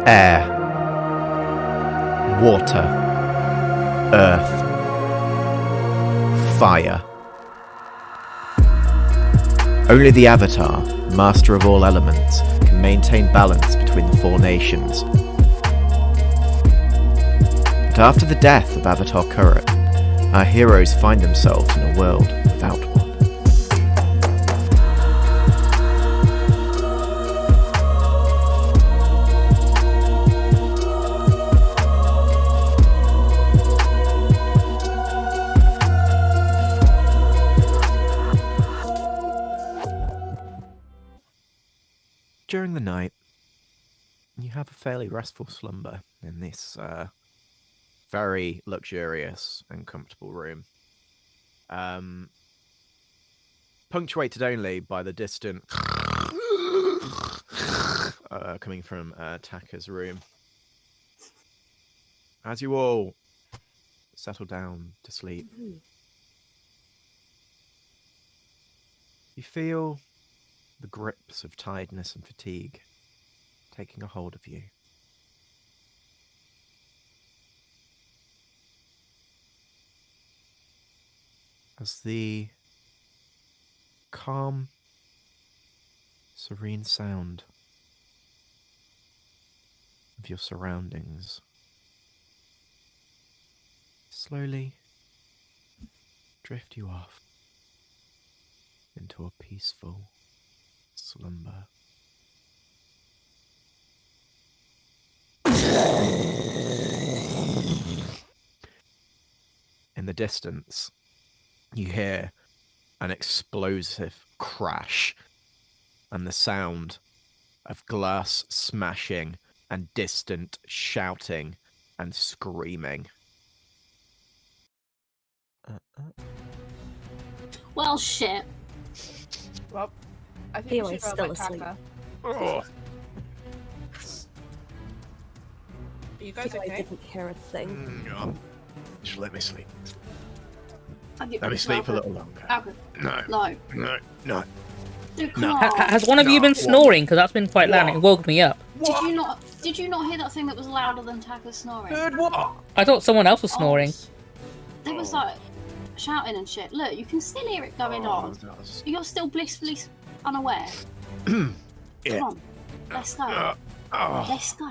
air, water, earth, fire. Only the Avatar, master of all elements, can maintain balance between the four nations. But after the death of Avatar Kurut, our heroes find themselves in a world without one. During the night, you have a fairly restful slumber in this very luxurious and comfortable room. Punctuated only by the distant coming from Taka's room. As you all settle down to sleep, you feel the grips of tiredness and fatigue taking a hold of you. As the calm, serene sound of your surroundings slowly drift you off into a peaceful slumber. In the distance, you hear an explosive crash and the sound of glass smashing and distant shouting and screaming. Well, shit. Well, I think we should go still with asleep. Taka. Oh. Are you guys I okay? didn't hear a thing. Just let me sleep. Let me sleep a little longer. No. No. No. No. You No. can't. Has one of you been snoring? Because that's been quite loud and it woke me up. Did you not hear that thing that was louder than Taka's snoring? What? I thought someone else was snoring. There was like shouting and shit. Look, you can still hear it going on. You're still blissfully unaware. Yeah. Come on, let's go. Let's go.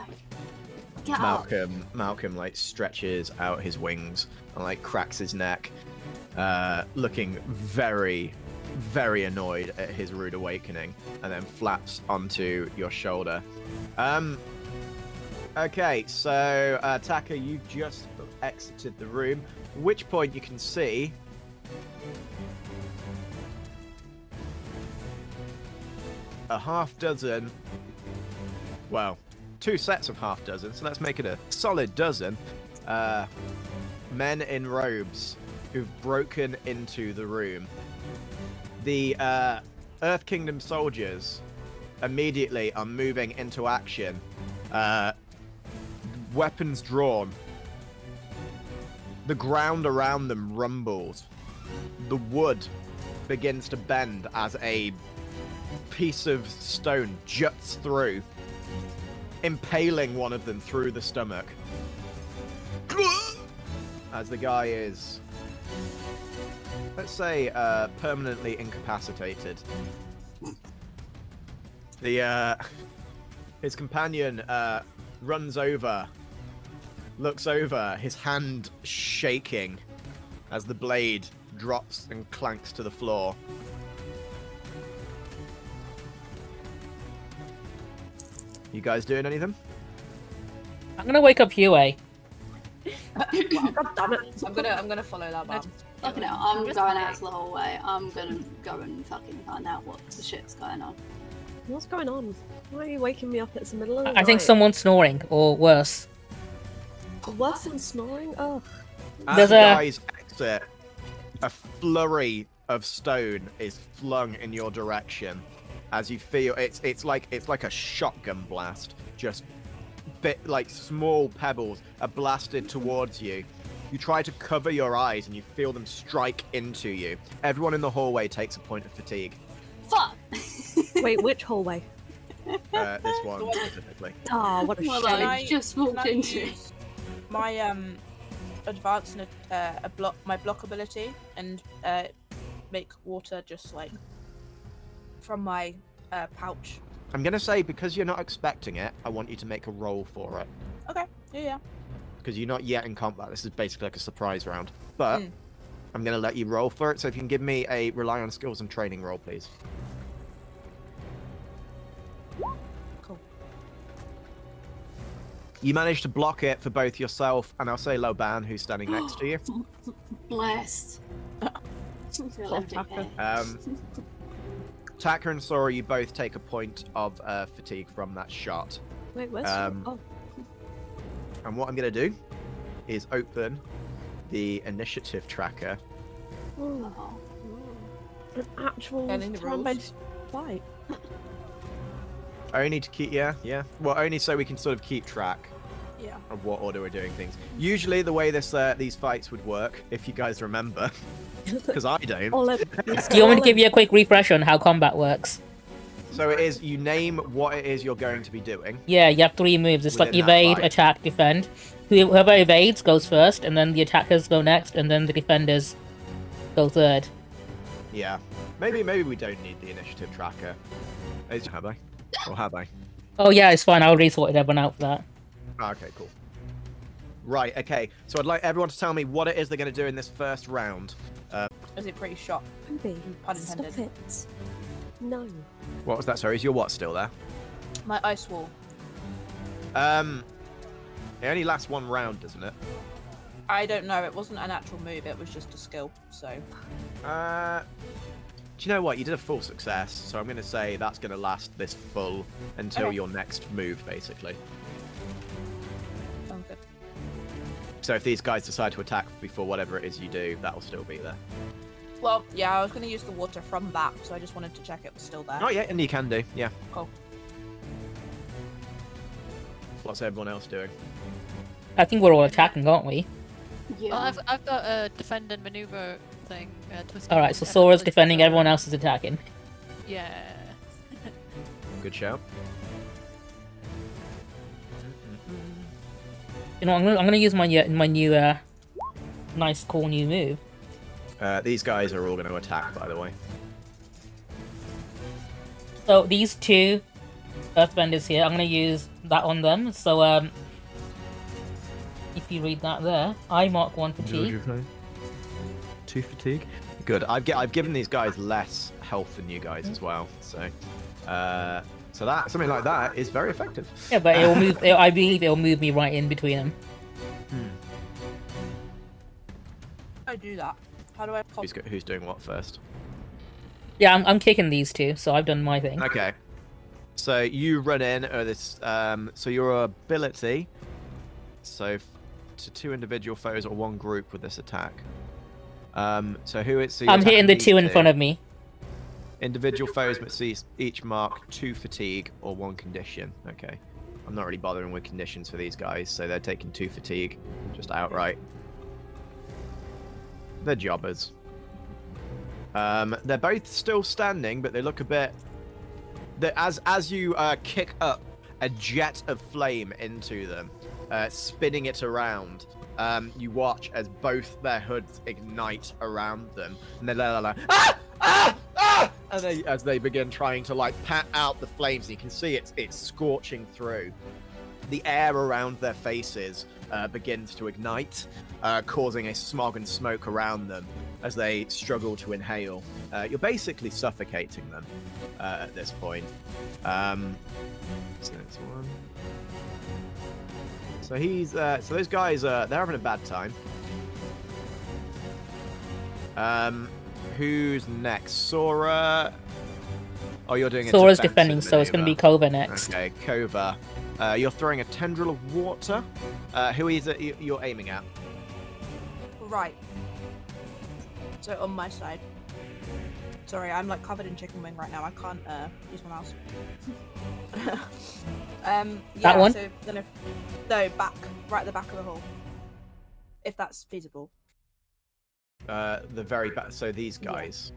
Get up. Malcolm like stretches out his wings and like cracks his neck, looking very, very annoyed at his rude awakening, and then flaps onto your shoulder. Okay, so Taka, you just exited the room, at which point you can see a half dozen, well, 2 sets of half dozen, so let's make it a solid dozen, men in robes who've broken into the room. The Earth Kingdom soldiers immediately are moving into action, weapons drawn. The ground around them rumbles. The wood begins to bend as a piece of stone juts through, impaling one of them through the stomach. As the guy is, let's say, permanently incapacitated. His companion runs over, looks over, his hand shaking as the blade drops and clanks to the floor. You guys doing anything? I'm gonna wake up Yue. God damn it. I'm gonna follow Laoban. Fucking hell, I'm going out to the hallway. I'm gonna go and fucking find out what the shit's going on. What's going on? Why are you waking me up? It's the middle of the night. I think someone's snoring, or worse. Worse than snoring? Ugh. As the guys exit, a flurry of stone is flung in your direction. As you feel, it's like a shotgun blast. Just like small pebbles are blasted towards you. You try to cover your eyes and you feel them strike into you. Everyone in the hallway takes a point of fatigue. Fuck! Wait, which hallway? This one specifically. Ah, what a Well, shame. I just walked Can I into. use my advanced my block ability and make water just like from my pouch. I'm gonna say, because you're not expecting it, I want you to make a roll for it. Okay. Yeah. Because you're not yet in combat. This is basically like a surprise round. But I'm gonna let you roll for it. So if you can give me a rely on skills and training roll, please. Cool. You managed to block it for both yourself and I'll say Laoban, who's standing next to you. Blessed. Taka and Sora, you both take a point of fatigue from that shot. Wait, where's oh, And what I'm going to do is open the initiative tracker. oh. An actual And in the turn-based fight. Only to keep, yeah. Well, only so we can sort of keep track Yeah. of what order we're doing things. Usually the way these fights would work, if you guys remember, because I don't. All in. Do you want me to give you a quick refresh on how combat works? So it is, you name what it is you're going to be doing. Yeah, you have 3 moves. It's like Within that evade, fight. attack, defend. Whoever evades goes first, and then the attackers go next, and then the defenders go third. Yeah. Maybe we don't need the initiative tracker. Have I? Or have I? Oh yeah, it's fine. I already sorted everyone out for that. Okay, cool. Right, okay. So I'd like everyone to tell me what it is they're going to do in this first round. Is it pretty shot? Ruby, Pun stop intended. it. No. What was that? Sorry, is your what still there? My ice wall. It only lasts 1 round, doesn't it? I don't know. It wasn't an actual move. It was just a skill. So. Do you know what? You did a full success, so I'm going to say that's going to last this full until Okay. your next move, basically. Sounds good. So if these guys decide to attack before whatever it is you do, that'll still be there. Well, yeah, I was going to use the water from that, so I just wanted to check it was still there. Oh yeah, and you can do, yeah. Cool. What's everyone else doing? I think we're all attacking, aren't we? Yeah. Well, I've got a defend and maneuver thing. Alright, so Sora's defending, everyone else is attacking. Yeah. Good shout. You know, I'm gonna use my new nice cool new move. These guys are all going to attack, by the way. So these 2 Earthbenders here, I'm gonna use that on them. So if you read that there, I mark 1 fatigue. 2 fatigue. Good. I've given these guys less health than you guys as well. So that something like that is very effective. Yeah, but it'll move. I believe it'll move me right in between them. I do that. How do I pop? Who's doing what first? Yeah, I'm kicking these 2, so I've done my thing. Okay. So you run in, so your ability, to 2 individual foes or 1 group with this attack. So who it's? So you're I'm hitting the attacking 2 in these front of me. Individual foes must each mark 2 fatigue or 1 condition. Okay. I'm not really bothering with conditions for these guys, so they're taking 2 fatigue, just outright. They're jobbers. They're both still standing, but they look a bit. As you kick up a jet of flame into them, spinning it around, you watch as both their hoods ignite around them, and they're like, ah, ah, ah! And as they begin trying to like pat out the flames, and you can see it's scorching through. The air around their faces begins to ignite, causing a smog and smoke around them as they struggle to inhale. You're basically suffocating them at this point. So that's 1. So he's so those guys they're having a bad time. Who's next? Sora. Oh, you're doing a Sora's defensive defending, so it's going to be maneuver. Kova next. Okay, Kova. You're throwing a tendril of water. Who is it you're aiming at? Right. So on my side. Sorry, I'm like covered in chicken wing right now. I can't use my mouse. Yeah, That one? So then no, back, right at the back of the hall. If that's feasible. The very back. So these guys.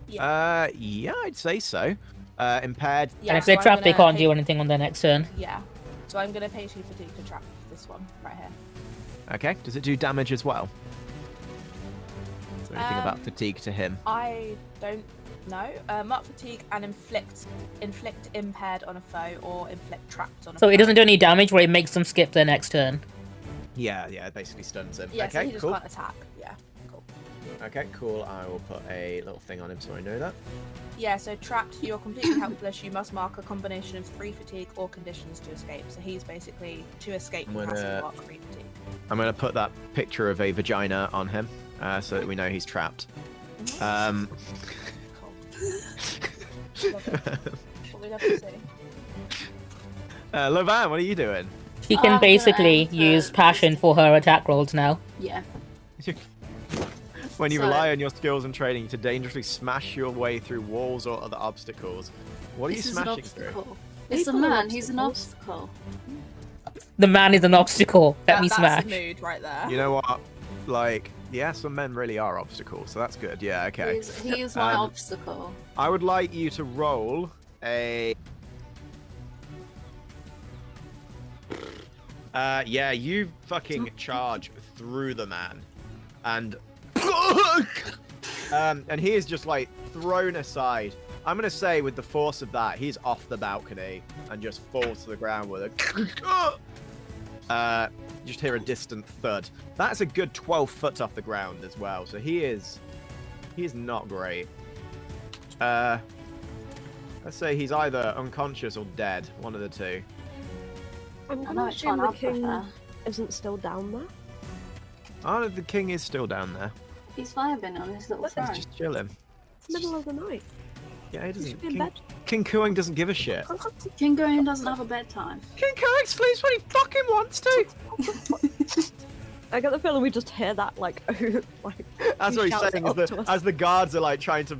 Yeah. Yeah, I'd say so. Impaired. Yeah, And if so they're I'm trapped, they gonna can't do anything on their next turn. Yeah. So I'm gonna pay 2 fatigue to trap this one right here. Okay. Does it do damage as well? Is there anything about fatigue to him? I don't know. Mark fatigue and inflict impaired on a foe or inflict trapped on a So foe. it doesn't do any damage where it makes them skip their next turn. Yeah, it basically stuns him. Yeah, so Okay, he just cool. can't attack. Yeah, cool. Okay, cool. I will put a little thing on him so I know that. Yeah, so trapped, you're completely helpless. You must mark a combination of 3 fatigue or conditions to escape. So he's basically, to escape, he has to mark 3 fatigue. I'm going to put that picture of a vagina on him so that we know he's trapped. Cool. Love it. What we love to see. Laoban, what are you doing? She can I'm basically gonna use passion for her attack rolls now. Yeah. When you So- rely on your skills and training to dangerously smash your way through walls or other obstacles, what are you This is an smashing through? obstacle. It's a People are man, he's an obstacles. obstacle. The man is an obstacle. Let me That's smash. the mood right there. You know what? Like, yeah, some men really are obstacles, so that's good. Yeah, okay. He is my Um, obstacle. I would like you to roll a. Yeah, you fucking charge through the man, and and he is just like thrown aside. I'm gonna say with the force of that, he's off the balcony and just falls to the ground with a. Just hear a distant thud. That's a good 12 foot off the ground as well. So he is not great. Let's say he's either unconscious or dead. One of the two. I'm I know gonna which one assume the I king prefer. isn't still down there. Oh, the king is still down there. He's vibing on his little He's throne. just chilling. It's the middle of the night. Yeah, he He should doesn't. be in bed. King Kuang doesn't give a shit. King Goyan doesn't have a bedtime. King Kuang sleeps when he fucking wants to. I get the feeling we just hear that like, like. That's he what he's shouts saying. it Is up that to us. as the guards are like trying to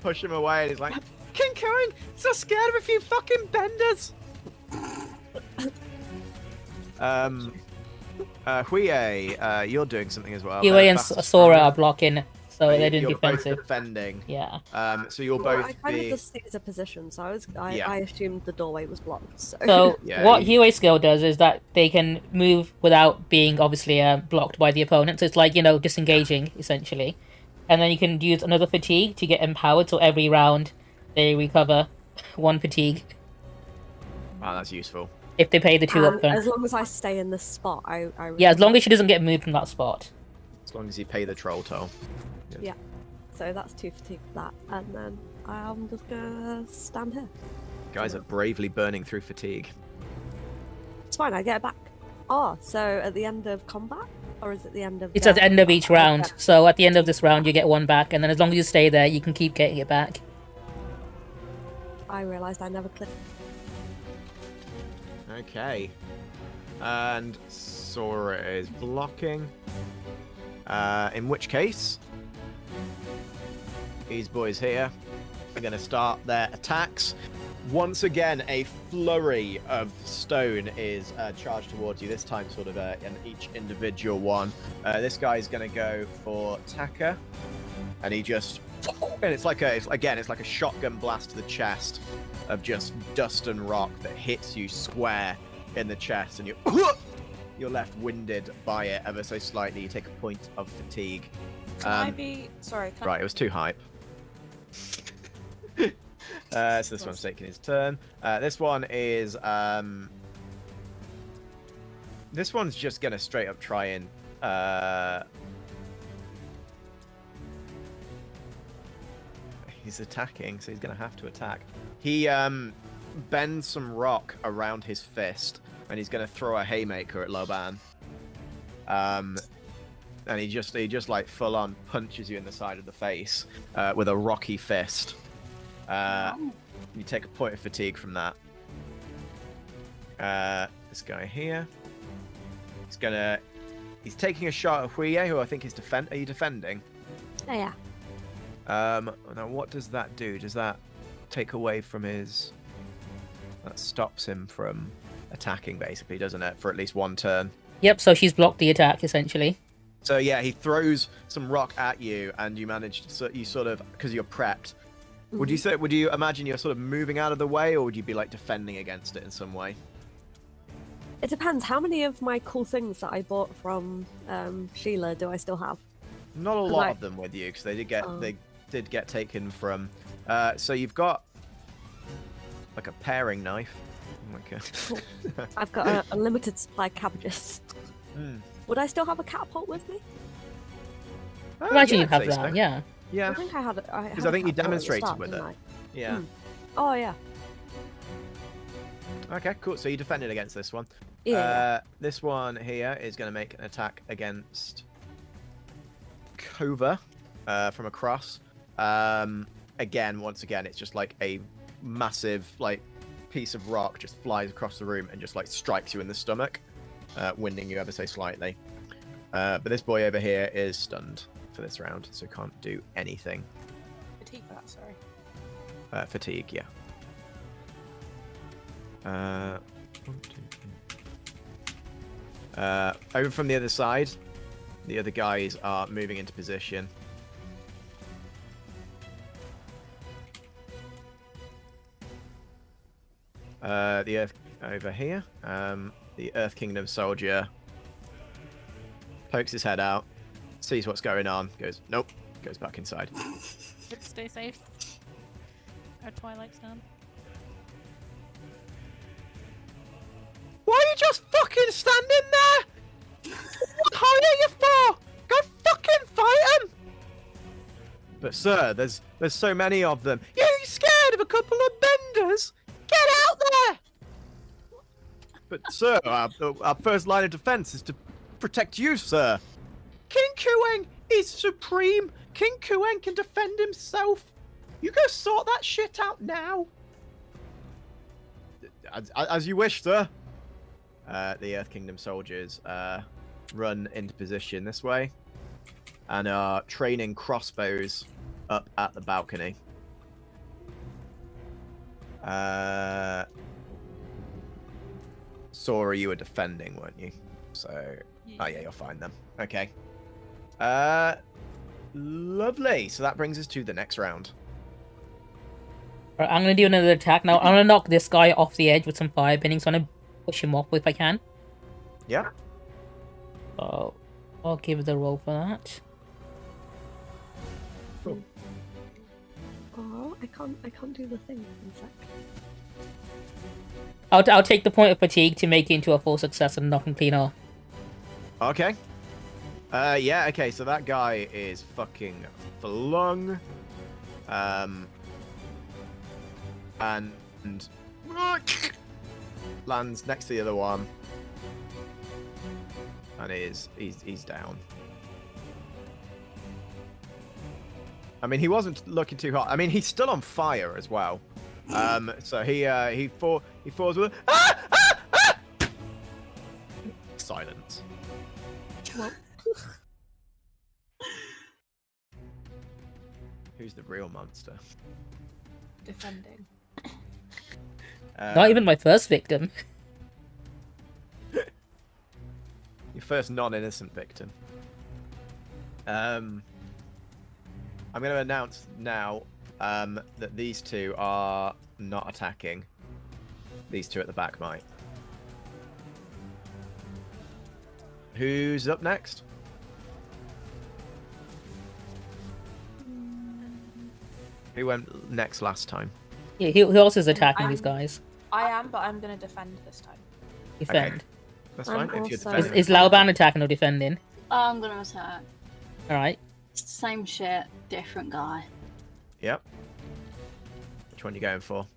push him away, and he's like, King Kuang, so scared of a few fucking benders. Huiye, you're doing something as well. Quiyue and Fast- Sora are blocking, so they're doing You're both defensive. defending. Yeah. So you'll Well, both I kind be. of just seized a position, so Yeah. I assumed the doorway was blocked. So, So Yeah, what you- Huiye's skill does is that they can move without being obviously blocked by the opponent. So it's like, disengaging essentially. And then you can use another fatigue to get empowered. So every round they recover 1 fatigue Wow, that's useful. if they pay the 2 and upfront. as long as I stay in this spot, I Yeah, as long as she doesn't get moved from that spot. As long as you pay the troll toll. Yeah. So that's 2 fatigue for that, and then I'm just gonna stand here. Guys are bravely burning through fatigue. It's fine. I get it back. Oh, so at the end of combat, or is it the end of? It's at the end of each Okay. round. So at the end of this round, you get 1 back, and then as long as you stay there, you can keep getting it back. I realised I never clicked. Okay. And Sora is blocking. In which case, these boys here are going to start their attacks. Once again, a flurry of stone is charged towards you. This time, sort of in each individual one. This guy's going to go for Taka, and he just, and it's like a shotgun blast to the chest of just dust and rock that hits you square in the chest, and you're left winded by it ever so slightly. You take a point of fatigue. Can I be... Sorry, can Right, it was too hype. So this one's taking his turn. This one is this one's just gonna straight up try and he's attacking, so he's gonna have to attack. He bends some rock around his fist, and he's gonna throw a haymaker at Laoban. And he just like full on punches you in the side of the face with a rocky fist. You take a point of fatigue from that. This guy here, he's taking a shot at Huiye, who I think is Are you defending? Oh, yeah. Now what does that do? Does that take away from his? That stops him from attacking, basically, doesn't it? For at least 1 turn. Yep, so she's blocked the attack, essentially. So yeah, he throws some rock at you, and you manage to, you sort of, because you're prepped, Would you say? Would you imagine you're sort of moving out of the way, or would you be like defending against it in some way? It depends. How many of my cool things that I bought from Sheila do I still have? Not a lot of them with you, because they did get taken from. So you've got like a paring knife. Cool. I've got a limited supply of cabbages. Would I still have a catapult with me? Imagine yeah, you have I'd say that, so. yeah. Yeah. I think I had. Because I think you demonstrated with it. Yeah. Oh yeah. Okay, cool. So you defended against this one. Yeah. This one here is going to make an attack against Kova from across. Again, once again, it's just like a massive like piece of rock just flies across the room and just like strikes you in the stomach, winding you ever so slightly. But this boy over here is stunned for this round, so can't do anything. Fatigue for that, sorry. Fatigue, yeah. 1, 2, 3. Over from the other side, the other guys are moving into position. The Earth over here. The Earth Kingdom soldier pokes his head out, sees what's going on, goes, nope, goes back inside. Stay safe. Our Twilight's down. Why are you just fucking standing there? What hire you for? Go fucking fight them! But sir, there's so many of them. You scared of a couple of benders? Get out there! But sir, our first line of defense is to protect you, sir. King Quiyue is supreme. King Quiyue can defend himself. You go sort that shit out now. As you wish, sir. The Earth Kingdom soldiers run into position this way and are training crossbows up at the balcony. Sora, you were defending, weren't you? So, oh yeah, you're fine then. Okay. Lovely. So that brings us to the next round. Right, I'm gonna do another attack now. I'm gonna knock this guy off the edge with some fire bending, so I'm gonna push him off if I can. Yeah. So I'll give the roll for that. Cool. Oh, I can't do the thing. One sec. I'll take the point of fatigue to make it into a full success and knock him clean off. Okay. Yeah, okay, so that guy is fucking flung. And lands next to the other one. And he's down. I mean, he wasn't looking too hot. I mean, he's still on fire as well. So he falls with silence. Who's the real monster? Defending. Not even my first victim. Your first non-innocent victim. I'm going to announce now that these two are not attacking. These two at the back might. Who's up next? Who went next last time? Yeah, he also is attacking these guys. I am, but I'm gonna defend this time. Defend. Okay. That's fine. I'm If you're also- defending. Is Laoban attacking or defending? I'm gonna attack. Alright. Same shit, different guy. Yep. Which one are you going for?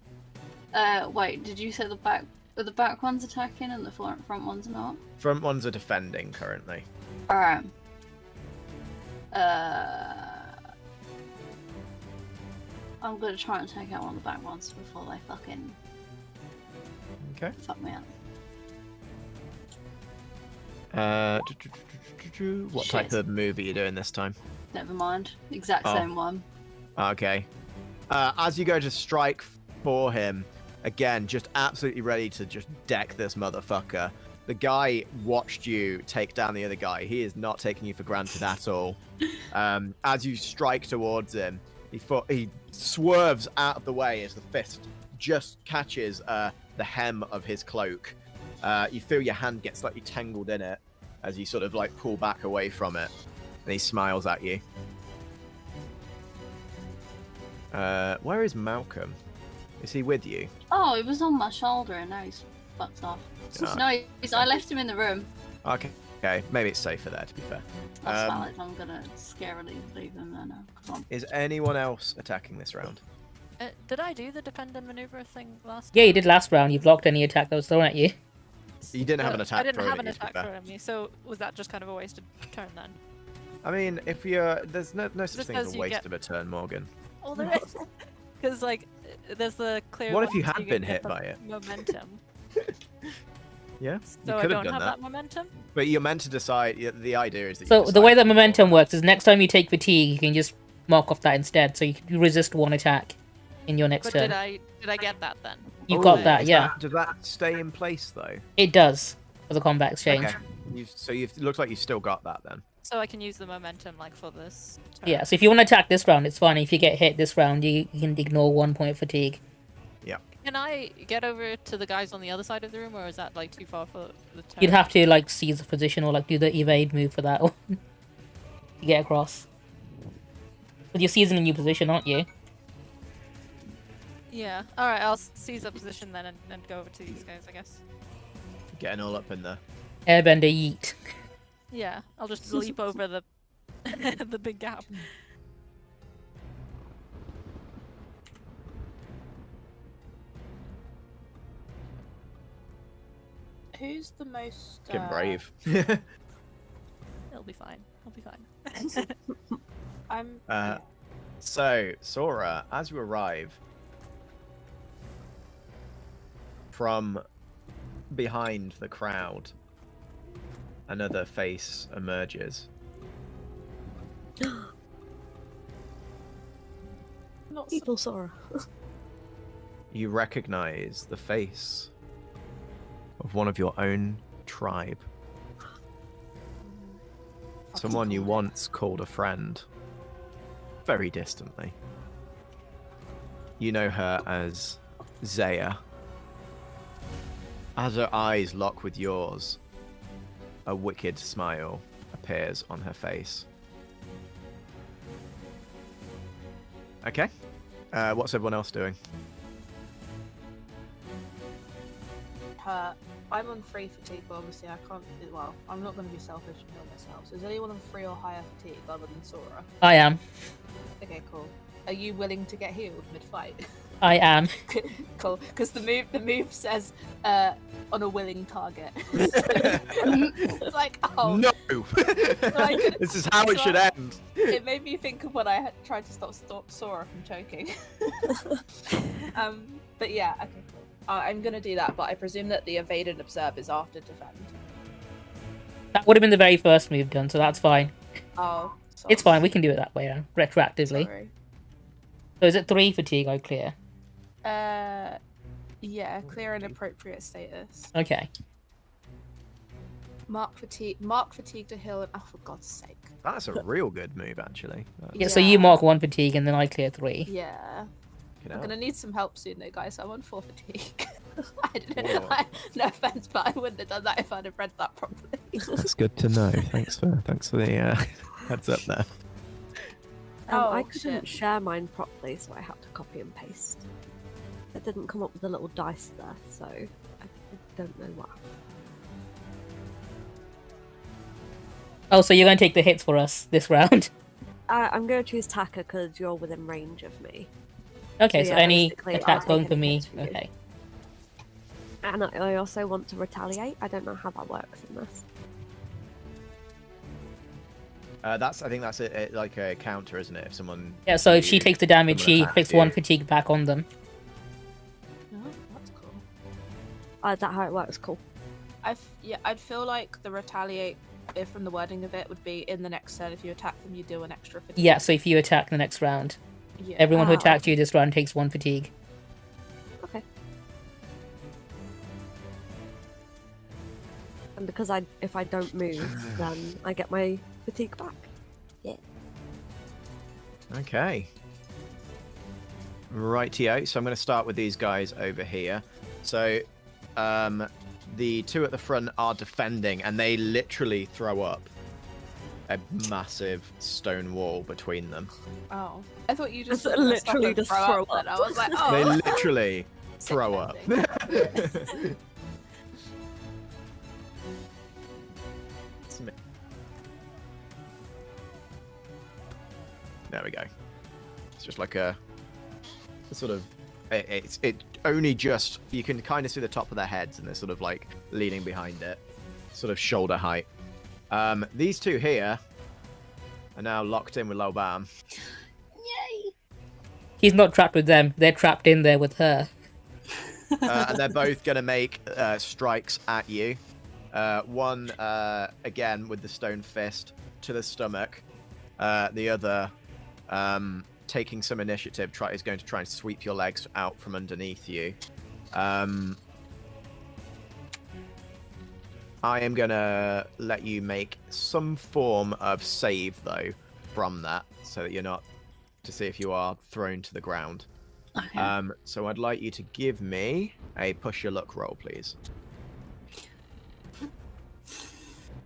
Wait, did you say the back? Are the back ones attacking and the front ones not? Front ones are defending currently. Alright. I'm gonna try and take out one of the back ones before they fucking Okay. fuck me up. What Shit. type of move are you doing this time? Never mind. Exact Oh. same one. Okay. As you go to strike for him, again, just absolutely ready to just deck this motherfucker. The guy watched you take down the other guy. He is not taking you for granted at all. As you strike towards him, He swerves out of the way as the fist just catches the hem of his cloak. You feel your hand get slightly tangled in it as you sort of like pull back away from it, and he smiles at you. Where is Malcolm? Is he with you? Oh, he was on my shoulder and now he's fucked off. Oh. No, I left him in the room. Okay, maybe it's safer there, to be fair. That's valid. I'm gonna scarily leave him there now. Come on. Is anyone else attacking this round? Did I do the defend and maneuver thing last? Yeah, you did last round. You blocked any attack that was thrown at you. You didn't have an attack. I didn't have thrown an at you, to be attack fair. thrown at me, so was that just kind of a wasted turn then? I mean, if you're there's no such thing as Because a you waste get- of a turn, Morgan. Well, there is. Because like, there's the clear. What if one, you so had get been the hit by it? Momentum. Yeah, So you I could don't have done have that. momentum. But you're meant to decide. The idea is that. So you the decide way that before. momentum works is next time you take fatigue, you can just mark off that instead. So you can resist one attack in your next But turn. did I get that then? You Oh, got that, does yeah. Does that stay in place though? It does for the combat exchange. Okay. It looks like you've still got that then. So I can use the momentum like for this. Turn. Yeah, so if you want to attack this round, it's fine. If you get hit this round, you can ignore 1 point of fatigue. Can I get over to the guys on the other side of the room, or is that like too far for the turn? You'd have to like seize the position or like do the evade move for that one to get across. But you're seizing a new position, aren't you? Yeah. All right. I'll seize up position then and go over to these guys, I guess. Getting all up in there. Airbender yeet. Yeah. I'll just leap over the the big gap. Who's the most Get brave. It'll be fine. I'll be fine. I'm So, Sora, as you arrive from behind the crowd, another face emerges. not Evil Sora. You recognize the face of one of your own tribe. Someone you once called a friend. Very distantly. You know her as Zaya. As her eyes lock with yours, a wicked smile appears on her face. Okay. What's everyone else doing? I'm on 3 fatigue, but obviously I can't. Well, I'm not going to be selfish and heal myself. So is anyone on 3 or higher fatigue other than Sora? I am. Okay, cool. Are you willing to get healed mid-fight? I am. Cool, because the move says on a willing target. It's like, oh No! I could- This is how it so should I- end. It made me think of when I had tried to stop Sora from choking. But yeah, okay, cool. I'm gonna do that, but I presume that the evade and observe is after defend. That would have been the very first move done, so that's fine. Oh, It's fine, we can do it that way, retroactively. Sorry. So is it 3 fatigue I clear? Yeah, clear and appropriate status. Okay. Mark fatigue to heal, and oh, for God's sake. That's a real good move, actually. Yeah, so you mark 1 fatigue and then I clear 3. Yeah. Get I'm out. gonna need some help soon though, guys. I'm on 4 fatigue. Whoa. No offense, but I wouldn't have done that if I'd have read that properly. That's good to know. Thanks for the heads up there. I Oh, couldn't shit. share mine properly, so I had to copy and paste. It didn't come up with a little dice there, so I don't know why. Oh, so you're going to take the hits for us this round? I'm going to choose Taka because you're within range of me. Okay, So so yeah, any basically, I'll attacks take going any for me? hits for you. Okay. And I also want to retaliate. I don't know how that works in this. I think that's like a counter, isn't it? If someone. Yeah, so if she takes the damage, someone she attacks puts you. 1 fatigue back on them. Oh, that's cool. Is that how it works? Cool. I'd feel like the retaliate, if from the wording of it, would be in the next turn. If you attack them, you do an extra fatigue. Yeah, so if you attack the next round, Yeah. everyone who Oh. attacked you this round takes 1 fatigue. Okay. And because if I don't move, then I get my fatigue back. Okay. Rightio. So I'm going to start with these guys over here. So the two at the front are defending, and they literally throw up a massive stone wall between them. Oh, I thought you just literally just throw up. I was like, oh. They literally throw up. There we go. It's just like a sort of it only just, you can kind of see the top of their heads, and they're sort of like leaning behind it, sort of shoulder height. These two here are now locked in with Laoban. Yay! He's not trapped with them. They're trapped in there with her. And they're both going to make strikes at you. One, again, with the stone fist to the stomach. The other, taking some initiative, is going to try and sweep your legs out from underneath you. I am going to let you make some form of save, though, from that, so that you're not, to see if you are thrown to the ground. Okay. So I'd like you to give me a push your luck roll, please.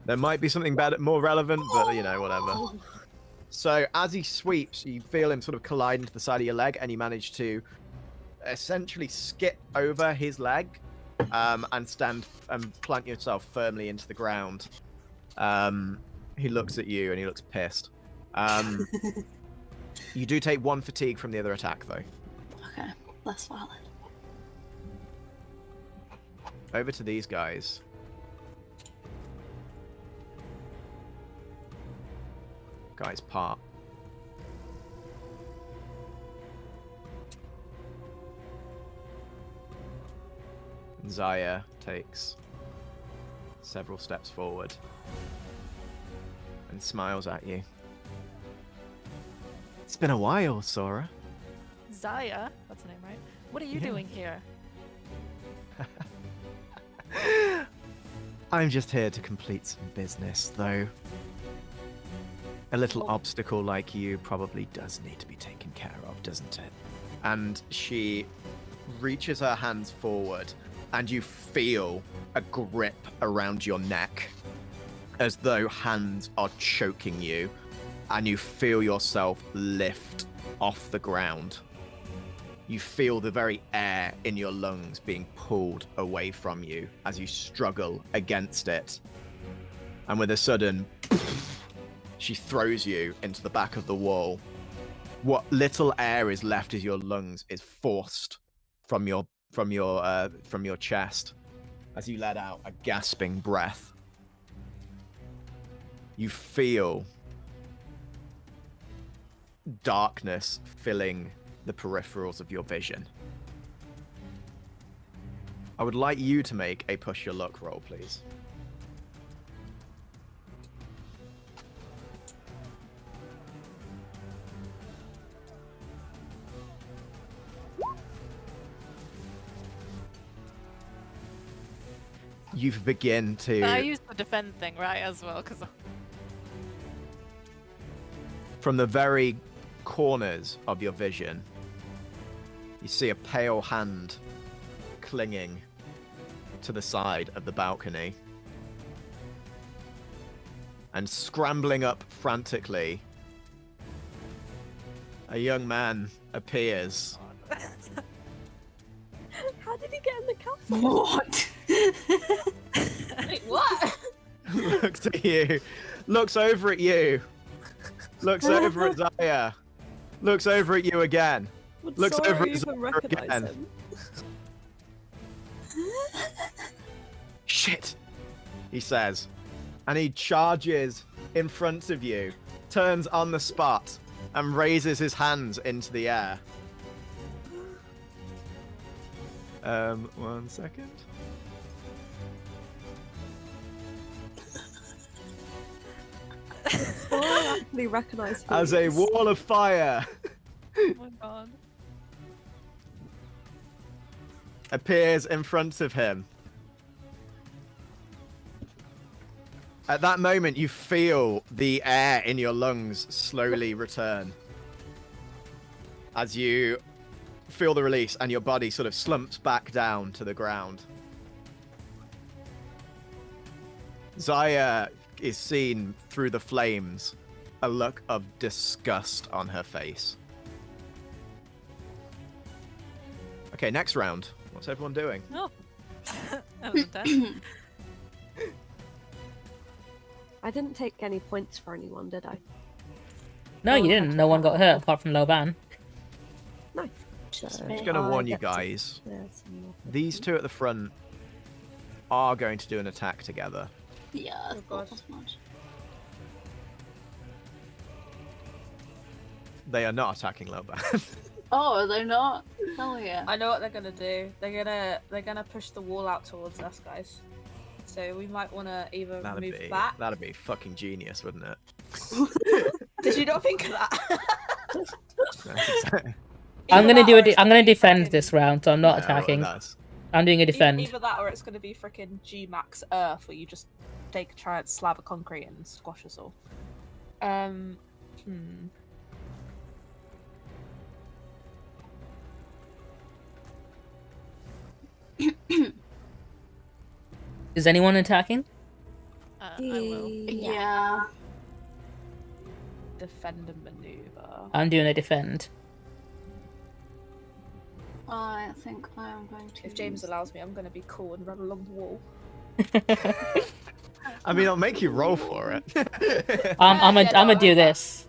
There might be something better, more relevant, but, you know, whatever. So as he sweeps, you feel him sort of collide into the side of your leg, and you manage to essentially skip over his leg and stand and plant yourself firmly into the ground. He looks at you, and he looks pissed. You do take 1 fatigue from the other attack, though. Okay, that's valid. Over to these guys. Guys, part. Zaya takes several steps forward and smiles at you. It's been a while, Sora. Zaya, that's the name, right? What are you Yeah. doing here? I'm just here to complete some business, though. A little obstacle like you probably does need to be taken care of, doesn't it? And she reaches her hands forward, and you feel a grip around your neck, as though hands are choking you, and you feel yourself lift off the ground. You feel the very air in your lungs being pulled away from you as you struggle against it. And with a sudden, she throws you into the back of the wall. What little air is left in your lungs is forced from your chest as you let out a gasping breath. You feel darkness filling the peripherals of your vision. I would like you to make a push your luck roll, please. You begin to... I used the defend thing, right, as well, because... From the very corners of your vision, you see a pale hand clinging to the side of the balcony. And scrambling up frantically, a young man appears. How did he get in the castle? What? Wait, what? Looks at you, looks over at you, looks over at Zaya, looks over at you again, Would looks Sora over at even Zaya recognize again. him? Shit, he says, and he charges in front of you, turns on the spot, and raises his hands into the air. 1 second. Sora actually recognized who As he a is. wall of fire Oh my god. appears in front of him. At that moment, you feel the air in your lungs slowly return as you feel the release, and your body sort of slumps back down to the ground. Zaya is seen through the flames, a look of disgust on her face. Okay, next round. What's everyone doing? Oh. That was intense. I didn't take any points for anyone, did I? No, you didn't. No one got hurt apart from Laoban. Nice. I'm just going to warn you guys. These two at the front are going to do an attack together. Yeah, I Oh, thought God. as much. They are not attacking Laoban. Oh, are they not? Hell yeah. I know what they're gonna do. They're gonna push the wall out towards us, guys. So we might want to either move back. That'd be fucking genius, wouldn't it? Did you not think of that? I'm Either gonna do that or it's I'm gonna be defend frickin- this round, so I'm not No, attacking. that's- I'm doing a defend. Either that or it's gonna be freaking G Max Earth, where you just take a giant slab of concrete and squash us all. Is anyone attacking? I will. Yeah. Defend and maneuver. I'm doing a defend. I think I am going to. If James allows me, I'm gonna be cool and run along the wall. I mean, I'll make you roll for it. I'm Yeah, no, gonna I do like that. this.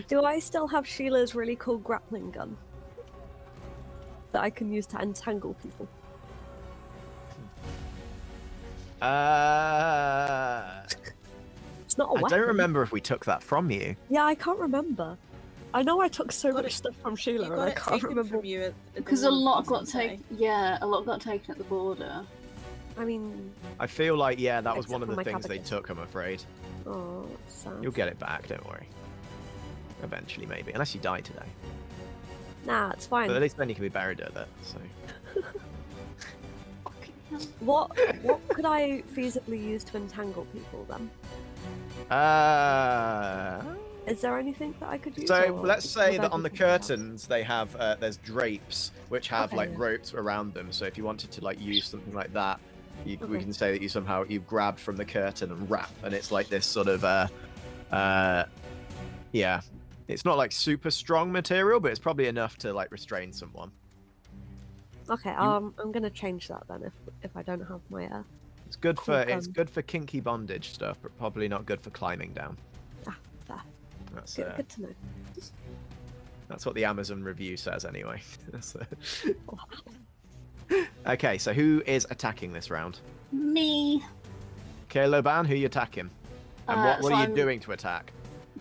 Do I still have Sheila's really cool grappling gun that I can use to entangle people? It's not a I weapon. don't remember if we took that from you. Yeah, I can't remember. I know I took so Got much it- stuff from You Sheila, and got I it can't taken remember. from you at the Because a wall, lot got didn't they? taken. Yeah, a lot got taken at the border. I mean, I feel like, yeah, that was Except one of for the my things they cabbages. took, I'm afraid. oh, it's sad. You'll get it back, don't worry. Eventually, maybe. Unless you die today. Nah, it's fine. But at least then you can be buried at it, so... Fucking hell. What could I feasibly use to entangle people then? Is there anything that I could use? So or let's say would I that be on the thinking about- curtains they have there's drapes which have Okay, like yeah. ropes around them. So if you wanted to like use something like that, we Okay. can say that you grab from the curtain and wrap, and it's like this sort of yeah, it's not like super strong material, but it's probably enough to like restrain someone. Okay, I'm gonna change that then if I don't have my It's good Cool it's gun. good for kinky bondage stuff, but probably not good for climbing down. fair. That's Good to know. that's what the Amazon review says anyway. That's, Okay, so who is attacking this round? Me. Okay, Laoban, who are you attacking? And what So are you I'm- doing to attack?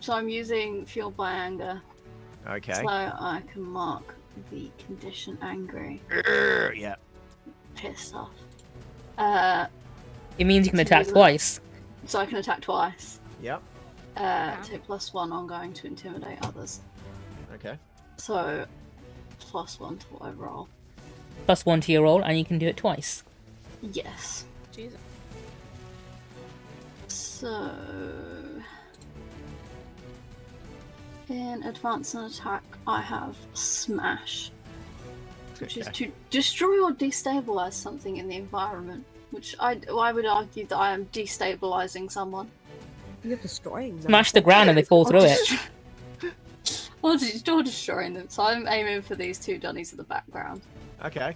So I'm using Fueled by Anger. Okay. So I can mark the condition angry. Yeah. Pissed off. It means you can So attack you- twice. So I can attack twice. Yep. Take +1 on going to intimidate others. Okay. So +1 to what I roll. +1 to your roll, and you can do it twice. Yes. Jesus. So in advance and attack, I have Smash, which is Okay. to destroy or destabilize something in the environment. Which I would argue that I am destabilizing someone. You're destroying them. Smash the ground and they fall through it. Or destroying them. So I'm aiming for these two dunnies in the background. Okay.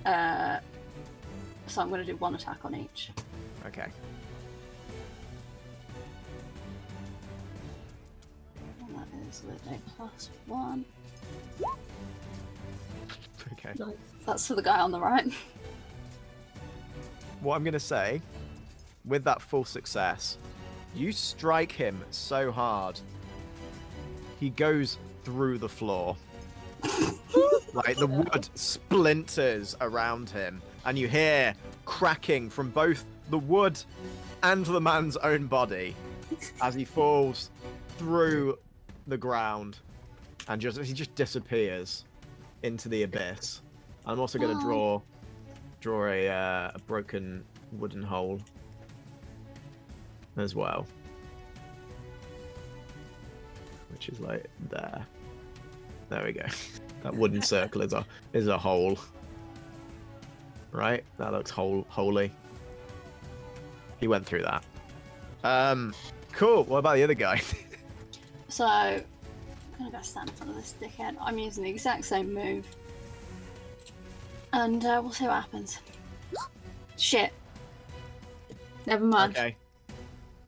So I'm going to do one attack on each. Okay. And that is with a +1. Okay. Nice. That's for the guy on the right. What I'm gonna say, with that full success, you strike him so hard, he goes through the floor. Like the wood splinters around him, and you hear cracking from both the wood and the man's own body as he falls through the ground, and he just disappears into the abyss. I'm also going to draw a broken wooden hole as well, which is like there. There we go. That wooden circle is a hole. Right? That looks holy. He went through that. Cool. What about the other guy? So, I'm gonna go stand in front of this dickhead. I'm using the exact same move. And we'll see what happens. Shit. Never mind. Okay.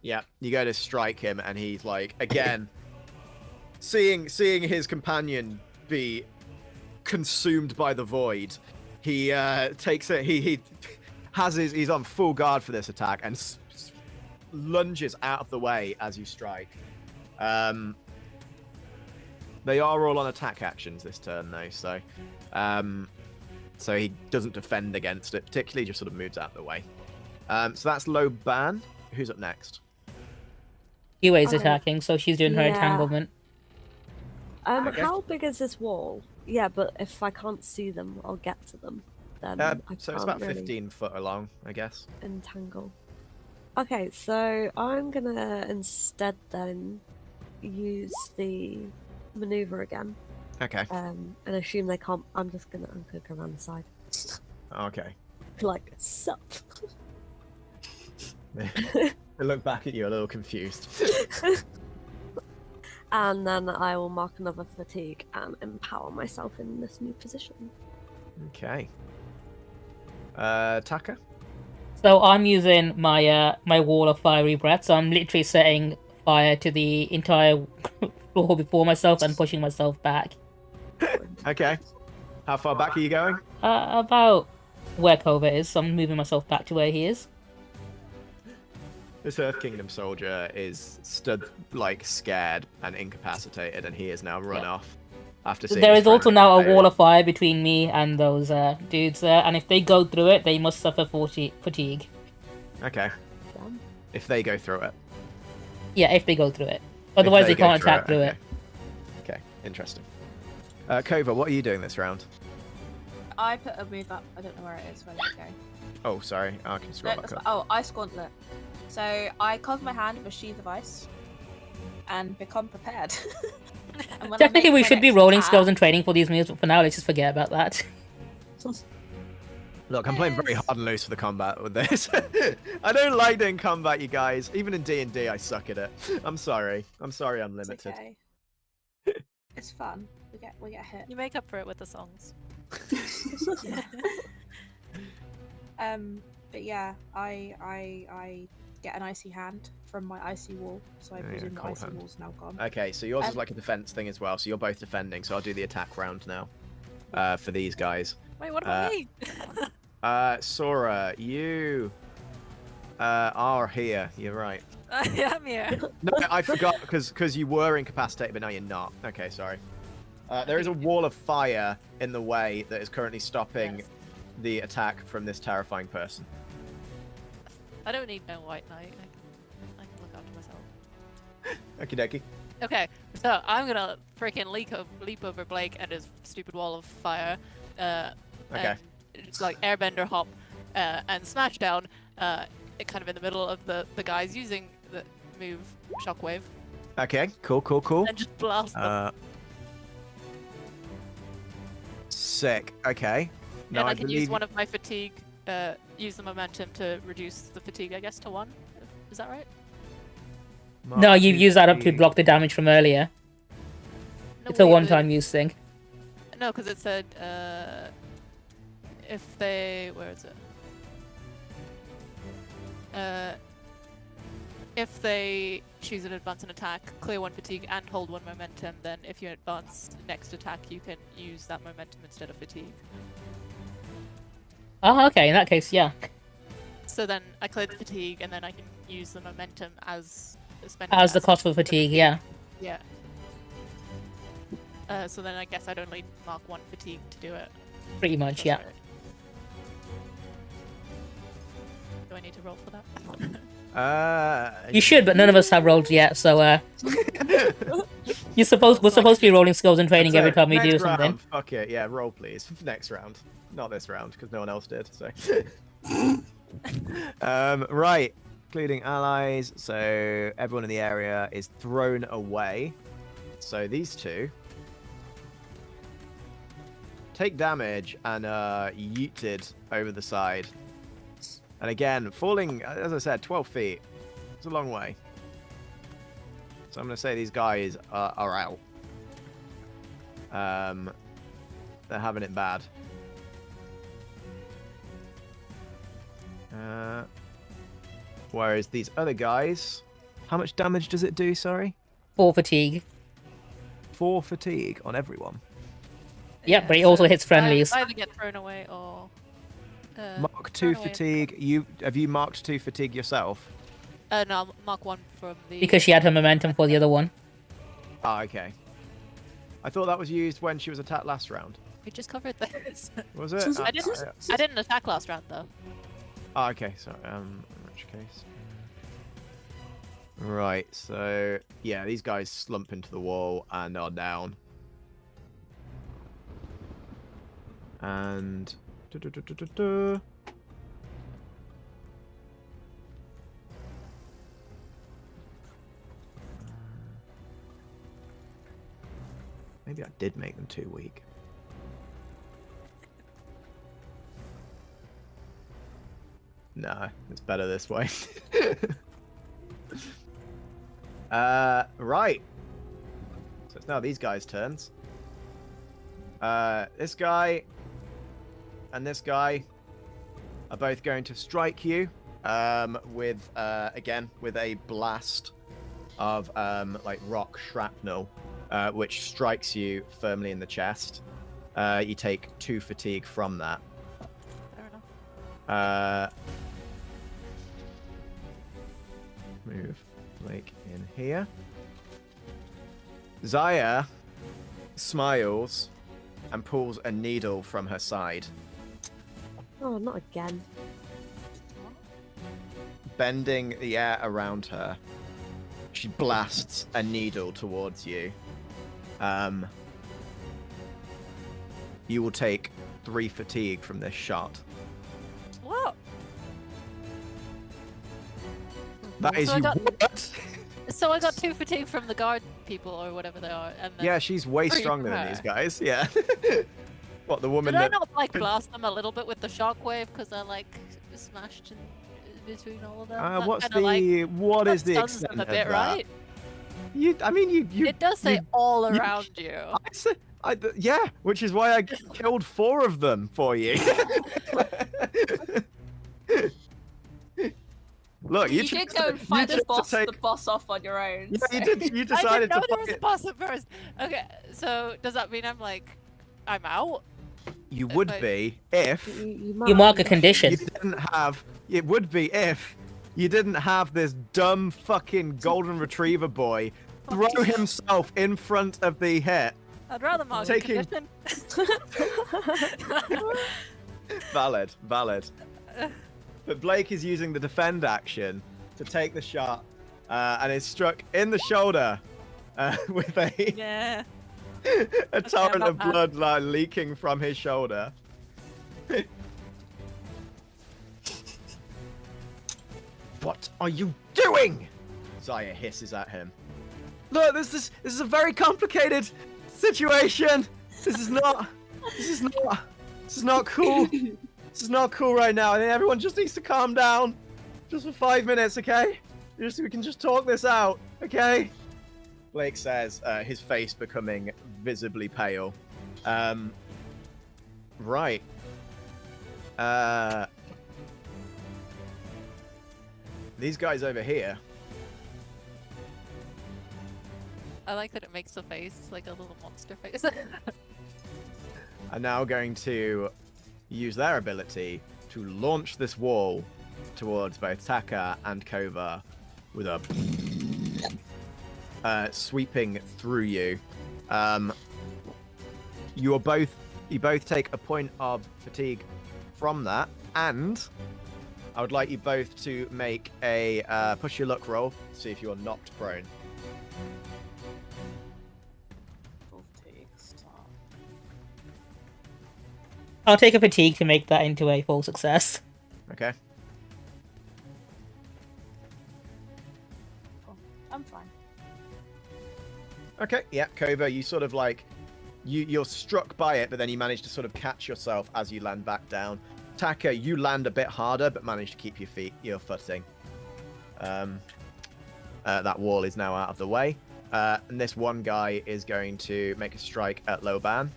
Yeah, you go to strike him, and he's like, again, seeing his companion be consumed by the void, he takes it. He has he's on full guard for this attack and lunges out of the way as you strike. They are all on attack actions this turn, though, so he doesn't defend against it, particularly just sort of moves out of the way. So that's Laoban. Who's up next? Quiyue's attacking, so she's doing her entanglement. Okay. How big is this wall? Yeah, but if I can't see them, I'll get to them. Then So it's about 15 foot along, I guess. Entangle. Okay, so I'm gonna instead then use the maneuver again. Okay. And assume they can't. I'm gonna go around the side. Okay. Like sup. They look back at you a little confused. And then I will mark another fatigue and empower myself in this new position. Okay. Taka? So I'm using my my wall of fiery breath, so I'm literally setting fire to the entire floor before myself and pushing myself back. Okay. How far back are you going? About where Kova is, so I'm moving myself back to where he is. This Earth Kingdom soldier is stood, like, scared and incapacitated, and he is now run off after seeing There his is also friend now a fail. wall of fire between me and those dudes there, and if they go through it, they must suffer fatigue. Okay. If they go through it. Yeah, if they go through it. Otherwise, they go can't attack through okay. it. Okay, interesting. Kova, what are you doing this round? I put a move up. I don't know where it is. Where did it go? Oh, sorry. I can scroll No, back that's up. oh, Ice Gauntlet. So I cover my hand with a sheath of ice and become prepared. And when I Technically, make we my should be next rolling attack- skills and training for these moves, but for now, let's just forget about that. Look, I'm playing very hard and loose for the combat with this. I don't like doing combat, you guys. Even in D&D, I suck at it. I'm sorry. I'm sorry, It's Unlimited. okay. It's fun. We get hit. You make up for it with the songs. But yeah, I get an icy hand from my icy wall, so I Yeah, presume the cold icy hand. wall's now gone. Okay, so yours is like a defense thing as well, so you're both defending, so I'll do the attack round now for these guys. Wait, what about me? Sora, you are here. You're right. I am here. No, I forgot because you were incapacitated, but now you're not. Okay, sorry. There is a wall of fire in the way that is currently stopping the attack from this terrifying person. I don't need no white knight. I can look after myself. Okie dokie. Okay, so I'm gonna freaking leap over Blake and his stupid wall of fire. Okay. And it's like airbender hop and smash down, kind of in the middle of the guys using the move shockwave, Okay, cool. and just blast them. Sick. Okay. Now and I I can believe use one of my fatigue, use the momentum to reduce the fatigue, I guess, to 1. Is that right? No, you use that up to block the damage from earlier. No, It's a wait, one-time use thing. No, because it said if they where is it? If they choose an advance and attack, clear 1 fatigue and hold 1 momentum, then if you advance next attack, you can use that momentum instead of fatigue. Oh, okay. In that case, yeah. So then I clear the fatigue, and then I can use the momentum as As the cost for fatigue, yeah. Yeah. So then I guess I'd only mark 1 fatigue to do it. Pretty much, That's yeah. right. Do I need to roll for that? You should, but none of us have rolled yet, so we're supposed to be rolling skills and training every time we do next something. round, fuck it, yeah, roll please. Next round. Not this round, because no one else did, so. Right, including allies, so everyone in the area is thrown away. So these two take damage and yeeted over the side. And again, falling, as I said, 12 feet. It's a long way. So I'm going to say these guys are out. They're having it bad. Whereas these other guys, how much damage does it do, sorry? 4 fatigue. 4 fatigue on everyone. Yeah, but it also hits friendlies. Either get thrown away or. Mark 2 thrown away. fatigue. Have you marked 2 fatigue yourself? No, I'll mark 1 from the. Because she had her momentum for the other one. Ah, okay. I thought that was used when she was attacked last round. We just covered this. Was it? I didn't attack last round though. Ah, okay. Sorry. In which case. Right. So yeah, these guys slump into the wall and are down. And. Maybe I did make them too weak. Nah, it's better this way. Right. So it's now these guys' turns. This guy and this guy are both going to strike you with again with a blast of like rock shrapnel, which strikes you firmly in the chest. You take 2 fatigue from that. Fair enough. Move Blake in here. Zaya smiles and pulls a needle from her side, Oh, not again. bending the air around her. She blasts a needle towards you. You will take 3 fatigue from this shot. What? That is So I you. got- What? So I got 2 fatigue from the guard people or whatever they are, and then Yeah, she's way 3 stronger from than her. these guys. Yeah. What, the woman Did I that? not like blast them a little bit with the shockwave because I like smashed in between all of them? That What's kinda, like, the? What is that the stuns extent them a of bit, that? right? I mean, you. It does say you- all you- around you. Yeah, which is why I killed 4 of them for you. Look, You did go and fight you the chose to take- boss off on your own. Yeah, you so- did. You I decided didn't know to there was a fight. boss at first. Okay, so does that mean I'm out? You would I- be if You mark a condition. you didn't have. It would be if you didn't have this dumb fucking golden retriever boy throw himself in front of the hit. I'd rather mark Taking- a condition. Valid. But Blake is using the defend action to take the shot, and is struck in the shoulder with a Yeah. a torrent not of bad. blood like, leaking from his shoulder. What are you doing? Zaya hisses at him. Look, this is a very complicated situation. This is not cool. This is not cool right now. I think everyone just needs to calm down. Just for 5 minutes, okay? We can just talk this out, okay? Blake says, his face becoming visibly pale. Right. These guys over here. I like that it makes a face, like a little monster face. Are now going to use their ability to launch this wall towards both Taka and Kova with a sweeping through you. You both take a point of fatigue from that, and I would like you both to make a push your luck roll, see if you are knocked prone. I'll take a fatigue to make that into a full success. Okay. I'm fine. Okay, yeah, Kova, you sort of like You're struck by it, but then you manage to sort of catch yourself as you land back down. Taka, you land a bit harder, but manage to keep your footing. That wall is now out of the way. And this one guy is going to make a strike at Laoban.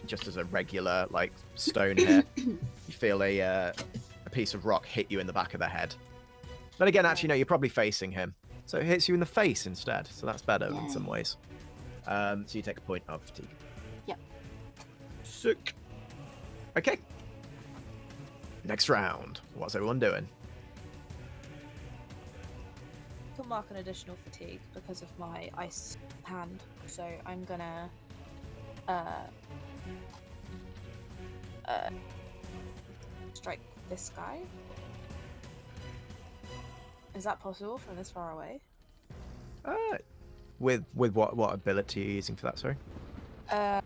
Just as a regular, like, stone hit. You feel a piece of rock hit you in the back of the head. But again, actually, no, you're probably facing him. So it hits you in the face instead. So that's better in some ways. So you take a point of fatigue. Yep. Sick. Okay. Next round. What's everyone doing? I can mark an additional fatigue because of my ice hand. So I'm gonna strike this guy. Is that possible from this far away? With what ability are you using for that, sorry? I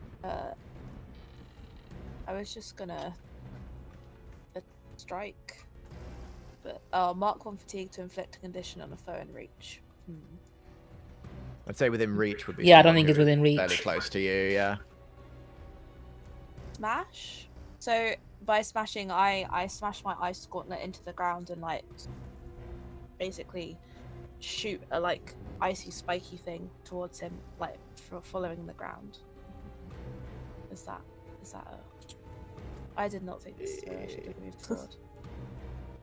was just gonna strike, but mark 1 fatigue to inflict a condition on a foe in reach. I'd say within reach would be. Yeah, I don't someone think it's who is within reach. Fairly close to you, yeah. Smash. So by smashing, I smash my ice gauntlet into the ground and like basically shoot a like icy spiky thing towards him, like following the ground. Is that I did not think this through. I should have moved forward.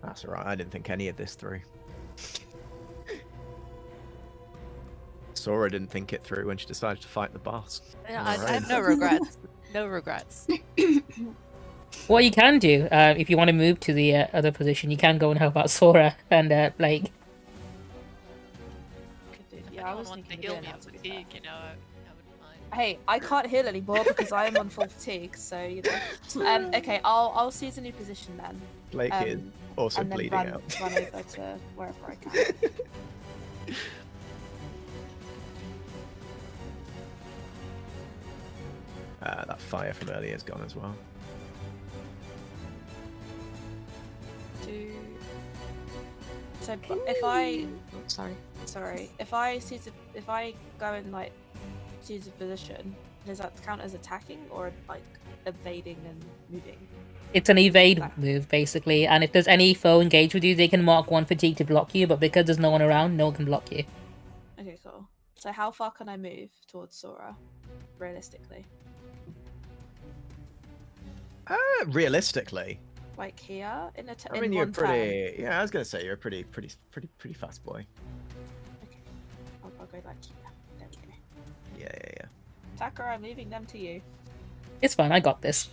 That's alright, I didn't think any of this through. Sora didn't think it through when she decided to fight the boss. Yeah, I have no regrets. No regrets. What you can do, if you want to move to the other position, you can go and help out Sora and Blake. Yeah, I was want to thinking heal of me doing of that, to be fatigue, fair. you know, I wouldn't mind. Hey, I can't heal anymore because I am on full fatigue, so you know. Okay, I'll seize a new position then. Blake is also and then bleeding run out. over to wherever I can. That fire from earlier is gone as well. So if I Sorry. if I go and like seize a position, does that count as attacking or like evading and moving? It's an evade move, basically, and if there's any foe engaged with you, they can mark 1 fatigue to block you, but because there's no one around, no one can block you. Okay, cool. So how far can I move towards Sora, realistically? Realistically, Like here in a I mean, you're pretty. Yeah, I was gonna say you're a pretty fast boy. Okay, I'll go like here. There we go. Yeah. Taka, I'm leaving them to you. It's fine, I got this.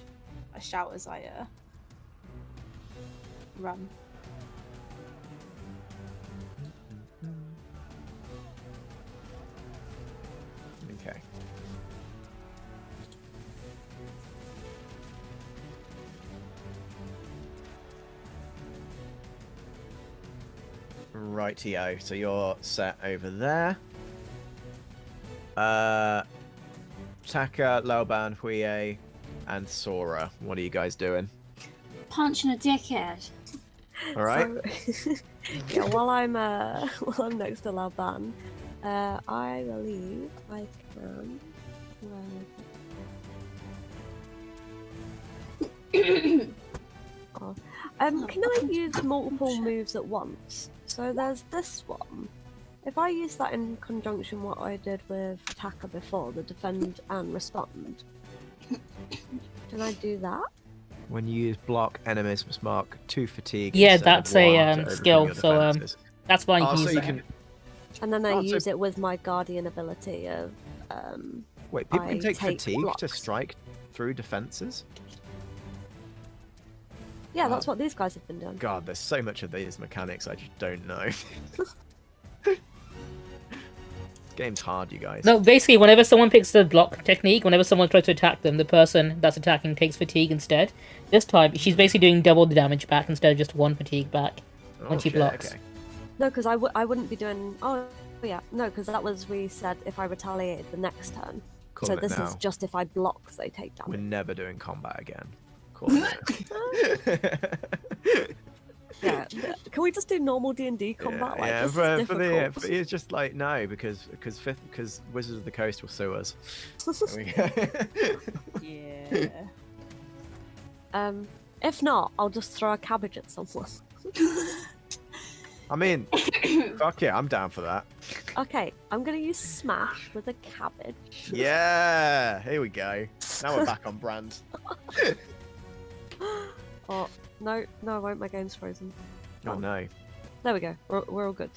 I shout as I run. Okay. Rightio, so you're set over there. Taka, Laoban, Quiyue, and Sora. What are you guys doing? Punching a dickhead. All right. So, yeah, while I'm next to Laoban, I believe I can. Can I use multiple moves at once? So there's this one. If I use that in conjunction what I did with Taka before, the defend and respond, can I do that? When you use block, enemies must mark 2 fatigue. Yeah, instead of that's a, 1 to overcome skill, your so, defenses. That's why you can Also, use you that. can. And then I Oh, so- use it with my guardian ability of Wait, people I can take take fatigue to blocks. strike through defenses? yeah, that's what these guys have been doing. God, there's so much of these mechanics I just don't know. This game's hard, you guys. No, basically, whenever someone picks the block technique, whenever someone tries to attack them, the person that's attacking takes fatigue instead. This time, she's basically doing double the damage back instead of just 1 fatigue back when she Okay, blocks. okay. No, because I wouldn't be doing. Oh yeah, no, because that was we said if I retaliated the next turn. Call So it this now. is just if I block, they take We're damage. never doing combat again. Call it now. Yeah. Can we just do normal D&D combat? Like, yeah, this is for difficult. the it's just like no, because Wizards of the Coast will sue us. There we go. Yeah. If not, I'll just throw a cabbage at someone. I mean, fuck yeah, I'm down for that. Okay, I'm gonna use smash with a cabbage. Yeah, here we go. Now we're back on brand. Oh, no, I won't. My game's frozen. Oh no. There we go. We're all good.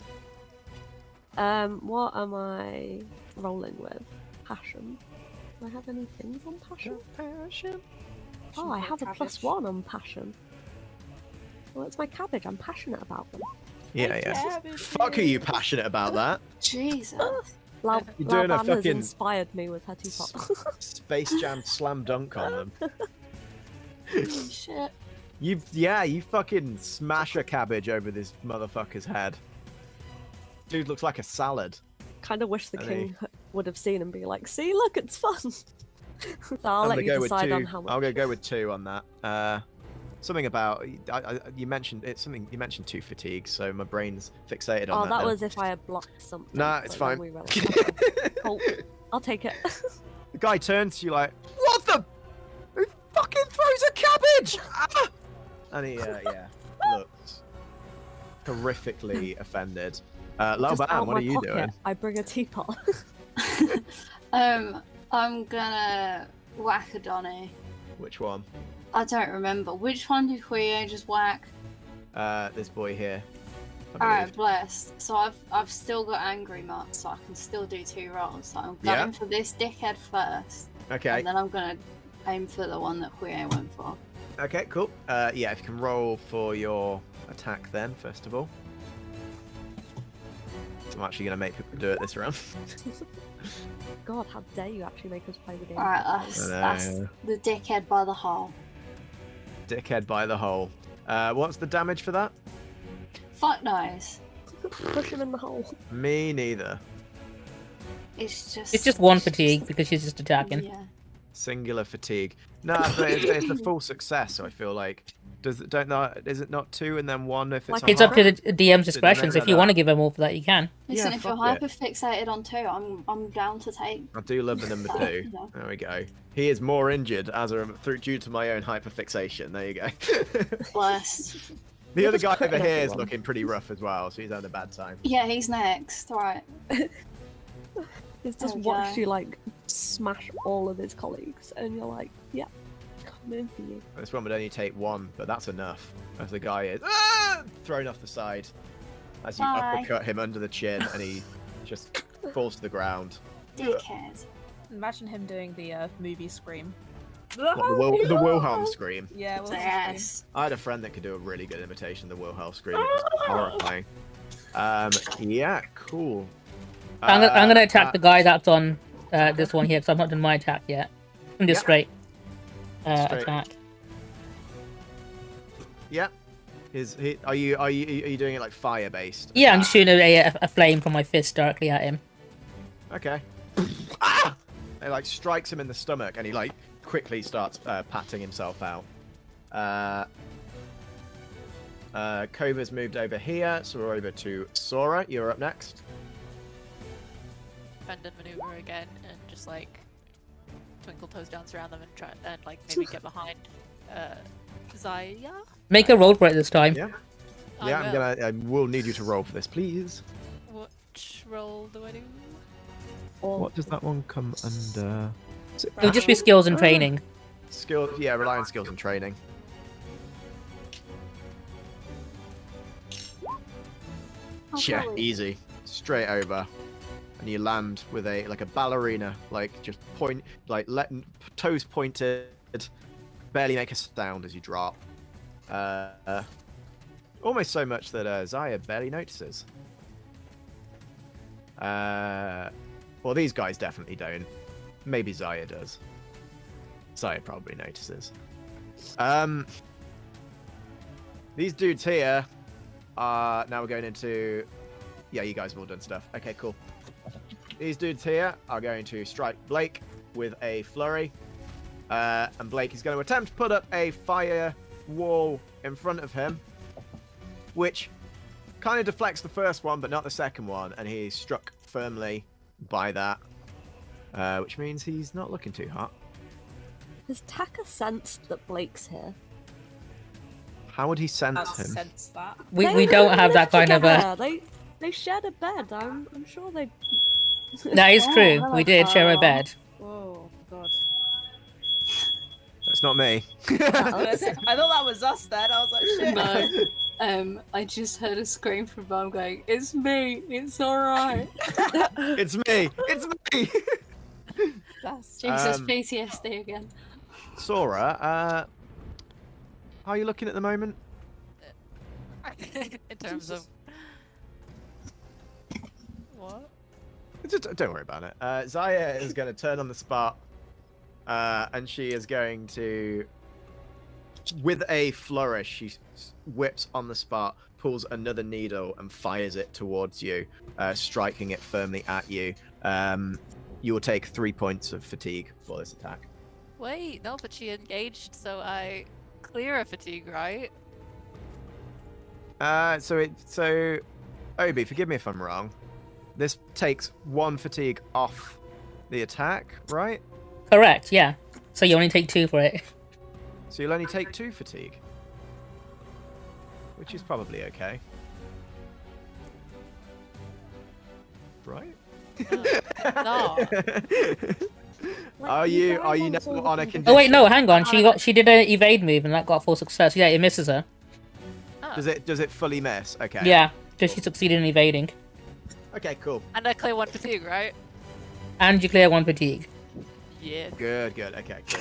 What am I rolling with? Passion. Do I have any things on passion? Oh, I have a +1 on passion. Well, it's my cabbage. I'm passionate about them. Yeah. Fuck, are you passionate about that? Jesus. You're doing a Laoban has fucking inspired me with her teapot. Space Jam slam dunk on them. Shit. You fucking smash a cabbage over this motherfucker's head. Dude looks like a salad. Kind of wish the And king would have seen and be like, "See, look, it's fun." So I'll I'm let gonna you go with decide 2. on how much. I'm gonna go with 2 on that. Something about you mentioned it's something you mentioned 2 fatigue, so my brain's fixated on Oh, that. that then. was if I had blocked something. Nah, it's but then fine. we realised- okay, cool. I'll take it. The guy turns to you like, "What the? Who fucking throws a cabbage?" Ah! And he looks horrifically offended. Just Laoban, out what my are you pocket, doing? I bring a teapot. I'm gonna whack a Donny. Which one? I don't remember. Which one did Quiyue just whack? This boy here. I Alright, believe. blessed. So I've still got angry marks, so I can still do 2 rolls. So I'm going Yeah. for this dickhead first, Okay. and then I'm gonna aim for the one that Quiyue went for. Okay, cool. Yeah, if you can roll for your attack then, first of all. I'm actually going to make people do it this round. God, how dare you actually make us play the game? Alright, I that's know. the dickhead by the hole. Dickhead by the hole. What's the damage for that? Fuck knows. Push him in the hole. Me neither. It's It's just 1 fatigue because she's just attacking. Yeah. Singular fatigue. No, but it's a full success, so I feel like... is it not 2 and then 1 if it's Like a It's up to half? the DM's discretion, so if you that. want to give her more for that, you can. Listen, Yeah, if you're fuck it. hyperfixated on 2, I'm down to take. I do love the number 2. Yeah. There we go. He is more injured due to my own hyperfixation. There you go. Blessed. The other guy Just over crit here is everyone. looking pretty rough as well, so he's having a bad time. Yeah, he's next. Alright. He's just There we watched go. you like smash all of his colleagues, and you're like, "Yeah, come in for you." This one would only take 1, but that's enough. As the guy is thrown off the side, as you Bye. uppercut him under the chin, and he just falls to the ground. Dickhead. Imagine him doing the movie scream. What, the Wilhelm scream. Yeah, well, Yes. I had a friend that could do a really good imitation of the Wilhelm scream. It was horrifying. Yeah, cool. I'm gonna attack the guy that's on this one here, because I've not done my attack yet. I'm just Yeah. straight Straight. attack. Yeah. Are you doing it like fire based? Yeah, I'm just shooting a flame from my fist directly at him. Okay. Ah! It like strikes him in the stomach, and he like quickly starts patting himself out. Kova's moved over here, so we're over to Sora. You're up next. Bend and maneuver again, and just like twinkle toes dance around them and try and like maybe get behind Zaya. Make a roll for it this time. Yeah. I Yeah, will. I will need you to roll for this, please. Which roll do I do? Or What does that one come under? It'll just be skills and training. Skill, yeah, rely on skills and training. Oh, Yeah, golly. easy, straight over, and you land with a ballerina, like just toes pointed, barely make a sound as you drop. Almost so much that Zaya barely notices. Well, these guys definitely don't. Maybe Zaya does. Zaya probably notices. These dudes here are... Now we're going into... Yeah, you guys have all done stuff. Okay, cool. These dudes here are going to strike Blake with a flurry. And Blake is going to attempt to put up a fire wall in front of him. which kind of deflects the first one, but not the second one, and he's struck firmly by that, which means he's not looking too hot. Has Taka sensed that Blake's here? How would he sense I'll him? sense that. We don't have that kind of a. They shared a bed. I'm sure they. That is true. Oh, We did share a hello. bed. Whoa, God. That's not me. I thought that was us then. I was like, shit. No. I just heard a scream from Mum going, "It's me. It's all right." It's me. It's me. That's Jesus, Um, PTSD again. Sora, how are you looking at the moment? In terms of what? Don't worry about it. Zaya is going to turn on the spot, and she is going to, with a flourish, she whips on the spot, pulls another needle, and fires it towards you, striking it firmly at you. You will take 3 points of fatigue for this attack. Wait, no, but she engaged, so I clear a fatigue, right? So, Obi, forgive me if I'm wrong. This takes 1 fatigue off the attack, right? Correct. Yeah. So you only take 2 for it. So you'll only take 2 fatigue, which is probably okay, right? No. Are you now on a condition? Oh wait, no. Hang on. She did an evade move and that got full success. Yeah, it misses her. Oh. Does it fully miss? Okay. Yeah, because she succeeded in evading. Okay, cool. And I clear 1 fatigue, right? And you clear 1 fatigue. Yes. Good. Okay, good.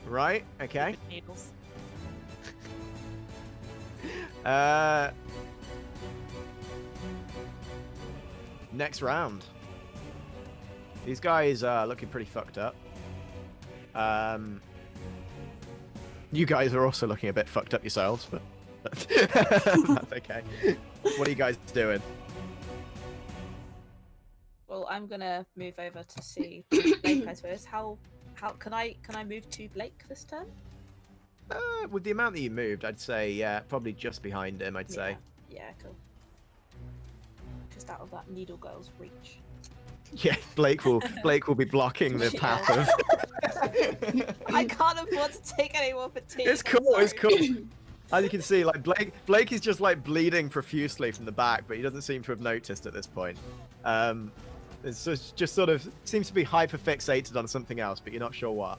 Right. Okay. Stupid needles. Next round. These guys are looking pretty fucked up. You guys are also looking a bit fucked up yourselves, but that's okay. What are you guys doing? Well, I'm gonna move over to see Blake, I suppose. How can I move to Blake this turn? With the amount that you moved, I'd say, yeah, probably just behind him, I'd say. Yeah, cool. Just out of that needle girl's reach. Yeah, Blake will be blocking the path of... I can't afford to take any more fatigue. It's cool, it's cool. As you can see, like Blake is just like bleeding profusely from the back, but he doesn't seem to have noticed at this point. It's just sort of seems to be hyper fixated on something else, but you're not sure what.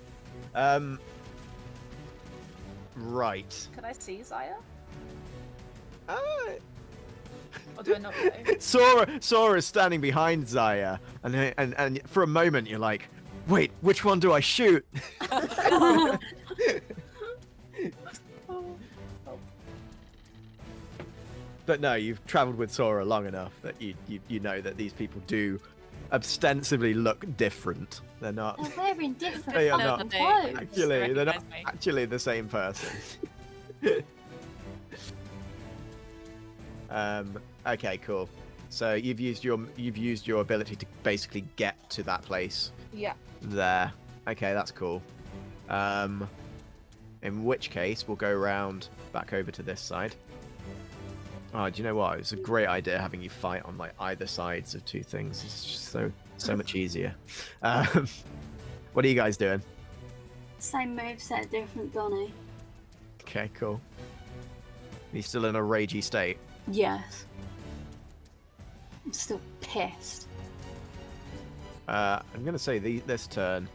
Right. Can I see Zaya? Uh, Or do I not know? Sora is standing behind Zaya, and for a moment you're like, wait, which one do I shoot? But no, you've travelled with Sora long enough that you know that these people do ostensibly look different. They're not. They're wearing different They are fucking not. clothes. Actually, they're not Recognize me. actually the same person. Okay, cool. So you've used your ability to basically get to that place Yeah. there. Okay, that's cool. In which case we'll go around back over to this side. Oh, do you know what? It's a great idea having you fight on like either sides of 2 things. It's just so much easier. What are you guys doing? Same moveset, different Donny. Okay, cool. He's still in a ragey state. Yes. I'm still pissed. I'm gonna say this turn.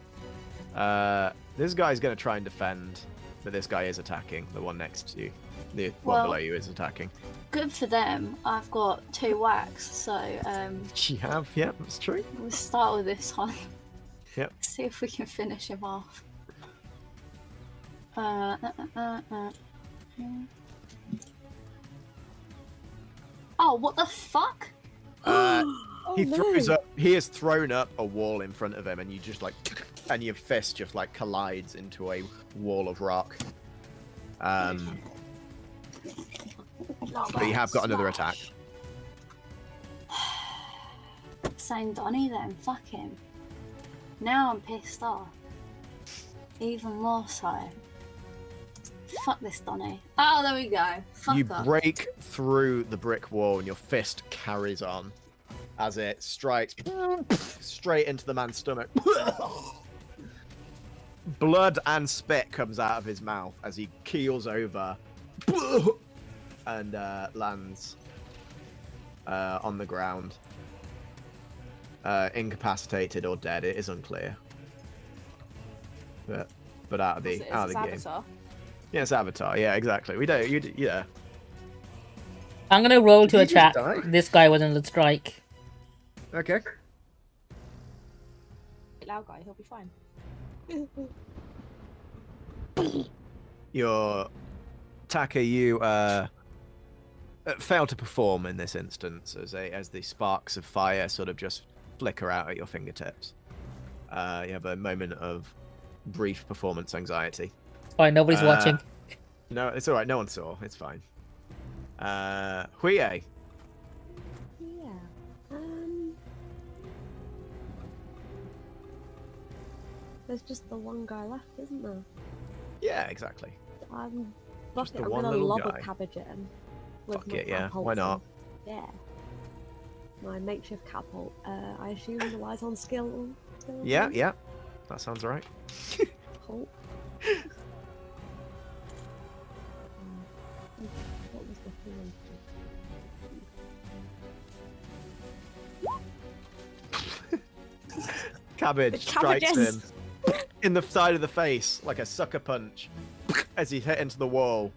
This guy's gonna try and defend, but this guy is attacking. The one next to you, the one Well- below you is attacking. Good for them. I've got 2 whacks, so You have, yeah, that's true. we'll start with this one. Yep. See if we can finish him off. Oh, what the fuck? He throws up. He has thrown up a wall in front of him, and you just like, and your fist just like collides into a wall of rock. But you have got another attack. Same Donny then, fuck him. Now I'm pissed off. Even more so. Fuck this, Donny. Oh, there we go. Fuck You off. break through the brick wall and your fist carries on as it strikes straight into the man's stomach. Blood and spit comes out of his mouth as he keels over and lands on the ground. Incapacitated or dead, it is unclear. But out of the game. Avatar. Yeah, it's Avatar. Yeah, exactly. We don't. Yeah. I'm gonna roll to Did a he just chat. die? This guy was in the strike. Okay. Loud guy, he'll be fine. Your Taka, you fail to perform in this instance as the sparks of fire sort of just flicker out at your fingertips. You have a moment of brief performance anxiety. Fine, nobody's watching. No, it's all right. No one saw. It's fine. Quiyue. Yeah. There's just the one guy left, isn't there? Yeah, exactly. I'm Just the I'm one gonna little lob guy. a cabbage at him. With Fuck my it, yeah. catapult Why not? thing. Yeah. My makeshift catapult. I assume relies on skill. Yeah, yeah. That sounds right. Cool. What was the thing? Cabbage strikes him in the side of the face like a sucker punch as he hit into the wall,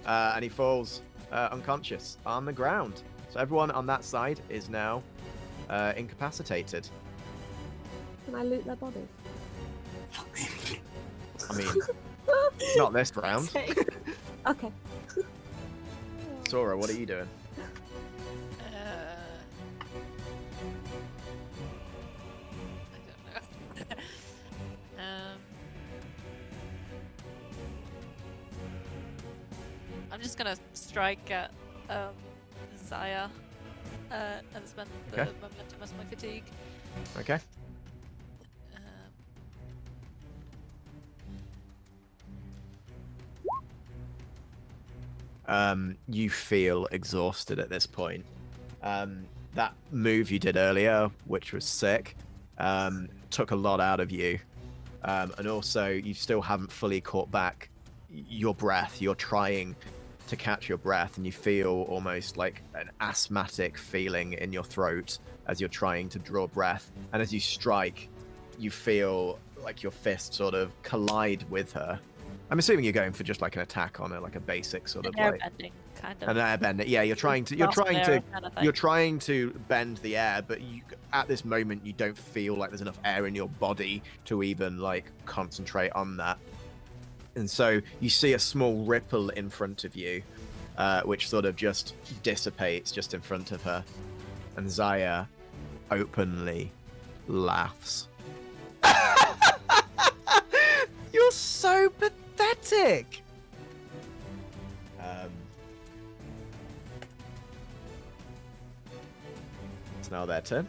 and he falls unconscious on the ground. So everyone on that side is now incapacitated. Can I loot their bodies? I mean, not this round. Okay. Sora, what are you doing? I don't know. I'm just gonna strike at Zaya and spend the Okay. momentum as my fatigue. Okay. You feel exhausted at this point. That move you did earlier, which was sick, took a lot out of you. And also, you still haven't fully caught back your breath. You're trying to catch your breath, and you feel almost like an asthmatic feeling in your throat as you're trying to draw breath. And as you strike, you feel like your fist sort of collide with her. I'm assuming you're going for just like an attack on her, like a basic sort of like Airbending, kind of. an airbender. Yeah, you're trying to bend the air, but at this moment you don't feel like there's enough air in your body to even like concentrate on that. And so you see a small ripple in front of you, which sort of just dissipates just in front of her, and Zaya openly laughs. You're so pathetic. It's now their turn.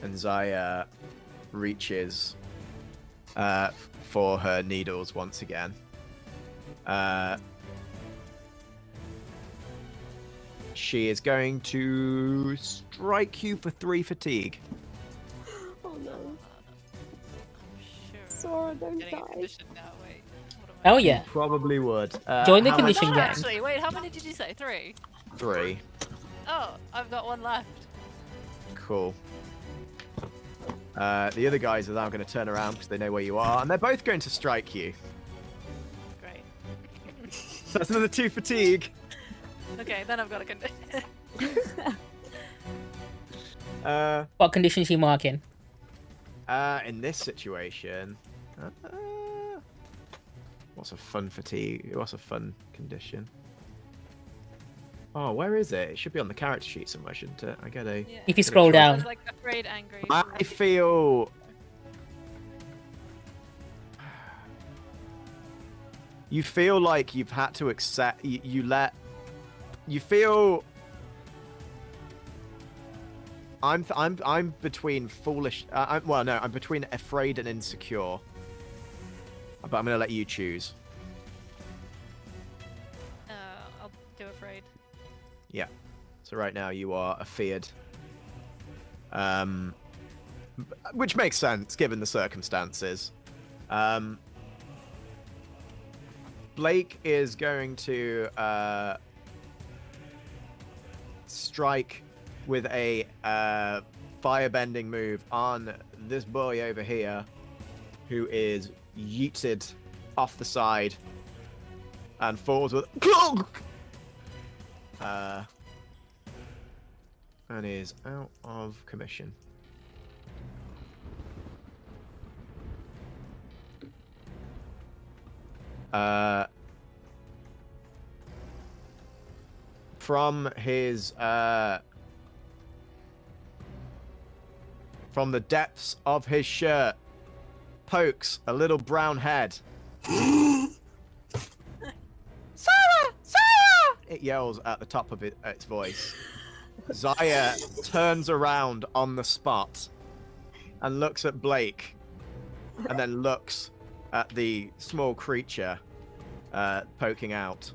And Zaya reaches for her needles once again. She is going to strike you for 3 fatigue. Oh no. Sure. Sora, don't Getting a die. condition now, wait. What am I Oh yeah. Probably would. Join the how much- condition No, gang. actually, wait, how many did you say? 3? 3. Oh, I've got 1 left. Cool. The other guys are now going to turn around because they know where you are, and they're both going to strike you. Great. So that's another 2 fatigue. Okay, then I've got a condition. What condition is she marking? In this situation, what's a fun fatigue? What's a fun condition? Oh, where is it? It should be on the character sheet somewhere, shouldn't it? I get a. Yeah. If you scroll choice. down. Like afraid, angry. I feel. You feel like you've had to accept. You feel. I'm between foolish. I'm between afraid and insecure. But I'm gonna let you choose. I'll do afraid. Yeah. So right now you are afeared. Which makes sense given the circumstances. Blake is going to strike with a firebending move on this boy over here, who is yeeted off the side and falls with and is out of commission. From his from the depths of his shirt pokes a little brown head. Sora! Sora! It yells at the top of its voice. Zaya turns around on the spot and looks at Blake, and then looks at the small creature poking out,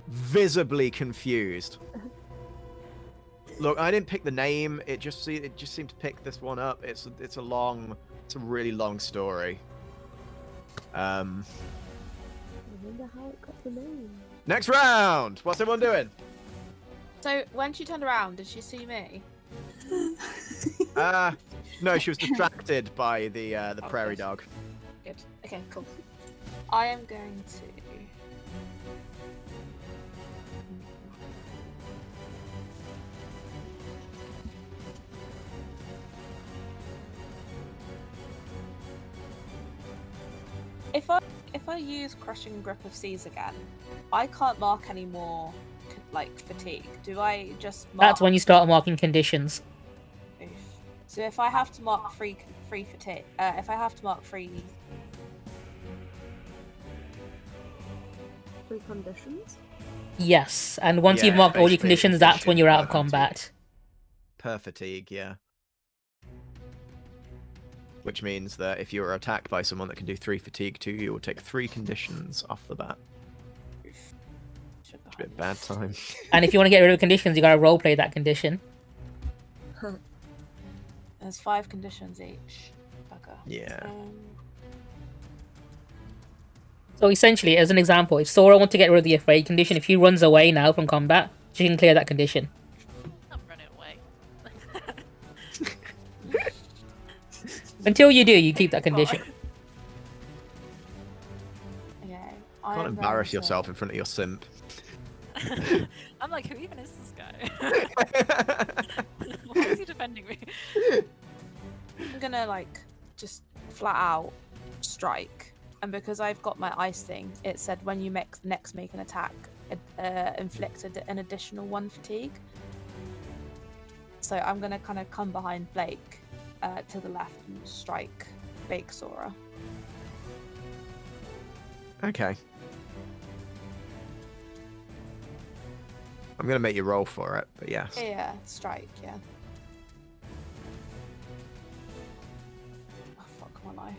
visibly confused. Look, I didn't pick the name. It just seemed to pick this one up. It's a really long story. I wonder how it got the name. Next round. What's everyone doing? So when she turned around, did she see me? No, she was distracted by the prairie dog. Good. Okay, cool. I am going to. If I use Crushing Grip of Seas again, I can't mark any more like fatigue. Do I just mark? That's when you start marking conditions. Oof. So if I have to mark free fatigue, if I have to mark free. Three conditions? Yes, and once Yeah, you've marked all your basically, conditions, that's when you're out of fatigue. combat. Per fatigue, yeah. Which means that if you are attacked by someone that can do 3 fatigue too, you will take 3 conditions off the bat. It's a bit bad time. And if you want to get rid of conditions, you gotta roleplay that condition. There's 5 conditions each. Bugger. Yeah. So essentially, as an example, if Sora wants to get rid of the afraid condition, if he runs away now from combat, she can clear that condition. I'm running away. Until you do, you keep that condition. Okay. Can't embarrass yourself in front of your simp. I'm like, who even is this guy? Why is he defending me? I'm gonna like just flat out strike, and because I've got my ice thing, it said when you next make an attack, inflicted an additional 1 fatigue. So I'm gonna kind of come behind Blake to the left and strike Bake Sora. Okay. I'm gonna make you roll for it, but yes. Yeah, strike, yeah. Oh, fuck my life.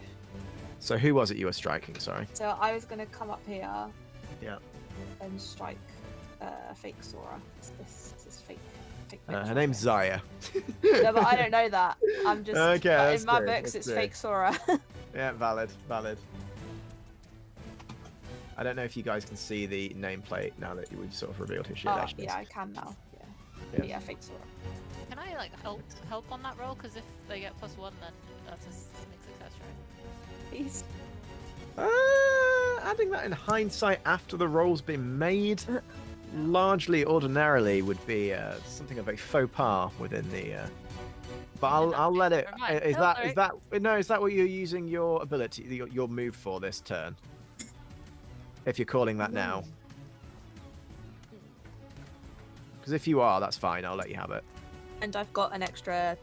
So who was it you were striking? Sorry. So I was gonna come up here. Yeah. And strike fake Sora. This is fake. Her name's Zaya. No, but I don't know that. I'm just. Okay, but that's in my true, books, that's it's true. fake Sora. Yeah, valid. I don't know if you guys can see the nameplate now that we sort of revealed who she Oh, actually is. yeah, I can now. Yeah. Yeah. But yeah, fake Sora. Can I like help on that roll? Because if they get +1, then that's a sneak success, right? Please. Adding that in hindsight after the roll's been made, largely ordinarily would be something of a faux pas within the. But I'll let it. Never mind. Is No, that sorry. is that what you're using your ability, your move for this turn? If you're calling that now. Because if you are, that's fine. I'll let you have it. And I've got an extra.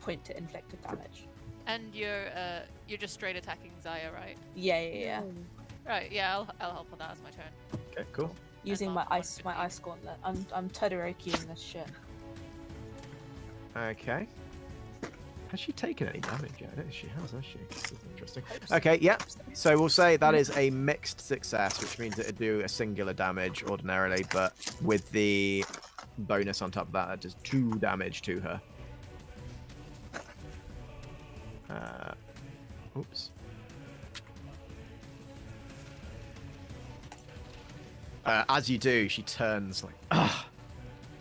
Point to inflicted damage. And you're just straight attacking Zaya, right? Yeah. Right. Yeah, I'll help on that as my turn. Okay, cool. Using mark my one ice gauntlet. I'm Todorokiing this shit. Okay. Has she taken any damage yet? I don't think she has she? This is interesting. Okay, yeah. So we'll say that is a mixed success, which means it'd do a singular damage ordinarily, but with the bonus on top of that, it does 2 damage to her. Oops. As you do, she turns like, ah,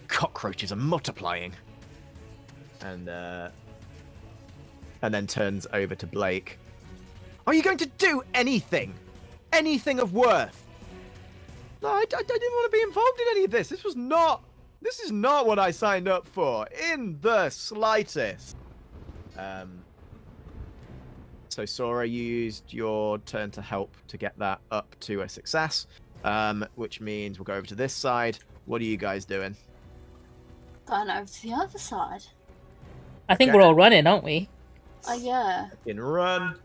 cockroaches are multiplying. And then turns over to Blake. Are you going to do anything? Anything of worth? No, I didn't want to be involved in any of this. This is not what I signed up for, in the slightest. So Sora, you used your turn to help to get that up to a success, which means we'll go over to this side. What are you guys doing? Going over to the other side. I think we're all running, aren't we? Oh, yeah. In run.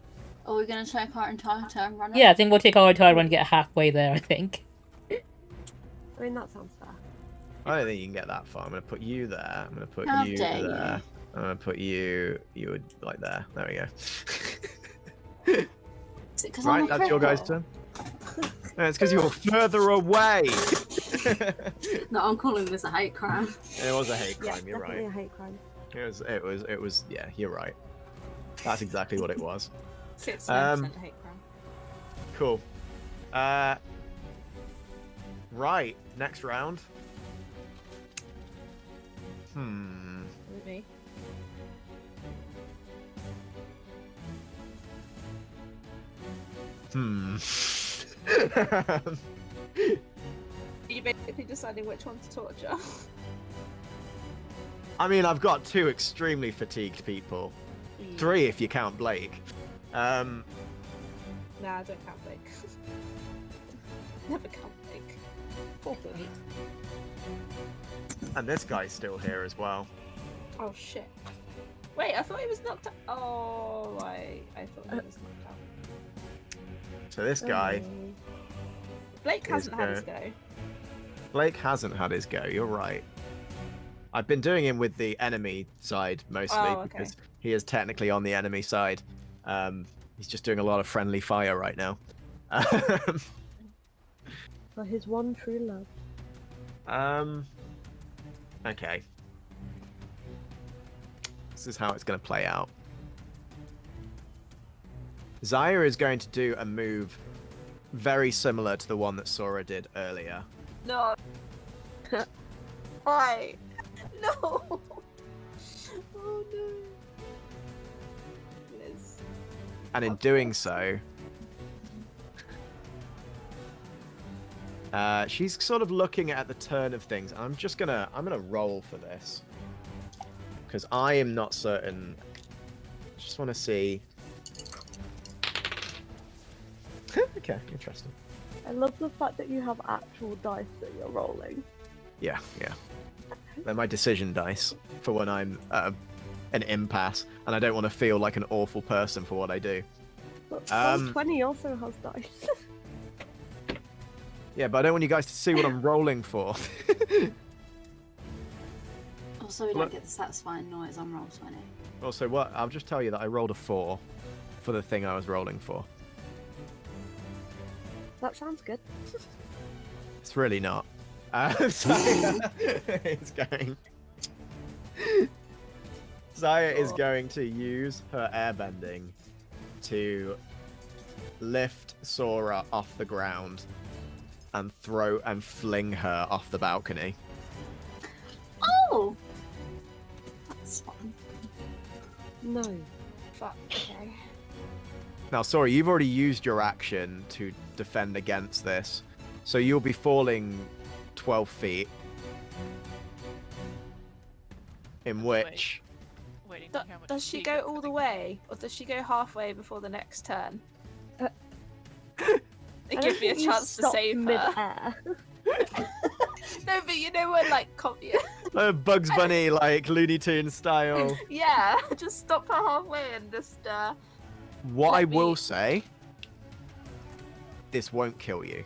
Are we going to take our entire turn running? Yeah, I think we'll take our entire run and get halfway there, I think. I mean, that sounds fair. I don't think you can get that far. I'm going to put you there. I'm going to put How you dare there. you. I'm going to put you would like there. There we go. Is it 'cause Right, I'm a that's your guys' cripple? turn. No, it's because you're further away. No, I'm calling this a hate crime. It was a hate Yeah, crime, you're definitely right. a hate crime. It was, yeah, you're right. That's exactly what it was. 69% hate crime. Cool. Right, next round. With me. Are you basically deciding which one to torture? I mean, I've got 2 extremely fatigued people. 3 if you count Blake. Nah, I don't count Blake. Never count Blake. Poor Blake. And this guy's still here as well. Oh shit. Wait, I thought he was knocked out. Oh, I thought he was knocked out. So this guy, Blake Here's hasn't had his go. go. Blake hasn't had his go, you're right. I've been doing him with the enemy side mostly, Oh, okay. because he is technically on the enemy side. He's just doing a lot of friendly fire right now. For his one true love. Okay. This is how it's going to play out. Zaya is going to do a move very similar to the one that Sora did earlier. No. Why? No. Oh no. Liz. And in doing so, she's sort of looking at the turn of things. I'm gonna roll for this because I am not certain. Just want to see. Okay, interesting. I love the fact that you have actual dice that you're rolling. Yeah. They're my decision dice for when I'm at an impasse and I don't want to feel like an awful person for what I do. But Um, 20 also has dice. Yeah, but I don't want you guys to see what I'm rolling for. Also, we Look. don't get the satisfying noise on roll 20. Also, what? I'll just tell you that I rolled a 4 for the thing I was rolling for. That sounds good. It's really not. Zaya is going to use her airbending to lift Sora off the ground and throw and fling her off the balcony. Oh! That's fun. No. Fuck. Okay. Now, Sora, you've already used your action to defend against this, so you'll be falling 12 feet. In which... Waiting to hear how much Does she speed go it's all the coming. way, or does she go halfway before the next turn? I It don't gives me a think you chance to stop save her. mid-air. No, but you know when like copy. Bugs Bunny, like, Looney Tunes style. Yeah, just stop her halfway and just What Let I will me- say, this won't kill you.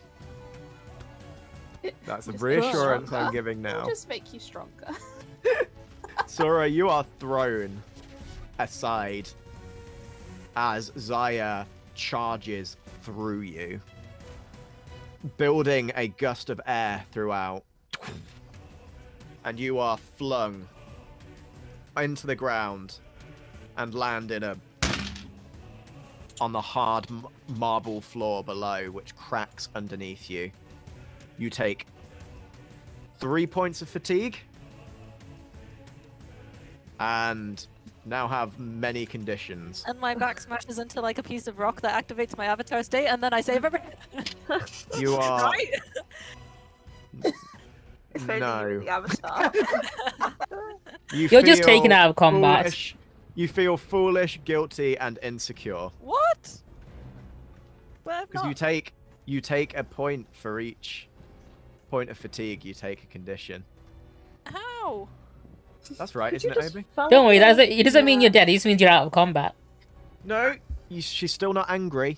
That's the Just reassurance stronger. I'm giving It'll now. just make you stronger. Sora, you are thrown aside as Zaya charges through you, building a gust of air throughout, and you are flung into the ground and land on the hard marble floor below, which cracks underneath you. You take 3 points of fatigue and now have many conditions. And my back smashes into like a piece of rock that activates my avatar state, and then I save everything. You are Right? If only you were no. the avatar. You're just feel taken out of combat. foolish- You feel foolish, guilty, and insecure What? Well, I'm because not. you take a point for each point of fatigue. You take a condition. How? That's right, Could isn't you it, just Obi? felt Don't worry, it? it doesn't mean Yeah. you're dead. It just means you're out of combat. No, she's still not angry.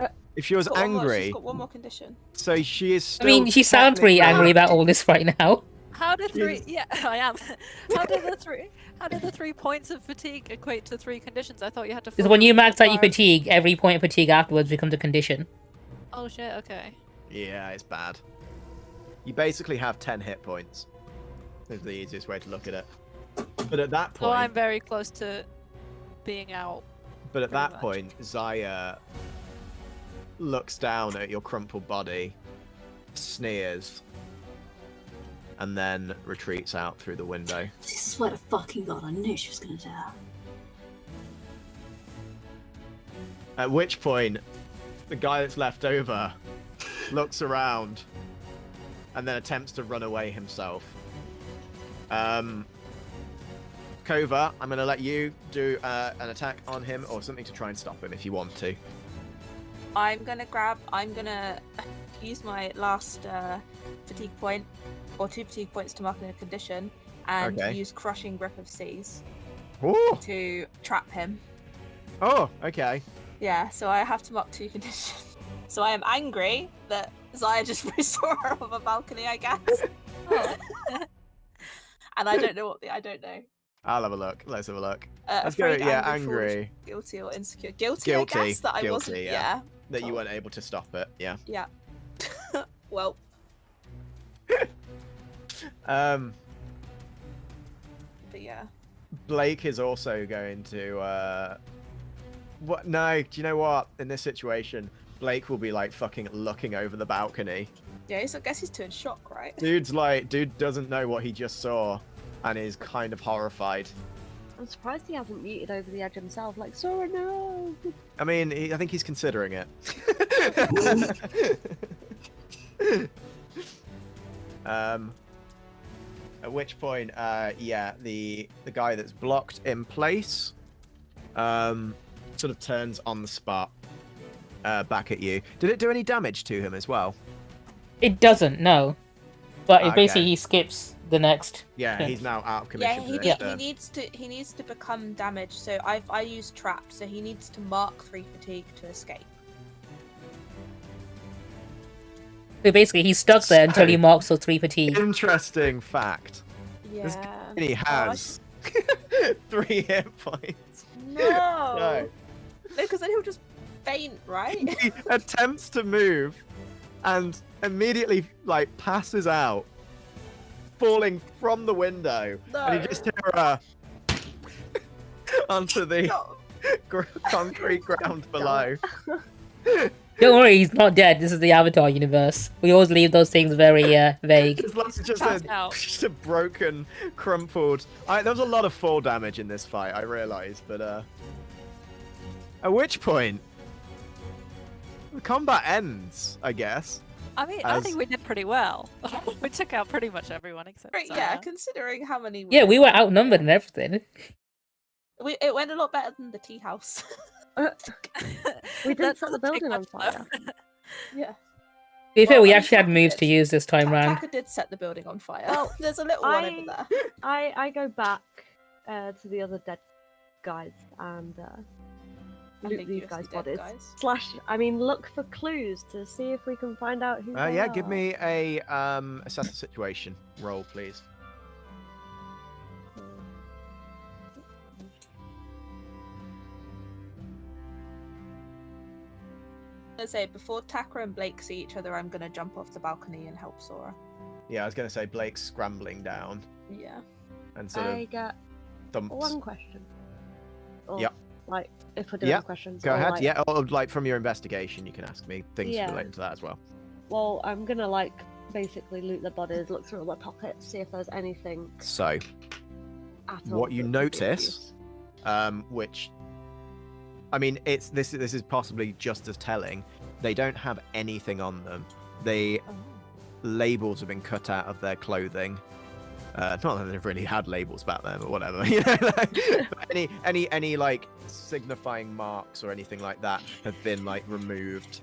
Uh, If she was She's got angry, she's got one more condition. so she is I still. mean, she sounds pretty technically- angry about all this right now. How did three? Jeez. Yeah, I am. How did the 3 points of fatigue equate to 3 conditions? I thought you had to. Because when you max out your fire- fatigue, every point of fatigue afterwards becomes a condition. Oh shit. Okay. Yeah, it's bad. You basically have 10 hit points. Is the easiest way to look at it. But at that Well, I'm point, very close to being out. but at pretty that much. point, Zaya looks down at your crumpled body, sneers, and then retreats out through the window. I swear to fucking god, I knew she was gonna do that. At which point, the guy that's left over looks around and then attempts to run away himself. Kova, I'm going to let you do an attack on him or something to try and stop him if you want to. I'm gonna use my last fatigue point, or 2 fatigue points to mark in a condition, and Okay. use Crushing Grip of Seas Ooh. to trap him. Oh, okay. Yeah, so I have to mark 2 conditions. So I am angry that Zaya just saw her off a balcony, I guess. Oh. And I don't know I don't know. I'll have a look. Let's have a look. Let's go. Afraid, Yeah, angry, foolish, angry guilty or insecure. Guilty, Guilty, I guess, that I guilty, wasn't. yeah. that you Oh. weren't able to stop it. Yeah. Yeah. Well, Um, but yeah. Blake is also going to. What? No. Do you know what? In this situation, Blake will be like fucking looking over the balcony. Yeah, I guess he's too in shock, right? Dude doesn't know what he just saw, and is kind of horrified. I'm surprised he hasn't muted over the edge himself. Like, Sora, no! I mean, I think he's considering it. At which point, yeah, the guy that's blocked in place, sort of turns on the spot, back at you. Did it do any damage to him as well? It doesn't, no. But it Okay. basically he skips the next. Yeah, Yeah. he's now out of Yeah, commission. he needs to become damaged. So I use trap, so he needs to mark 3 fatigue to escape. So basically he's stuck there until he So- marks those 3 fatigue. Interesting fact. This Yeah. And he has 3 hit points. No. No. No, because then he'll just faint, right? He attempts to move and immediately like passes out, falling from the window. And you just hear a onto the No. concrete ground below. Don't worry, he's not dead. This is the Avatar universe. We always leave those things very vague. It's like just Passed out. just a broken, crumpled. There was a lot of fall damage in this fight, I realised, but at which point the combat ends, I guess. I mean, I As- think we did pretty well. We took out pretty much everyone except. Great, yeah, Zaya. considering how many. Yeah, we were outnumbered and everything. It went a lot better than the tea house. We didn't That set the doesn't take building on much, though. fire. Yeah. To be fair, Well, we I mean, actually had Taka moves did. to use this time round. Taka did set the building on fire. Well, There's a little one over there. I go back to the other dead guys and loot these guys' bodies. Look for clues to see if we can find out who they Yeah, are. give me a assess the situation roll, please. gonna say before Taka and Blake see each other, I'm gonna jump off the balcony and help Sora. Yeah, I was going to say Blake's scrambling down Yeah. and sort I of get thumps. one question. Or, Yep. Like, if we're doing Yeah, questions. Go or, ahead. like, Yeah, or like from your investigation, you can ask me things Yeah. related to that as well. Well, I'm gonna like basically loot the bodies, look through all their pockets, see if there's anything So, at all. what you that could be of notice, use. which, I mean, it's this is possibly just as telling. They don't have anything on them. Labels have been cut out of their clothing. Not that they've really had labels back then, but whatever. You know, like, any like signifying marks or anything like that have been like removed.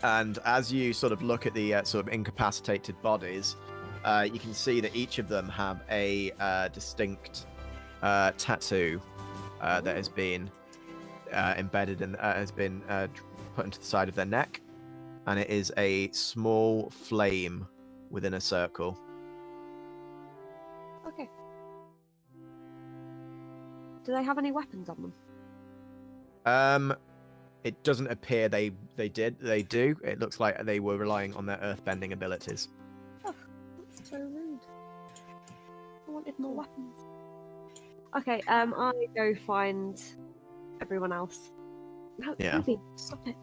And as you sort of look at the sort of incapacitated bodies, you can see that each of them have a distinct tattoo that has been embedded and has been put into the side of their neck, and it is a small flame within a circle. Okay. Do they have any weapons on them? It doesn't appear they did. They do. It looks like they were relying on their earthbending abilities. Oh, that's so rude. I wanted more weapons. Okay, I go find everyone else. No, Yeah. Ruby, stop it.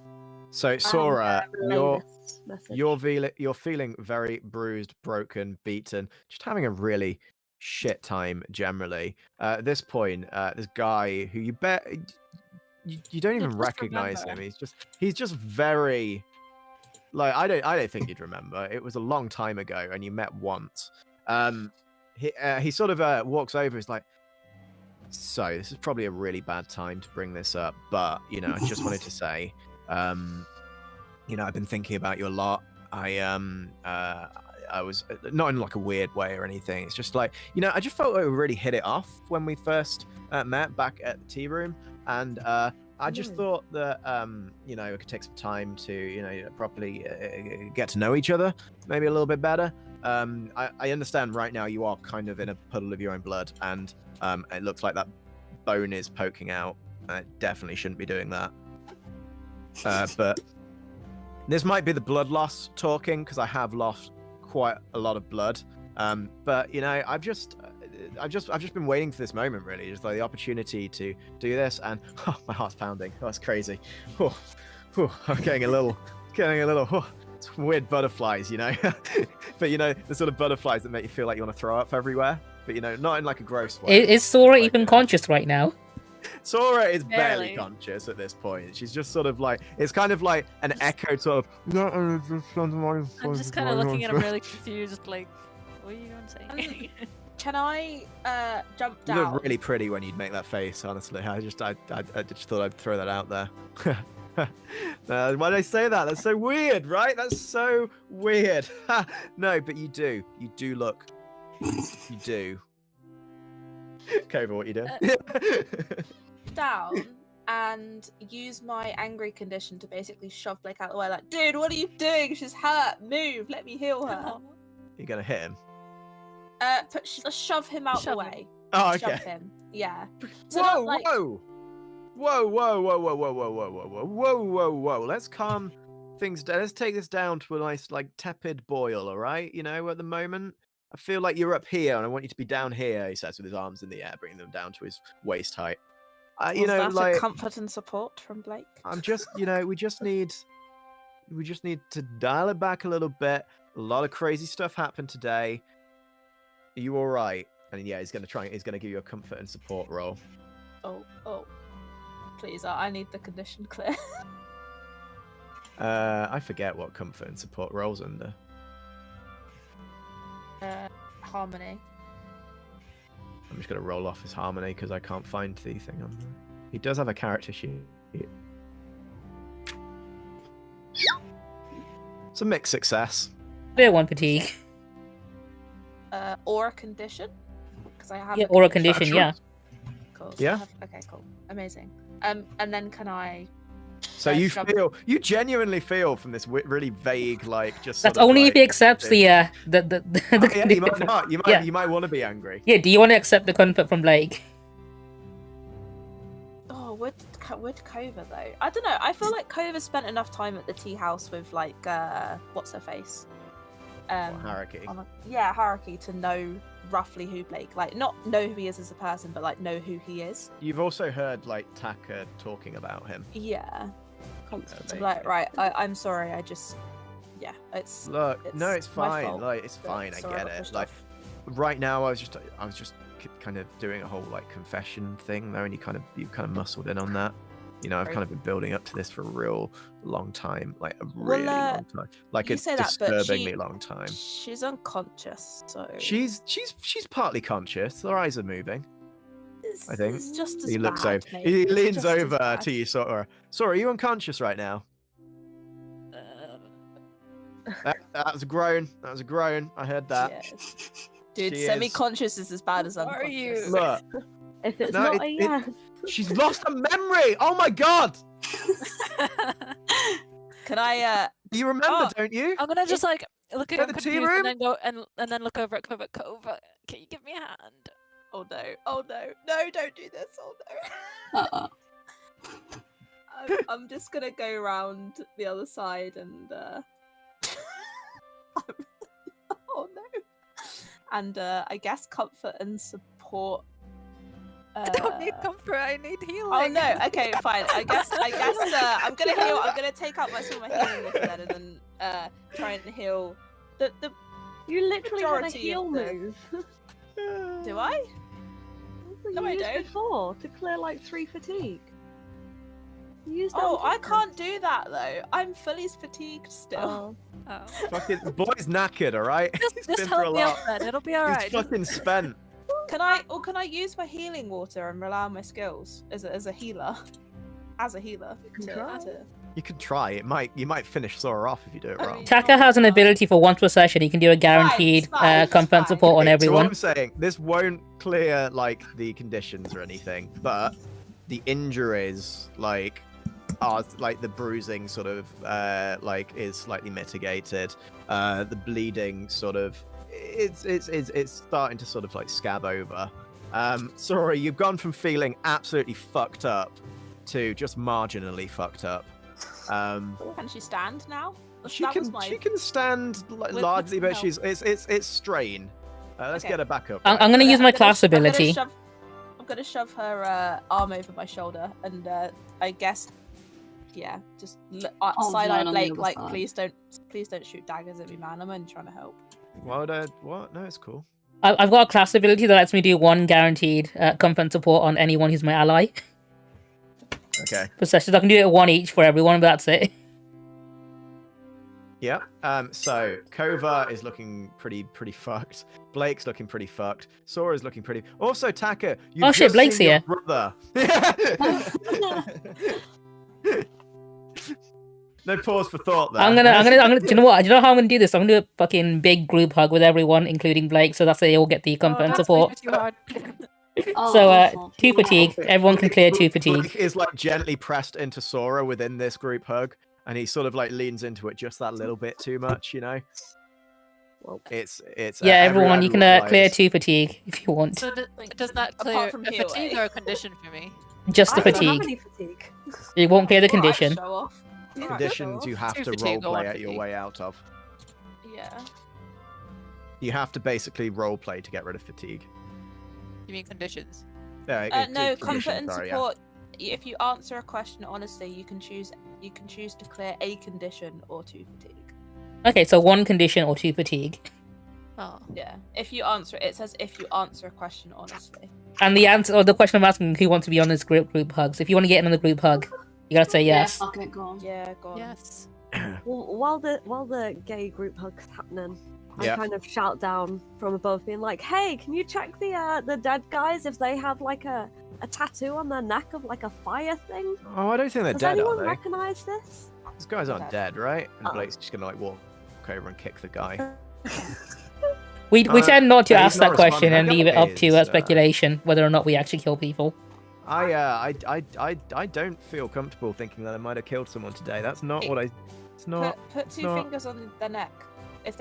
So Sora, Relay this message. you're feeling very bruised, broken, beaten, just having a really shit time generally. At this point, this guy who you bet you don't even just recognize remember. him. He's just very like I don't think you'd remember. It was a long time ago, and you met once. He sort of walks over. He's like, "So this is probably a really bad time to bring this up, but you know, I just wanted to say, you know, I've been thinking about you a lot. I was not in like a weird way or anything. It's just like, you know, I just felt like we really hit it off when we first met back at the tea room, and I just thought that you know, we could take some time to, you know, properly get to know each other, maybe a little bit better. I understand right now you are kind of in a puddle of your own blood, and it looks like that bone is poking out. I definitely shouldn't be doing that. But this might be the blood loss talking, because I have lost quite a lot of blood. But you know, I've just been waiting for this moment, really, just like the opportunity to do this, and oh, my heart's pounding. Oh, it's crazy. I'm getting a little. It's weird butterflies, you know. But you know, the sort of butterflies that make you feel like you want to throw up everywhere. But you know, not in like a gross way. Is Sora Like, even conscious right now? Sora is barely Barely. conscious at this point. She's just sort of like, it's kind of like an echo sort of. I'm just kind of looking at him really confused, like, what are you going to say? Can I jump You down? look really pretty when you'd make that face, honestly. I just thought I'd throw that out there. Why did I say that? That's so weird, right? That's so weird. No, but you do. You do look. You do. Kova, what you doing? Down and use my angry condition to basically shove Blake out the way. Like, dude, what are you doing? She's hurt. Move. Let me heal her. You're gonna hit him. Shove him out Shove the him. way. Oh, Shove okay. him. Yeah. So Whoa, not like, whoa, whoa, whoa, whoa, whoa, whoa, whoa, whoa, whoa, whoa, whoa, whoa. Let's calm things down. Let's take this down to a nice, like, tepid boil. All right, you know, at the moment. I feel like you're up here, and I want you to be down here. He says, with his arms in the air, bringing them down to his waist height. You was know, that like, a comfort and support from Blake? I'm just, you know, we just need to dial it back a little bit. A lot of crazy stuff happened today. Are you all right? And yeah, he's gonna give you a comfort and support roll. Oh. Please, I need the condition clear. I forget what comfort and support rolls under. Harmony. I'm just gonna roll off his harmony because I can't find the thing on there. He does have a character sheet. It's a mixed success. Bit one fatigue. Or a condition? Because I have. Yeah, a or a condition, yeah. Cool. Yeah. Okay, cool. Amazing. And then can I? So you shove- genuinely feel from this really vague, like, just. That's sort of, only like, if he accepts the Oh, the yeah, you might condition. not. You Yeah. might want to be angry. Yeah, do you want to accept the comfort from Blake? Oh would Kova though? I don't know. I feel like Kova spent enough time at the tea house with like what's her face? Haruki. Yeah, Haruki to know roughly who Blake, like not know who he is as a person, but like know who he is. You've also heard like Taka talking about him. Yeah. Maybe. Like, right, I'm sorry, I just, yeah, it's. Look, no, it's my fine. fault Like, it's that fine. I Sora get got it. pushed Like, off. right now, I was just kind of doing a whole like confession thing though, and you kind of muscled in on that. You know, I've kind of been building up to this for a real long time, like a really long time, like you a say that, but disturbingly long time. She's unconscious, so. She's partly conscious. Her eyes are moving. I think. It's just as He looks bad, over. mate. He It's leans just as over bad. to you, Sora. Sora, are you unconscious right now? That was a groan. That was a groan. I heard that. Yes. Dude, She is- semi-conscious is as bad as Are unconscious. you? Look, If it's No, not a yes. she's lost her memory. Oh my god! Can I, You remember, Oh, don't you? I'm gonna just like look at Go him to the tea confused room? and then go and then look over at Kova. Kova, can you give me a hand? oh no, no, don't do this, oh no. I'm just gonna go around the other side and oh no, and I guess comfort and support. I don't need comfort. I need healing. Oh no, okay, fine. I guess I'm gonna heal. I'm gonna take out some of my healing water then, and then try and heal. The You literally had a majority heal of the- move. do I? You No, I used don't. before to clear like 3 fatigue. You used it Oh, on I Taka. can't do that though. I'm fully fatigued still. Oh. Oh. Fucking the boy's knackered, all right. He's Just been help through a me out lot. then. It'll be He's alright. fucking spent. Can I use my healing water and rely on my skills as a healer? As a healer. can try. You could try. You might finish Sora off if you do it I wrong. mean- Taka has an ability for once per session. He can do a guaranteed fine, it's comfort fine. support on So what everyone. I'm saying, this won't clear like the conditions or anything, but the injuries like are like the bruising sort of like is slightly mitigated. The bleeding sort of it's starting to sort of like scab over. Sora, you've gone from feeling absolutely fucked up to just marginally fucked up. Can she stand now? She That was can my- she can stand with largely, some but she's it's strain. Let's Okay. get her back up. I'm right? gonna use my I'm class ability. I'm gonna shove her arm over my shoulder, and I guess, yeah, just I'll side eye join on the Blake, other like side. please don't shoot daggers at me, man. I'm only trying to help. What? What? No, it's cool. I've got a class ability that lets me do one guaranteed comfort support on anyone who's my ally Okay. per session. I can do it one each for everyone, but that's it. Yeah. So Kova is looking pretty fucked. Blake's looking pretty fucked. Sora's looking pretty. Also, Taka. You've Oh, shit, just Blake's seen your here. Brother. No pause for thought there. I'm gonna. Do you know what? Do you know how I'm gonna do this? I'm gonna do a fucking big group hug with everyone, including Blake, so that's they all get the comfort and support. Too hard. Oh, So, awful. 2 fatigue. Everyone can clear 2 fatigue. Blake is like gently pressed into Sora within this group hug, and he sort of like leans into it just that little bit too much, you know. Well, It's Yeah, everyone, you can clear realize- 2 fatigue if you want. So does that Apart clear from a heal, fatigue eh? or a condition for me? Just the I don't have fatigue. any fatigue. It won't clear the Alright, condition. show off. Alright, Conditions show you off. have Two to fatigue or roleplay one at your fatigue. way out of. Yeah. You have to basically roleplay to get rid of fatigue. You mean conditions? No, comfort condition, and sorry, yeah. support. If you answer a question honestly, you can choose to clear a condition or 2 fatigue. Okay, so 1 condition or 2 fatigue. Oh. Yeah. If you answer it says if you answer a question honestly. And the answer, or the question I'm asking, who wants to be on this group hugs? If you want to get in on the group hug, you gotta say Yeah, yes. fuck it, go on. Yeah, go on. Yes. Well, while the gay group hug's happening, Yeah. I kind of shout down from above, being like, "Hey, can you check the dead guys if they have like a tattoo on their neck of like a fire thing? Oh, I don't think they're Does dead, anyone are they? recognize this?" These guys aren't dead, right? And Oh. Blake's just gonna like walk over and kick the guy. We tend not to yeah, he's ask not that question responding. and I leave it up to guess, speculation whether or not we actually kill people. I don't feel comfortable thinking that I might have killed someone today. That's not what I. It's not. Put 2 not- fingers on their neck.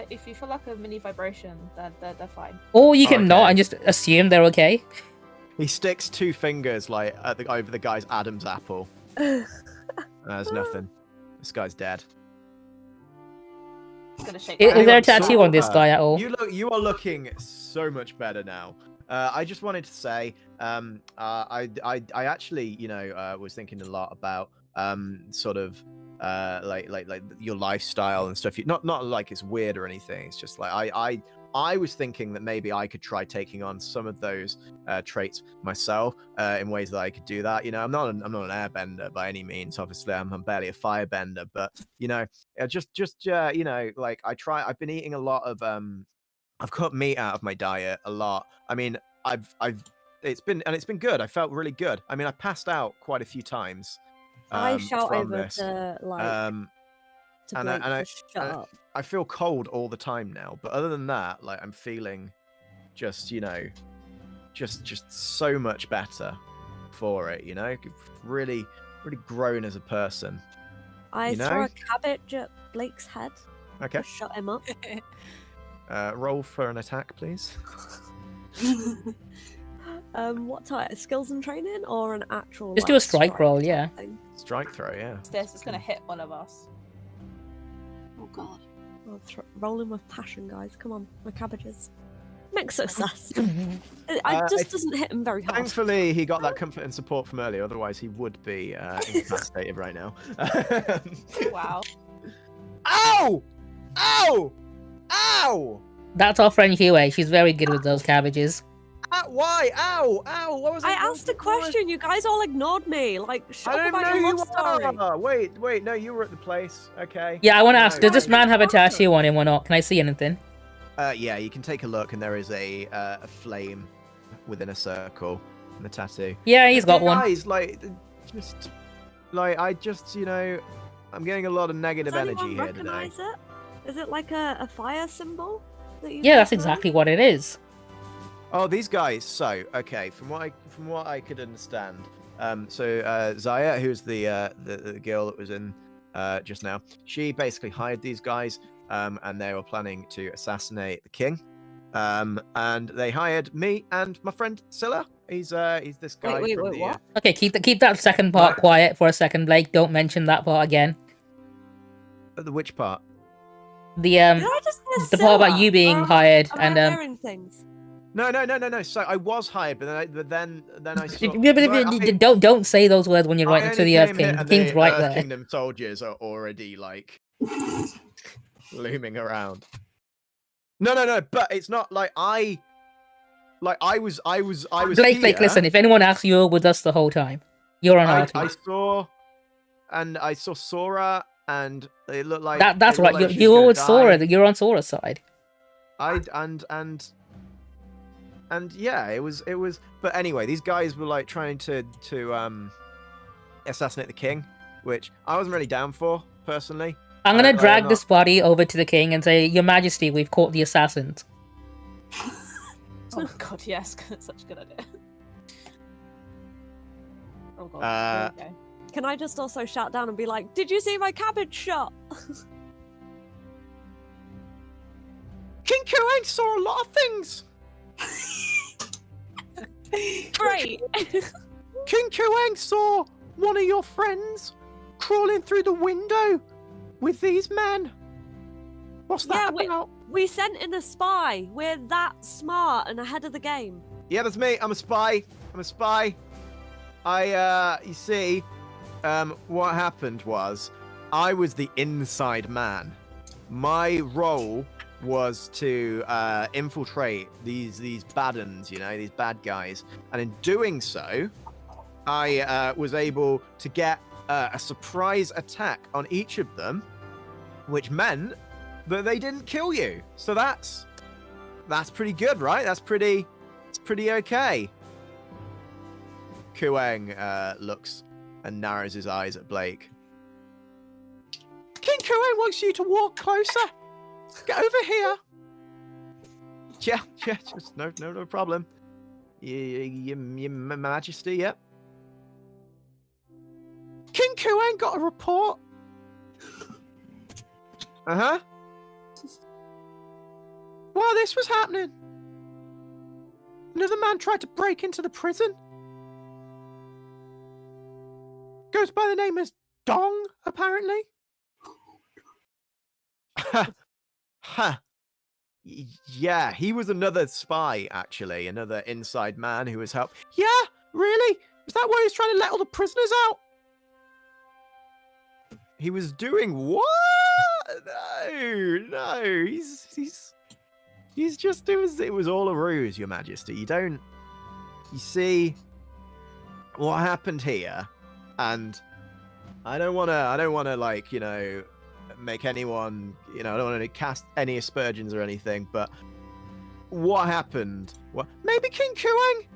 If you feel like a mini vibration, they're fine. Or you can not Okay. and just assume they're okay. He sticks 2 fingers like over the guy's Adam's apple. There's nothing. This guy's dead. Gonna shake Is my there a hand. tattoo on this guy at all? You are looking so much better now. I just wanted to say, I actually, was thinking a lot about sort of like your lifestyle and stuff. Not like it's weird or anything. It's just like I was thinking that maybe I could try taking on some of those traits myself in ways that I could do that. I'm not an airbender by any means. Obviously, I'm barely a firebender, but like I've been eating a lot of I've cut meat out of my diet a lot. I mean, it's been good. I felt really good. I mean, I passed out quite a few times. I shout from over this. to Blake to shut up. I feel cold all the time now, but other than that, like I'm feeling just so much better for it. Really grown as a person. I throw a cabbage at Blake's head. Okay. To shut him up. Roll for an attack, please. What type? Skills and training or an actual? Just do a strike roll, yeah. thing? Strike throw, yeah. It's gonna hit one of us. Oh god. Rolling with passion, guys. Come on, my cabbages. Make success. It just doesn't hit him very hard. Thankfully, he got that comfort and support from earlier. Otherwise, he would be incapacitated right now. Wow. Ow! Ow! Ow! That's our friend Huey. She's very good with those cabbages. Why? Ow! Ow! What was I I asked a question. You guys all ignored me. Like, shut I up don't about know your you love story. are. Wait. No, you were at the place. Okay. Yeah, I want to ask, No, does this man have a tattoo on him or not? Can I see anything? Yeah, you can take a look, and there is a flame within a circle in the tattoo. Yeah, he's got one. Guys, I'm getting a lot of negative Does energy anyone here today. recognize it? Is it like a fire symbol? That you Yeah, that's can throw? exactly what it is. Oh, these guys. So, okay, from what I could understand, Zaya, who's the girl that was in just now, she basically hired these guys, and they were planning to assassinate the king, and they hired me and my friend Scylla. He's this guy. Wait, from the, what? Okay, keep that second part Right. quiet for a second, Blake. Don't mention that part again. The which part? The Did I just hear the part about Scylla? you being Or hired am and I hearing things? No. So I was hired, but then I saw. Don't say those words when you're right next to the Earth King. The King's right Earth there. Kingdom soldiers are already like looming around. No. But it's not like I was. Blake, here. listen. If anyone asks, you were with us the whole time. You're on our team. I saw Sora, and it looked like That's it right. looked like she was You're gonna with Sora. die. You're on Sora's side. And yeah, it was. But anyway, these guys were like trying to assassinate the king, which I wasn't really down for personally. I'm gonna drag not- this body over to the king and say, "Your Majesty, we've caught the assassins." Oh my god, yes, such a good idea. Oh god. here we go. Can I just also shout down and be like, "Did you see my cabbage shot?" King Kuang saw a lot of things. Great. King Kuang saw one of your friends crawling through the window with these men. What's that about? We sent in a spy. We're that smart and ahead of the game. Yeah, that's me. I'm a spy. You see, what happened was I was the inside man. My role was to infiltrate these bad uns, these bad guys. And in doing so, I was able to get a surprise attack on each of them, which meant that they didn't kill you. So that's pretty good, right? It's pretty okay. Kuang looks and narrows his eyes at Blake. King Kuang wants you to walk closer. Get over here. Yeah, just no problem. Your Majesty, yep. King Kuang got a report. While this was happening, Another man tried to break into the prison. Goes by the name as Dong, apparently. Ha. Yeah, he was another spy, actually. Another inside man who was helped. Yeah, really? Is that why he's trying to let all the prisoners out? He was doing what? No. He's just, it was all a ruse, Your Majesty. You see what happened here, and I don't want to like, make anyone, I don't want to cast any aspersions or anything, but what happened? Maybe King Quiyue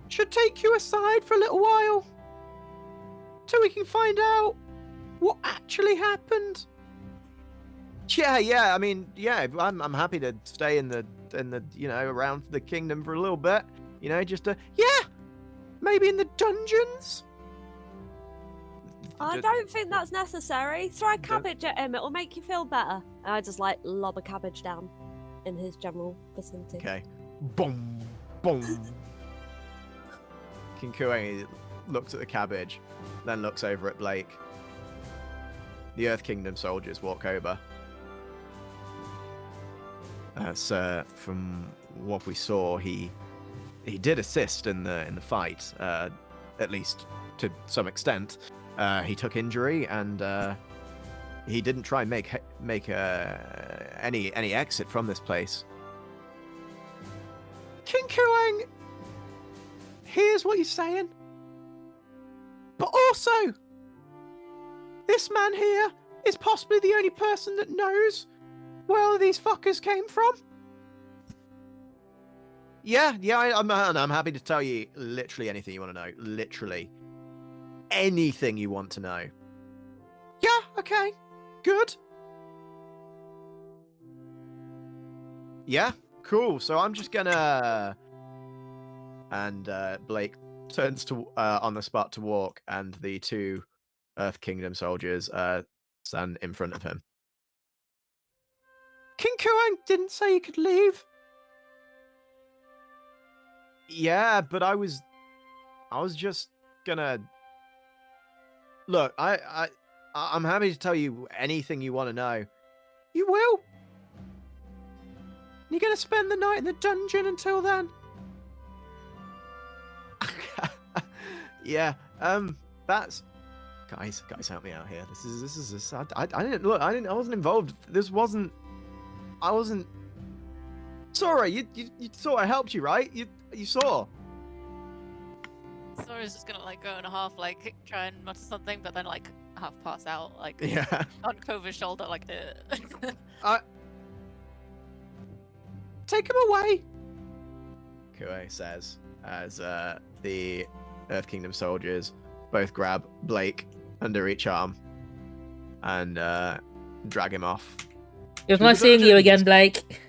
should take you aside for a little while till we can find out what actually happened. Yeah. I mean, yeah. I'm happy to stay in the around the kingdom for a little bit. Just maybe in the dungeons. I don't think that's necessary. Throw a cabbage at him, it'll make you feel better. And I just lob a cabbage down in his general vicinity. Okay. Boom. Boom. King Quiyue looks at the cabbage, then looks over at Blake. The Earth Kingdom soldiers walk over. Sir, from what we saw, he did assist in the fight, at least to some extent. He took injury, and he didn't try and make any exit from this place. King Quiyue hears what you're saying, but also this man here is possibly the only person that knows where all these fuckers came from. Yeah, I'm happy to tell you literally anything you want to know. Literally anything you want to know. Yeah, okay, good. Yeah, cool. So I'm just gonna... And Blake turns to on the spot to walk, and the two Earth Kingdom soldiers stand in front of him. King Quiyue didn't say you could leave. Yeah, but I was just gonna... Look, I'm happy to tell you anything you want to know. You will. You're gonna spend the night in the dungeon until then. Yeah. That's... Guys, help me out here. This is I wasn't involved. I wasn't. Sora, you saw I helped you, right? You saw. Sora's just gonna go in a half, try and mutter something, but then half pass out, Yeah. on Kova's shoulder, Take him away, Quiyue says, as the Earth Kingdom soldiers both grab Blake under each arm and drag him off. It was nice seeing you again, Blake.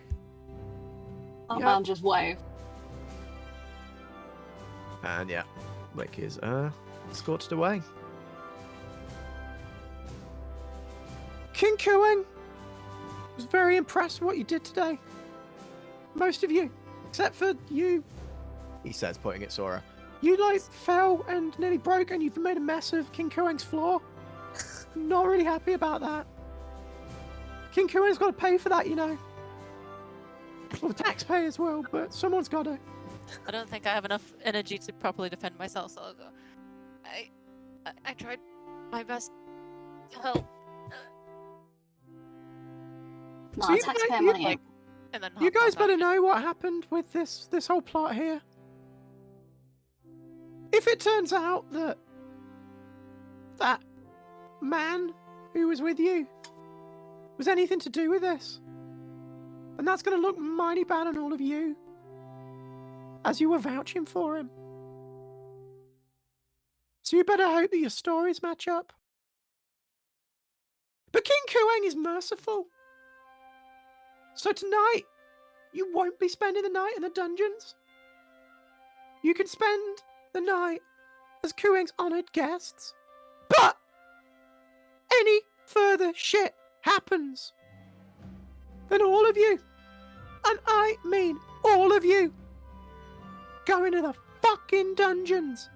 Oh man, just wave. And yeah, Blake is escorted away. King Quiyue was very impressed with what you did today. Most of you, except for you, he says, pointing at Sora. You fell and nearly broke, and you've made a mess of King Quiyue's floor. Not really happy about that. King Quiyue's got to pay for that, Well, the taxpayers will, but someone's got to. I don't think I have enough energy to properly defend myself, so I'll go. I tried my best to help. No, So taxpayer money. And then You guys better back. know what happened with this whole plot here. If it turns out that man who was with you was anything to do with this, and that's going to look mighty bad on all of you, as you were vouching for him. So you better hope that your stories match up. But King Quiyue is merciful. So tonight, you won't be spending the night in the dungeons. You can spend the night as Quiyue's honoured guests. But any further shit happens, then all of you, and I mean all of you, go into the fucking dungeons.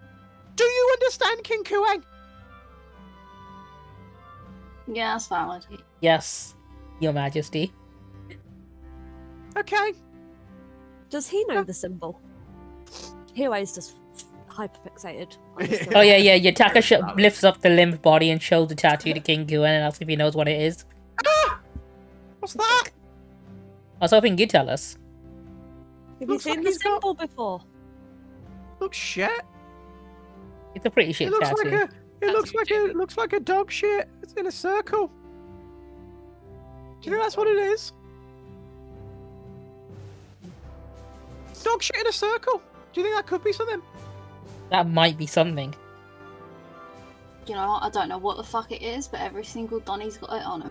Do you understand, King Kuang? Yeah, that's valid. Yes, Your Majesty. Okay. Does he know the symbol? He always just hyperfixated on the symbol. Oh yeah. Taka lifts up the limp body and shows the tattoo to King Kuan and asks if he knows what it is. Ah! What's that? I was hoping you'd tell us. Have you Looks seen like the he's got- symbol before? Looks shit. It's a pretty shit It looks tattoo. like it looks like a dog shit. It's in a circle. Do you think that's what it is? Dog shit in a circle. Do you think that could be something? That might be something. You know, I don't know what the fuck it is, but every single Donny's got it on him.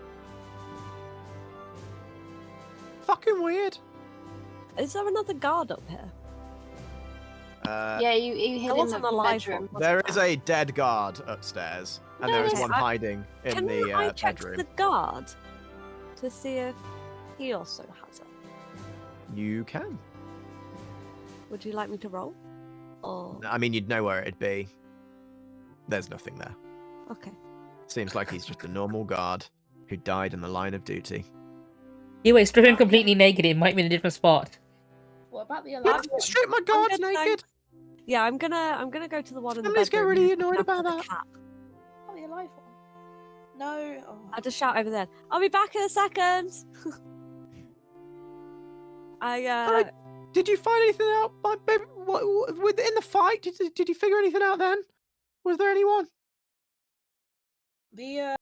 Fucking weird. Is there another guard up here? Yeah, you hid in wasn't the alive bedroom. one. There is a dead guard upstairs, and there is Okay, one hiding in Can the I check bedroom. the guard to see if he also has it? You can. Would you like me to roll? Or I mean, you'd know where it'd be. There's nothing there. okay. Seems like he's just a normal guard who died in the line of duty. Anyway, strip him completely naked. It might be in a different spot. What about the Why alive did you one? strip my guards good, naked? thanks. Yeah, I'm gonna go to the one in the Families get bedroom. really and annoyed have about the that. cat. Oh, the alive one. No. Oh. I'll just shout over there. I'll be back in a second. Alright. Did you find anything out? In the fight? Did you figure anything out then? Was there anyone? The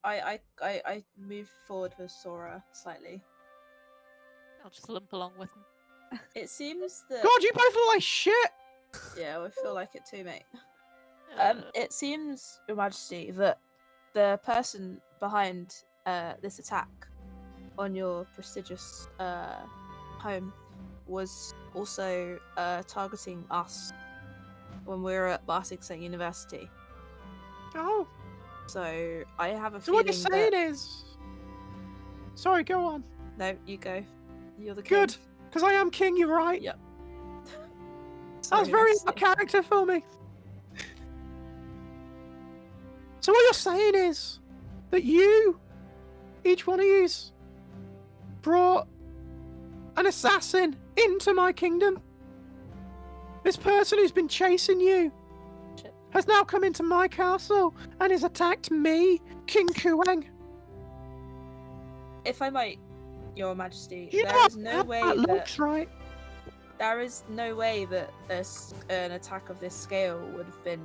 I move forward with Sora slightly. I'll just limp along with him. It seems that God, you both look like shit. yeah, I feel like it too, mate. Uh, It seems, Your Majesty, that the person behind this attack on your prestigious home was also targeting us when we were at Barsigson University. Oh, So I have a so feeling what you're saying that... is... Sorry, go on. No, you go. You're the king. Good, because I am king, you're right. Yep. That was very out of character for me. So what you're saying is that you, each one of you, brought an assassin into my kingdom. This person who's been chasing you Shit. has now come into my castle and has attacked me, King Kuang. If I might, Your Majesty, You there know is no how way that that looks, right? there is no way that an attack of this scale would have been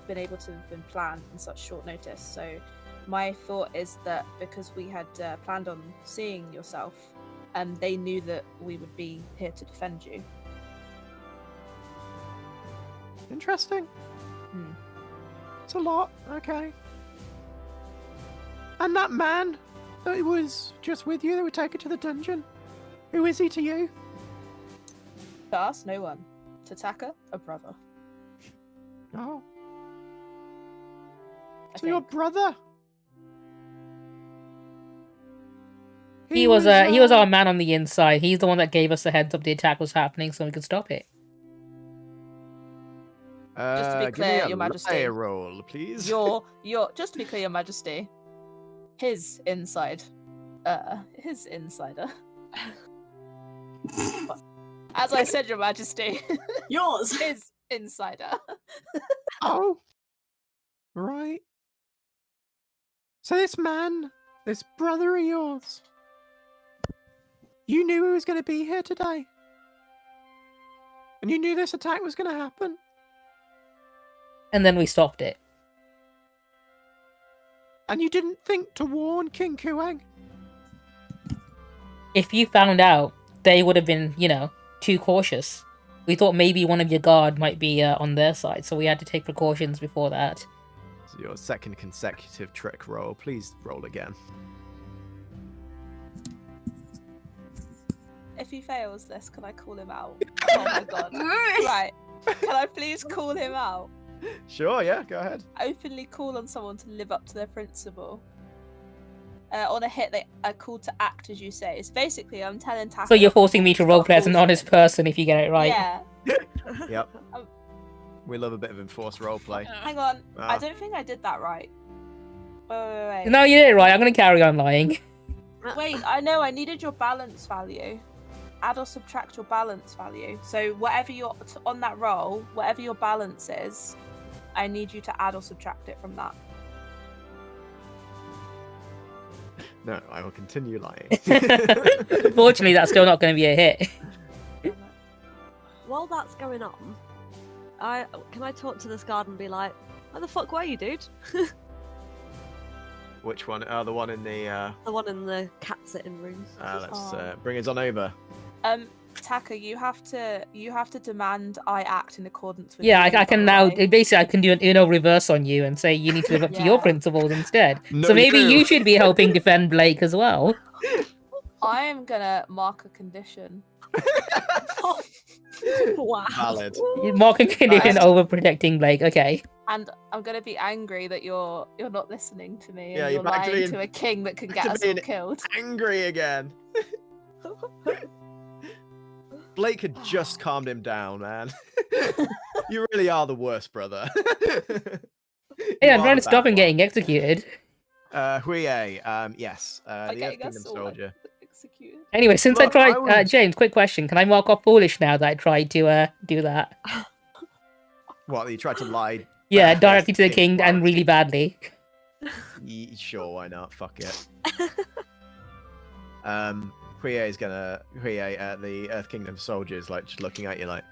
able to have been planned in such short notice. So my thought is that because we had planned on seeing yourself, they knew that we would be here to defend you. Interesting. Hmm. It's a lot. Okay. And that man that was just with you that would take it to the dungeon, who is he to you? To us, no one. To Taka, a brother. Oh, I so your think. brother. He was our man on the inside. He's the one that gave us the heads up the attack was happening so we could stop it. Just to be clear, Your Majesty. A roll, please. Your just to be clear, Your Majesty, his insider. As I said, Your Majesty, Yours! his insider. Oh, right. So this man, this brother of yours, you knew he was going to be here today, and you knew this attack was going to happen. And then we stopped it. And you didn't think to warn King Kuang? If you found out, they would have been, too cautious. We thought maybe one of your guard might be on their side, so we had to take precautions before that. So your second consecutive trick roll. Please roll again. If he fails this, can I call him out? Oh my god. Right. Can I please call him out? Sure, yeah, go ahead. Openly call on someone to live up to their principle. On a hit, they are called to act, as you say. So basically, I'm telling Taka. So you're forcing me to roleplay as an honest bullshit. person if you get it right. Yeah. Yep. We love a bit of enforced roleplay. Hang on. Ah. I don't think I did that right. Wait. No, you did it right. I'm going to carry on lying. Wait, I know. I needed your balance value. Add or subtract your balance value. So whatever you're on that roll, whatever your balance is, I need you to add or subtract it from that. No, I will continue lying. Unfortunately, that's still not going to be a hit. While that's going on, can I talk to this guard and be like, "Where the fuck were you, dude?" Which one? Oh, the one in the. The one in the cat sitting room. Let's bring us on over. Taka, you have to demand I act in accordance with. Yeah, you, I can by now. the way. Basically, I can do an Uno reverse on you and say you need to live up to your Yeah. principles instead. No, So maybe you. you should be helping defend Blake as well. I am gonna mark a condition. Wow. Valid. Mark and condition Right. over protecting Blake. Okay. And I'm gonna be angry that you're not listening to me and Yeah, you're you're back to lying being- to a king that can back get to us all being- killed. Angry again. Blake had just calmed him down, man. You really are the worst brother. Hey, I'm trying to stop him getting executed. Huye, yes, the Okay, Earth Kingdom that's all soldier. executed. Anyway, since Look, I I tried, would- James, quick question: can I mark off foolish now that I tried to do that? What, you tried to lie? Yeah, barefaced directly to the in king and forest? really badly. Sure, why not? Fuck it. Huye is gonna the Earth Kingdom soldiers like just looking at you like,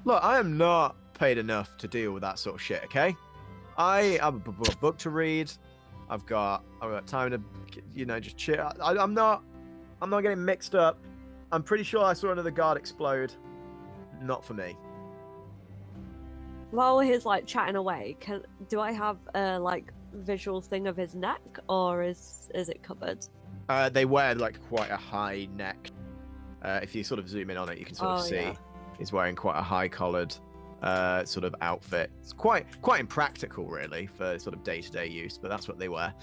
look, I am not paid enough to deal with that sort of shit. Okay, I have a book to read. I've got time to, just chill. I'm not getting mixed up. I'm pretty sure I saw another guard explode. Not for me. While he's like chatting away, do I have a like visual thing of his neck, or is it covered? They wear like quite a high neck. If you sort of zoom in on it, you can sort of see yeah. he's wearing quite a high collared sort of outfit. It's quite impractical, really, for sort of day-to-day use, but that's what they wear.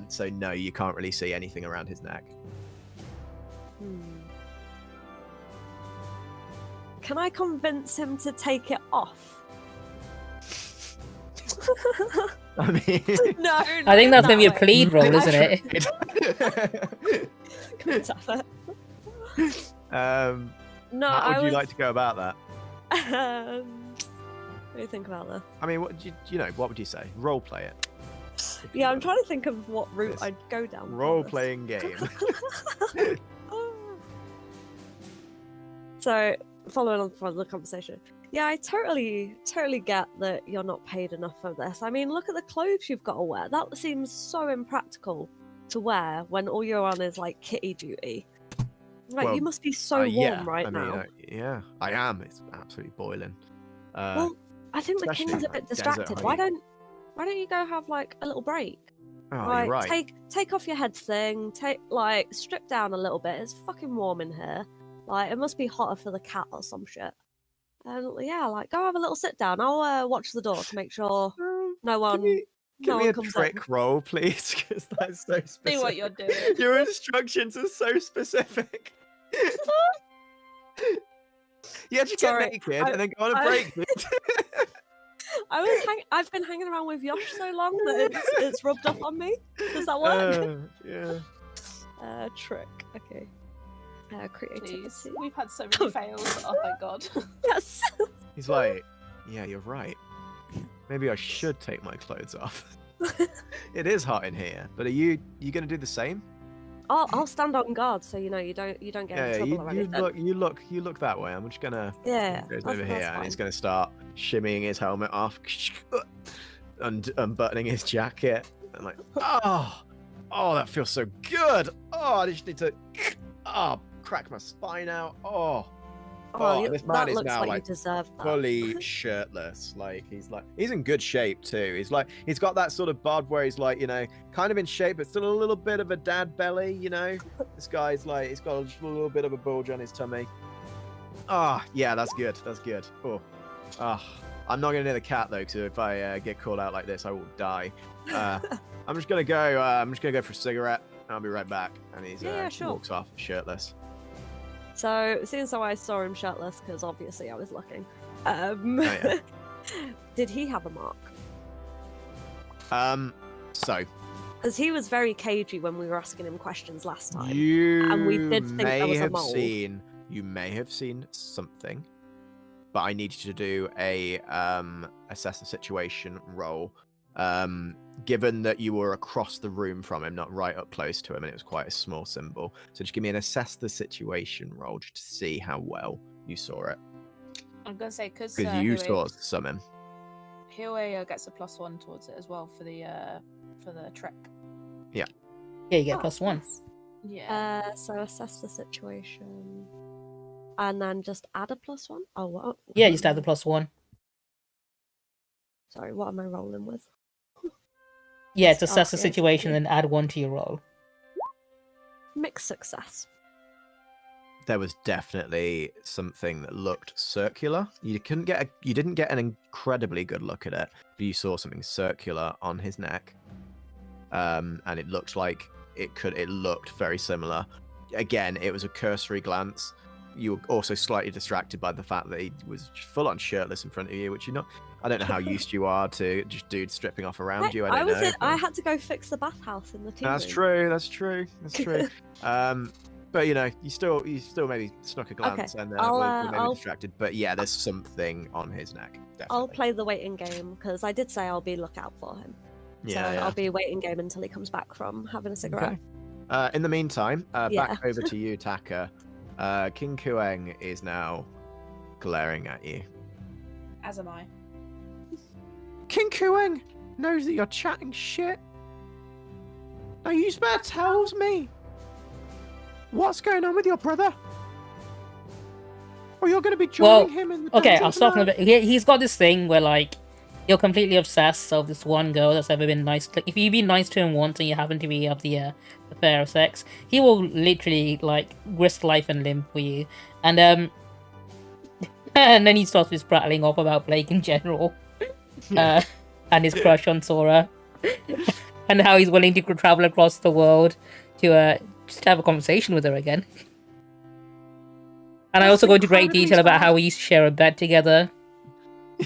So no, you can't really see anything around his neck. Can I convince him to take it off? I mean, No, I think that's gonna be a plead roll, isn't it? No, how would I you was... like to go about that? What do you think about this? I mean, what would you say? Role play it. Yeah, I'm trying to think of what route Yes. I'd go down. for Role this. playing game. So, following on from the conversation, yeah, I totally get that you're not paid enough for this. I mean, look at the clothes you've got to wear. That seems so impractical to wear when all you're on is like kitty duty. Like, Well, you must be so warm yeah, right I mean, now. yeah, I am. It's absolutely boiling. Well, I think the especially king's a in, bit like, desert distracted. heat. Why don't you go have like a little break? Oh, Like, you're right. take off your head thing. Strip down a little bit. It's fucking warm in here. Like, it must be hotter for the cat or some shit. And yeah, like, go have a little sit down. I'll watch the door to make sure no one. Give no me one a comes trick roll, please, because that's so specific. See what you're doing. Your instructions are so specific. You had to get Sorry, naked and then go on a break. dude. I've been hanging around with Yosh so long that it's rubbed off on me. Does that work? Yeah. Trick. Okay. Creativity. Jeez, we've had so many fails. Oh my god. Yes. He's like, yeah, you're right. Maybe I should take my clothes off. It is hot in here, but are you gonna do the same? I'll stand on guard so you don't get in Yeah, trouble or anything. you look that way. I'm just gonna Yeah. goes that's- over that's here and fine. he's gonna start shimmying his helmet off, unbuttoning his jacket. And like, oh, that feels so good. Oh, I just need to, crack my spine out. This man that is looks now like like you deserve that. fully shirtless. Like he's in good shape too. He's got that sort of bod where he's like, kind of in shape, but still a little bit of a dad belly. This guy's like, he's got a little bit of a bulge on his tummy. Yeah, that's good. That's good. I'm not gonna near the cat though, because if I get called out like this, I will die. I'm just gonna go. For a cigarette. I'll be right back. And he's Yeah, sure. walks off shirtless. So, since I saw him shirtless, because obviously I was looking, yeah. did he have a mark? So Because he was very cagey when we were asking him questions last time. you And we did think there was a mole. You may have seen something, but I need you to do a assess the situation roll. Given that you were across the room from him, not right up close to him, and it was quite a small symbol. So just give me an assess the situation roll just to see how well you saw it. I'm gonna say because You saw summon. Huey gets a +1 towards it as well for the trick. Yeah, you get Oh, +1. nice. Yeah. So assess the situation. And then just add a +1? Oh, what? Yeah, just add the +1. Sorry, what am I rolling with? Yeah, it's Oh, assess the yeah, situation yeah. and add 1 to your roll. Mixed success. There was definitely something that looked circular. You didn't get an incredibly good look at it, but you saw something circular on his neck, and it looked like it looked very similar. Again, it was a cursory glance. You were also slightly distracted by the fact that he was full on shirtless in front of you, which you're not. I don't know how used you are to just dudes stripping off around you. I don't know. I had to go fix the bathhouse in the tea That's room. true. That's true. But you still maybe snuck a glance and were maybe distracted. But yeah, there's something on his neck. Definitely. I'll play the waiting game because I did say I'll be lookout for him. Yeah, so I'll be waiting game until he comes back from having a cigarette. Okay. In the meantime, Yeah. back over to you, Taka. King Kueng is now glaring at you. As am I. King Kueng knows that you're chatting shit. Now you better tell me what's going on with your brother. Or you're going to be joining him in the Okay, I'll stop him a bit. He's got this thing where, like, you're completely obsessed of this one girl that's ever been nice. Like, if you've been nice to him once and you happen to be of the fairer sex, he will literally, like, risk life and limb for you. And, and then he starts just prattling off about Blake in general. And his crush on Sora. And how he's willing to travel across the world to just have a conversation with her again. And I also go into great detail about how we used to share a bed together.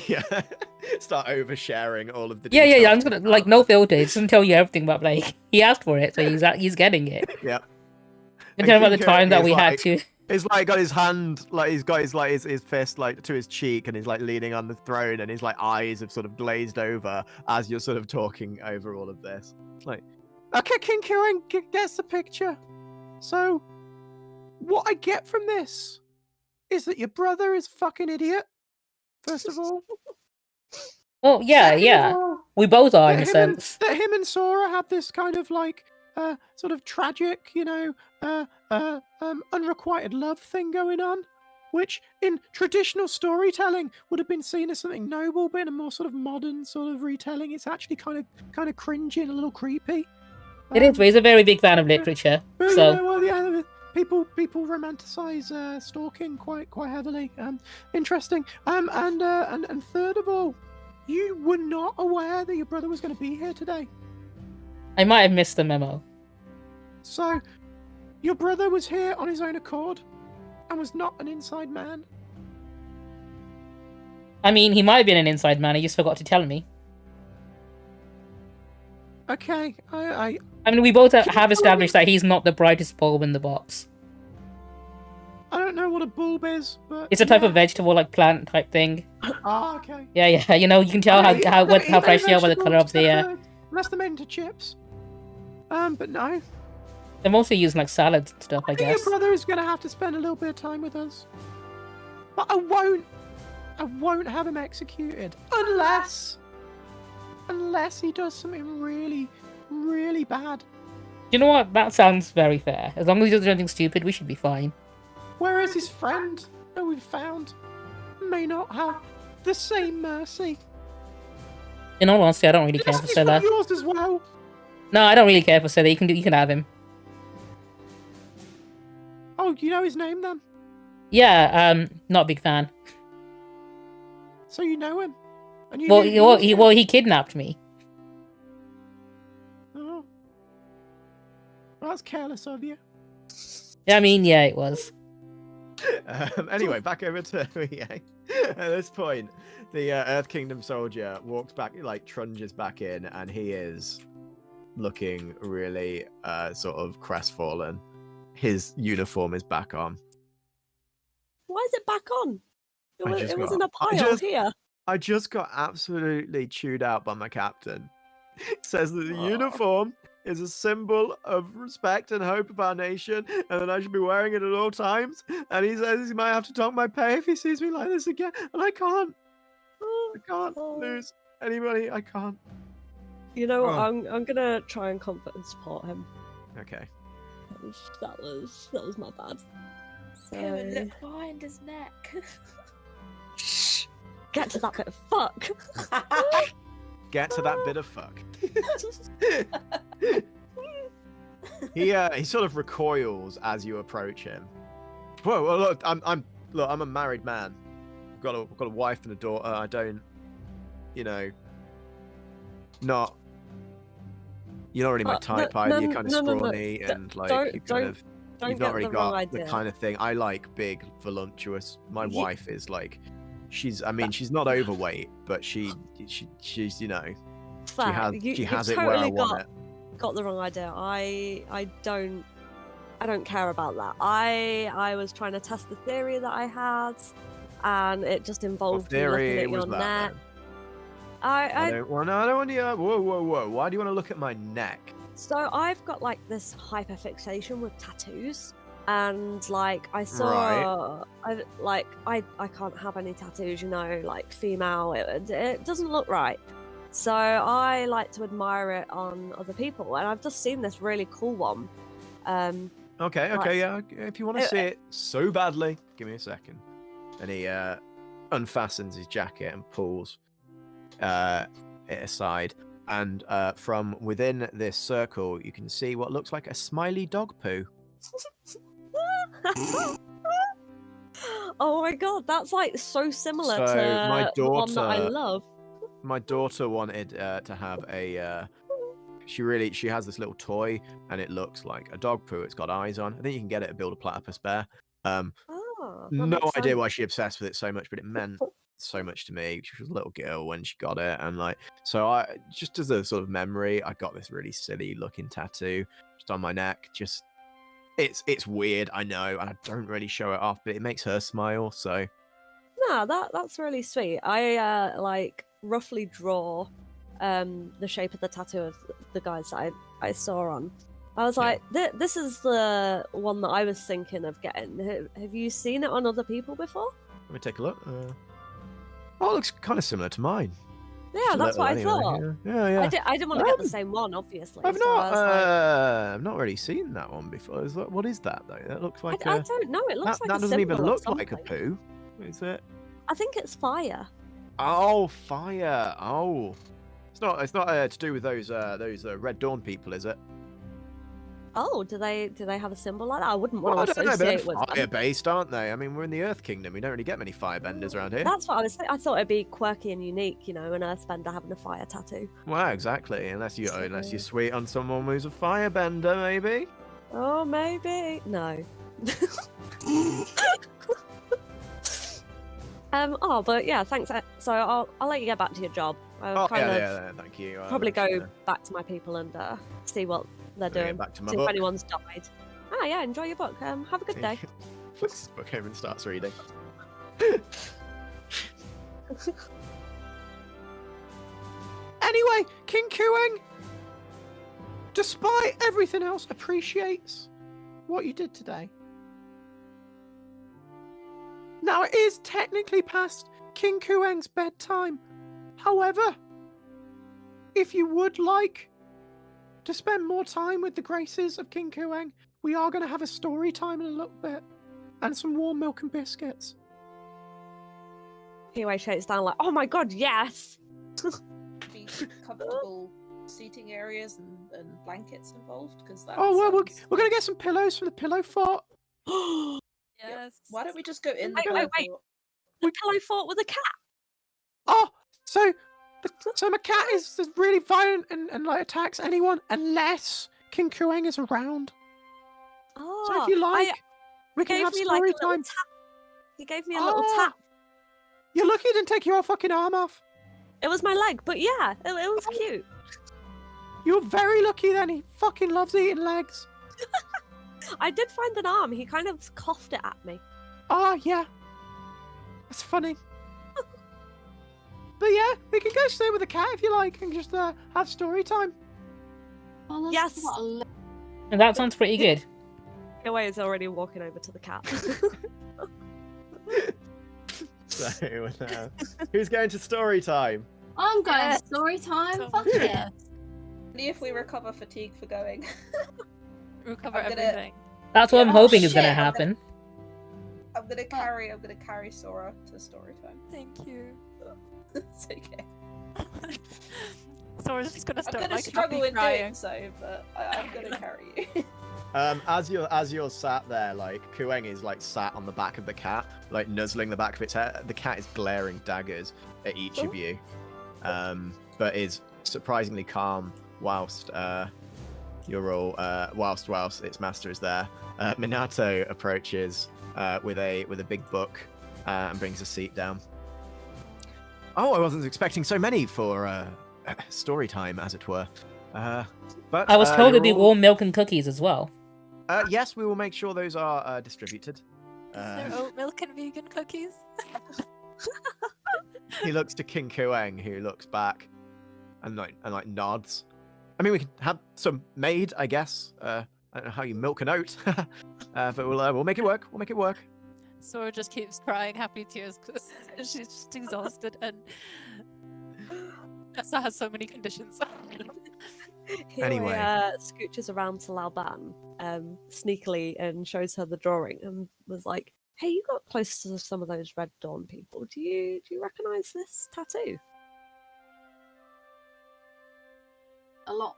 Yeah, start oversharing all of the. Yeah. I'm just gonna like no filters. Doesn't tell you everything about Blake. He asked for it, so he's getting it. Yeah. And tell him about the time that we had to. He's like got his hand, like he's got his fist like to his cheek, and he's like leaning on the throne, and his like eyes have sort of glazed over as you're sort of talking over all of this. It's like, okay, King Kueng gets the picture. So, what I get from this is that your brother is a fucking idiot. First of all. Well, yeah. We both are in a sense. That him and Sora have this kind of like sort of tragic, unrequited love thing going on, which in traditional storytelling would have been seen as something noble, but in a more sort of modern sort of retelling, it's actually kind of cringy and a little creepy. It is, but he's a very big fan of literature. So people romanticize stalking quite heavily. Interesting. And third of all, you were not aware that your brother was going to be here today. I might have missed the memo. So, your brother was here on his own accord and was not an inside man. I mean, he might have been an inside man. He just forgot to tell me. Okay, I mean, we both have established that he's not the brightest bulb in the box. I don't know what a bulb is, but it's a type of vegetable, like plant type thing. Ah, okay. Yeah. You can tell how fresh they are by the color of the. Unless they're made into chips. But no. They're mostly used in like salads and stuff, I guess. Your brother is gonna have to spend a little bit of time with us, but I won't have him executed unless he does something really, really bad. You know what? That sounds very fair. As long as he doesn't do anything stupid, we should be fine. Whereas his friend that we've found may not have the same mercy. In all honesty, I don't really care for Scylla. Yours as well. No, I don't really care for Scylla. You can have him. Oh, you know his name then? Yeah, not a big fan. So you know him? And he kidnapped me. Oh. That's careless of you. I mean, yeah, it was. Anyway, back over to EA. At this point, the Earth Kingdom soldier walks back, like trunges back in, and he is looking really sort of crestfallen. His uniform is back on. Why is it back on? It was in a I pile here. I just got absolutely chewed out by my captain. It says that the uniform is a symbol of respect and hope of our nation, and that I should be wearing it at all times. And he says he might have to dock my pay if he sees me like this again. And I can't lose any money. I can't. You know what? I'm gonna try and comfort and support him. Okay. That was my bad. Kevin, So... look behind his neck. Shh! Get to that bit of fuck. Get to that bit of fuck. He sort of recoils as you approach him. Whoa! Well, look, I'm a married man. I've got a wife and a daughter. I don't, not. You're not really my type either. You're kind of scrawny and like you've not really got the kind of thing. I like big, voluptuous. My wife is like, she's not overweight, but she's she has it where I want it. Got the wrong idea. I don't care about that. I was trying to test the theory that I had, and it just involved me looking at your neck. I don't want to. Whoa! Why do you want to look at my neck? So I've got like this hyperfixation with tattoos, and like I saw, I can't have any tattoos, like female. It doesn't look right. So I like to admire it on other people, and I've just seen this really cool one. Okay, yeah. If you want to see it so badly, give me a second. And he unfastens his jacket and pulls it aside, and from within this circle, you can see what looks like a smiley dog poo. Oh my god, that's like so similar So to my the one that I daughter- love. My daughter wanted to have a. She has this little toy, and it looks like a dog poo. It's got eyes on. I think you can get it at Build a Platypus Bear. Oh, that No makes idea sense. why she obsessed with it so much, but it meant so much to me. She was a little girl when she got it, and like, so I just as a sort of memory, I got this really silly looking tattoo just on my neck. Just it's weird, I know, and I don't really show it off, but it makes her smile. So No, that's really sweet. I like roughly draw the shape of the tattoo of the guys that I saw on. I was like, this is the one that I was thinking of getting. Have you seen it on other people before? let me take a look. Oh, it looks kind of similar to mine. Yeah, Just a that's what I little thought. anyway. Yeah. I didn't want to get the same one, obviously. I've so I was like, I've not really seen that one before. What is that though? That looks like I don't know. It looks like that a doesn't even symbol of look like a something. poo. Is it? I think it's fire. Oh, fire! Oh, it's not to do with those Red Dawn people, is it? Oh, do they have a symbol like that? I wouldn't Well, I want to don't know, associate but with they're them. fire-based, aren't they? I mean, we're in the Earth Kingdom. We don't really get many firebenders around here. That's what I was saying. I thought it'd be quirky and unique, an earthbender having a fire tattoo. Well, exactly. Unless you're sweet on someone who's a firebender, maybe. Oh, maybe. No. But yeah, thanks. So I'll let you get back to your job. I'll Thank you. probably go back to my people and see what they're doing. Back to my See if book. anyone's died. Ah, yeah, enjoy your book. Have a good day. Flicks his book over and starts reading. Anyway, King Quiyue, despite everything else, appreciates what you did today. Now, it is technically past King Quiyue's bedtime. However, if you would like to spend more time with the graces of King Quiyue, we are going to have a story time in a little bit. And some warm milk and biscuits. Quiyue shakes down like, oh my god, yes! Be comfortable seating areas and blankets involved, because that. Oh, well, we're going to get some pillows from the pillow fort. Yes. Why don't we just go in Wait, the wait, pillow wait. The pillow fort with a cat! Oh, so my cat is really violent and like attacks anyone unless King Quiyue is around. Oh, So if you like, we can gave have me story like a little time. tap. He gave me a little tap. You're lucky you didn't take your fucking arm off. It was my leg, but yeah, it was cute. You're very lucky then. He fucking loves eating legs. I did find an arm. He kind of coughed it at me. Oh, yeah. That's funny. But yeah, we can go stay with the cat if you like and just have story time. Oh, that's Yes. what a And that sounds pretty good. Kiyue is already walking over to the cat. So, who's going to story time? I'm going Yes. to story time. So Fuck much. yeah. Only if we recover fatigue for going. Recover I'm gonna- everything. That's what I'm Oh, hoping is going to shit. happen. I'm gonna carry Sora to story time. Thank you. It's okay. So we're just gonna I'm start gonna like struggle happy in crying. doing so, but I'm gonna carry you. As you're sat there, like Quiyue is like sat on the back of the cat, like nuzzling the back of its head. The cat is glaring daggers at each of you, but is surprisingly calm whilst you're all whilst its master is there. Minato approaches with a big book and brings a seat down. Oh, I wasn't expecting so many for story time, as it were. But I was told it'd be you're all- warm milk and cookies as well. Yes, we will make sure those are distributed. Is there oat milk and vegan cookies? He looks to King Quiyue, who looks back and like nods. I mean, we can have some made, I guess. I don't know how you milk an oat, but we'll make it work. We'll make it work. Sora just keeps crying happy tears because she's just exhausted and Venessa has so many conditions. Kiyue, Anyway. scooches around to Laoban, sneakily, and shows her the drawing, and was like, "Hey, you got close to some of those Red Dawn people. Do you recognise this tattoo?" A lot.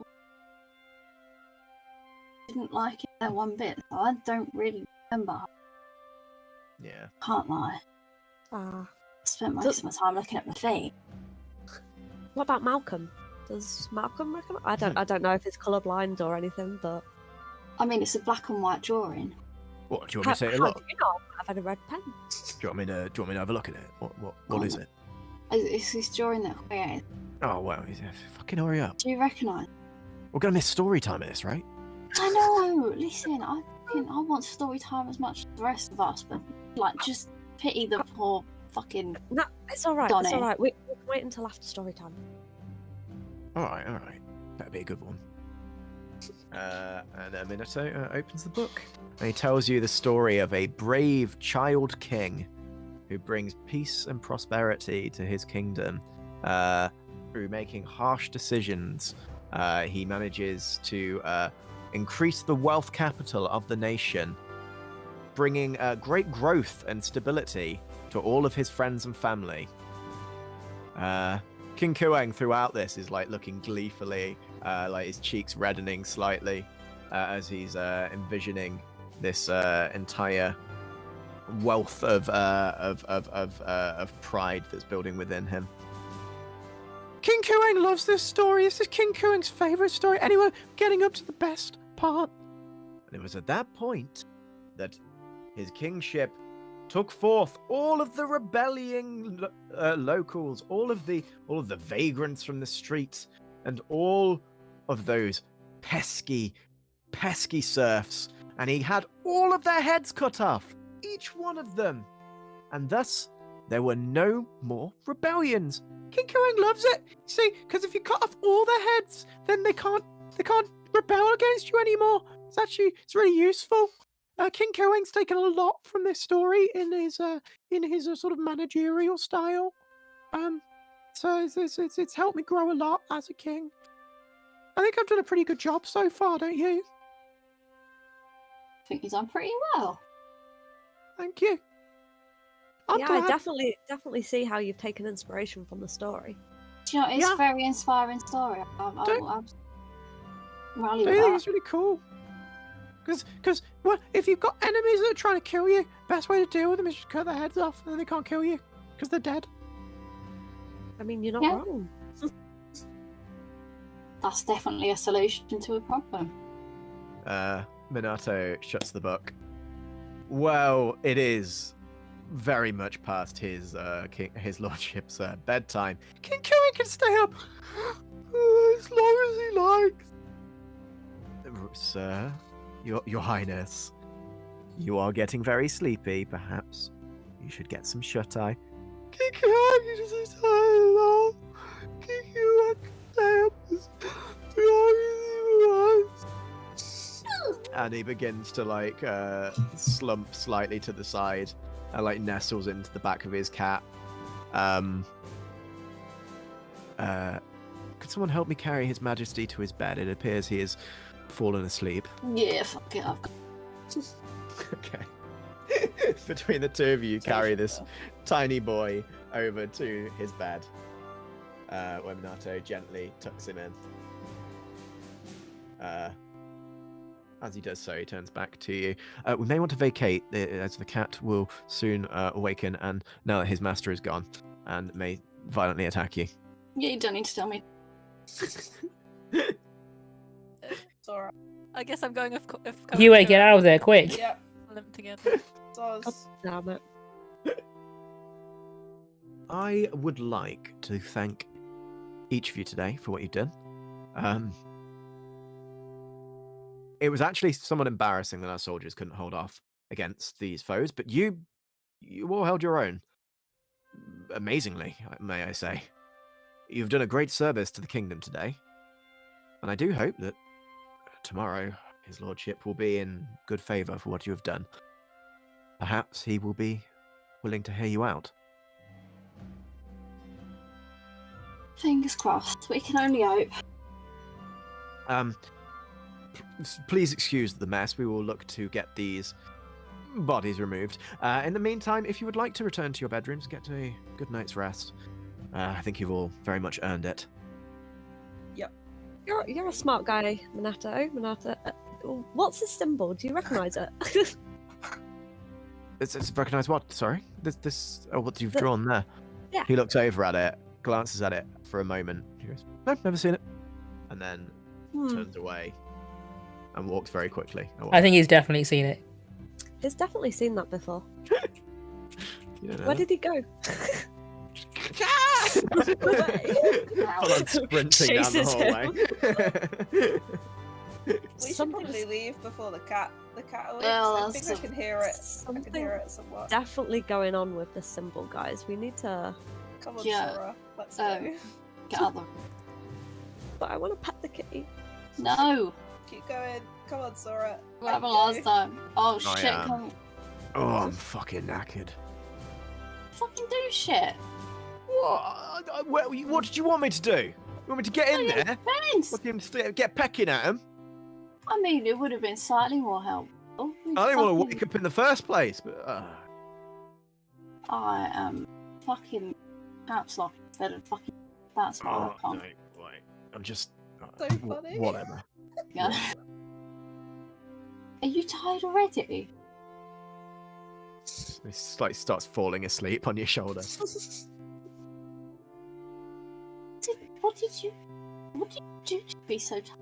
Didn't like it that one bit. So I don't really remember. Yeah. Can't lie. Ah. Spent most of my time looking at my feet. What about Malcolm? Does Malcolm recognise? I don't know if it's colourblind or anything, but I mean, it's a black and white drawing. What do you want me to take a how look? do you know I've had a red pen? Do you want me to have a look at it? What is it? It's this drawing that I created. Oh well, fucking hurry up. Do you recognise? We're gonna miss story time at this, right? I know. Listen, I want story time as much as the rest of us, but like, just pity the poor fucking. No, it's all right. Donny. It's all right. We can wait until after story time. All right. That'd be a good one. And Minato opens the book, and he tells you the story of a brave child king who brings peace and prosperity to his kingdom through making harsh decisions. He manages to increase the wealth capital of the nation, bringing great growth and stability to all of his friends and family. King Quiyue throughout this is like looking gleefully, like his cheeks reddening slightly as he's envisioning this entire wealth of pride that's building within him. King Quiyue loves this story. This is King Quyen's favorite story. Anyway, getting up to the best part. And it was at that point that his kingship took forth all of the rebelling locals, all of the vagrants from the streets, and all of those pesky serfs, and he had all of their heads cut off, each one of them, and thus there were no more rebellions. King Quiyue loves it, see, because if you cut off all their heads, then they can't rebel against you anymore. It's really useful. King Quyen's taken a lot from this story in his sort of managerial style. So it's helped me grow a lot as a king. I think I've done a pretty good job so far, don't you? I think he's done pretty well. Thank you. I'm I glad. definitely see how you've taken inspiration from the story. Do you know, it's Yeah. a very inspiring story. I'm rally I with think that. it's really cool. Because well, if you've got enemies that are trying to kill you, best way to deal with them is just cut their heads off, and then they can't kill you because they're dead. I mean, you're not Yeah. wrong. That's definitely a solution to a problem. Minato shuts the book. Well, it is very much past his his lordship's bedtime. King Kiyue can stay up as long as he likes. Sir, your Highness, you are getting very sleepy. Perhaps you should get some shut-eye. King Kiyue can just stay long. King Kiyue can stay up as long as he wants. And he begins to like slump slightly to the side and like nestles into the back of his cat. Could someone help me carry His Majesty to his bed? It appears he has fallen asleep. Yeah, fuck it, I've got. Okay. Between the two of you, carry this tiny boy over to his bed, where Minato gently tucks him in. As he does so, he turns back to you. We may want to vacate, as the cat will soon awaken, and now that his master is gone, and may violently attack you. Yeah, you don't need to tell me. Sora. I guess I'm going if Quiyue, get out of there, quick! Yep. Limp together. Sora's. Damn it. I would like to thank each of you today for what you've done. It was actually somewhat embarrassing that our soldiers couldn't hold off against these foes, but you all held your own. Amazingly, may I say. You've done a great service to the kingdom today, and I do hope that tomorrow his lordship will be in good favour for what you have done. Perhaps he will be willing to hear you out. Fingers crossed. We can only hope. Please excuse the mess. We will look to get these bodies removed. In the meantime, if you would like to return to your bedrooms, get a good night's rest. I think you've all very much earned it. You're a smart guy, Minato. What's this symbol? Do you recognise it? It's recognise what? Sorry? This what you've The- drawn there. Yeah. He looks over at it, glances at it for a moment. He goes, no, never seen it. And then turns away and walks very quickly away. I think he's definitely seen it. He's definitely seen that before. You don't know Where that. did he go? Full on sprinting down Chases the hallway. We should Something's probably leave before the cat awakes. Well, I think I that's can hear it. I can something hear it somewhat. definitely going on with the symbol, guys. We need to. Come on, Yeah. Sora. Let's Um, go. Get out the. But I want to pet the kitty. No! Keep going. Come on, Sora. What happened Let last go. time? Oh I shit, am. come Oh, I'm fucking knackered. fucking do shit. What did you want me to do? You want me to get in there? Thanks! Want him to get pecking at him? I mean, it would have been slightly more helpful. I didn't want to wake up in the first place, but I am fucking caps lock instead of fucking. That's why I can't. wait. I'm just So funny. whatever. Yeah. Are you tired already? He like starts falling asleep on your shoulder. What did you do to be so tired?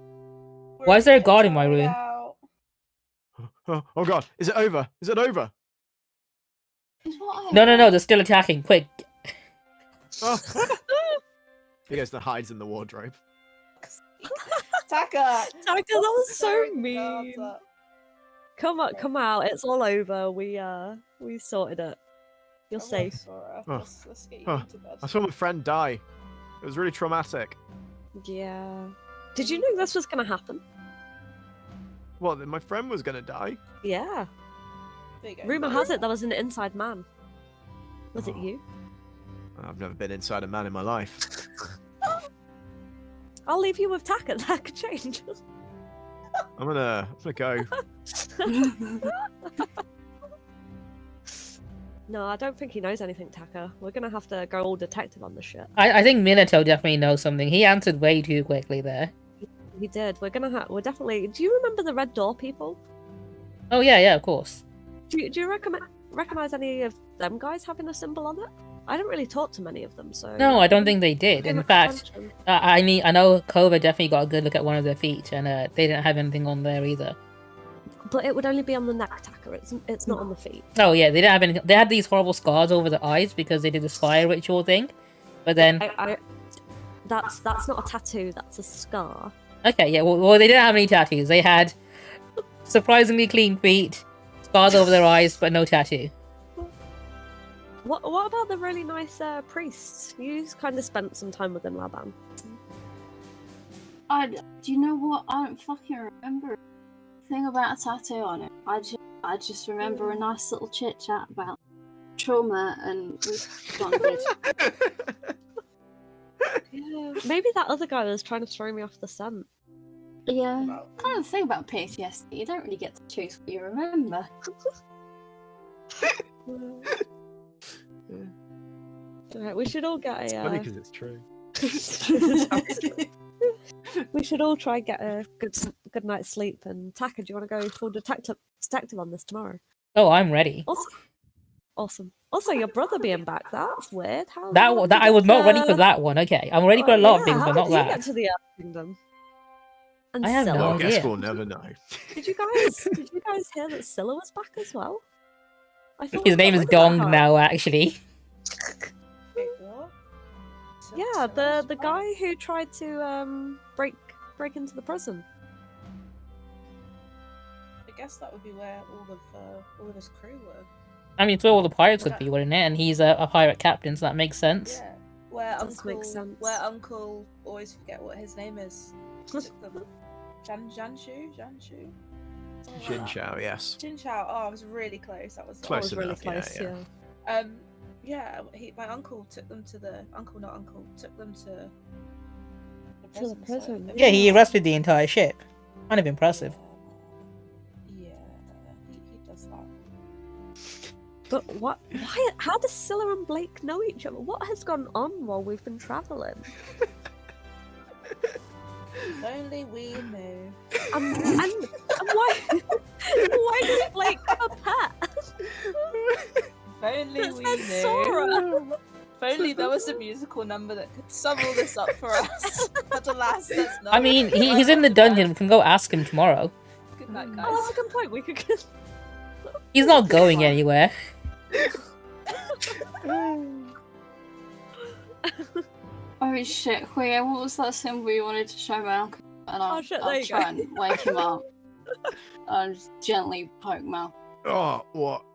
Why is there a We're guard in my tired room? out. Oh god, is it over? Is it over? Is what I No, heard. they're still attacking. Quick. Oh. He goes and hides in the wardrobe. Taka! Taka, that was so Sorry, mean. Taka. Come out. It's all over. We sorted it. You're Come on, safe. Sora. Oh. Let's get you Oh. into bed. I saw my friend die. It was really traumatic. Yeah. Did you know this was gonna happen? What? That my friend was gonna die? Yeah. There you go. Rumor has it there was an inside man. Was it Oh. you? I've never been inside a man in my life. I'll leave you with Taka. That could change. I'm gonna go. No, I don't think he knows anything, Taka. We're gonna have to go all detective on this shit. I think Minato definitely knows something. He answered way too quickly there. We did. We're definitely. Do you remember the Red Door people? Oh yeah, of course. Do you recognize any of them guys having a symbol on it? I don't really talk to many of them, so. No, I don't think they did. Pay In much fact, attention. I mean, I know Kova definitely got a good look at one of their feet, and they didn't have anything on there either. But it would only be on the neck, Taka. It's not on the feet. Oh yeah, they didn't have any. They had these horrible scars over the eyes because they did this fire ritual thing. But then, That's not a tattoo. That's a scar. okay, yeah. Well, they didn't have any tattoos. They had surprisingly clean feet, scars over their eyes, but no tattoo. What about the really nice priests? You kind of spent some time with them, Laoban. Do you know what? I don't fucking remember a thing about a tattoo on it. I just remember a nice little chit chat about trauma and we've gone good. Yeah, maybe that other guy was trying to throw me off the scent. Yeah, kind of thing about PTSD. You don't really get to choose what you remember. Alright, we should all get It's a. funny because it's true. We should all try and get a good night's sleep. And Taka, do you want to go full detective on this tomorrow? Oh, I'm ready. Awesome. Also, your brother being back, that's weird. How That did I you was get not ready to- for that one. Okay, I'm ready for a lot of things, how but not did you that. get to the Earth Kingdom? And I have no Scylla. Well, I guess idea. we'll never know. Did you guys hear that Scylla was back as well? I thought His we name got is rid of that Dong guy. now, actually. Wait, what? Yeah, the guy who tried to break into the prison. I guess that would be where all of his crew were. I mean, it's where all the pirates would be, wouldn't it? And he's a pirate captain, so that makes sense. Yeah. Where Does make sense. Where Uncle always forget what his name is. Took them. Janshu? Jin Shao, yes. Jin Chao. Oh, I was really close. That was Close That was really enough, yeah, close, yeah. Yeah, my uncle took them to the took them to the To the prison. So, Yeah, he arrested the entire ship. Kind of impressive. Yeah, he does that. But what? Why? How does Scylla and Blake know each other? What has gone on while we've been traveling? If only we knew. And why? Why does Blake have a pet? If only It we says knew. Sora. If only there was a musical number that could sum all this up for us. But alas, that's not. I mean, he's in the dungeon. We can go ask him tomorrow. Good night, Oh, guys. that's a good point. We could. He's not going anywhere. Oh shit, Quiyue, what was that symbol you wanted to show my uncle? And Oh, shit, there I'll you try go. and wake him up. I'll just gently poke Mal. Oh,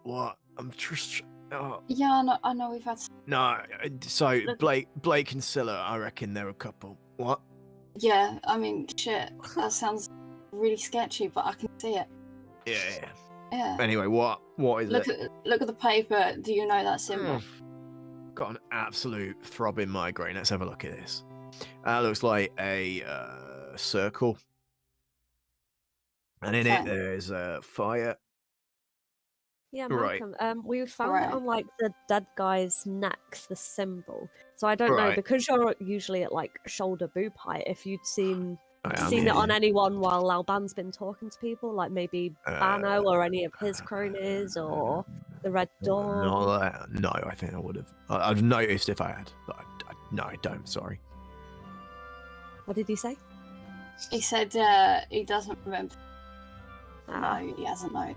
what? I'm just. Oh. Yeah, I know we've had. No, so Blake and Scylla, I reckon they're a couple. What? Yeah, I mean, shit, that sounds really sketchy, but I can see it. Yeah. Yeah. Anyway, what is Look it? at the paper. Do you know that symbol? Got an absolute throbbing migraine. Let's have a look at this. Looks like a circle, and in it Okay. there's a fire. Yeah, Right. Malcolm. We found Right. it on like the dead guy's necks, the symbol. So I don't know Right. because you're usually at like shoulder boob height. If you'd seen I'm it on here. anyone while Laoban's been talking to people, like maybe Bano or any of his cronies or the Red Dawn. No, I think I would have. I've noticed if I had, but no, I don't. Sorry. What did he say? He said he doesn't remember. Ah, No, he hasn't known.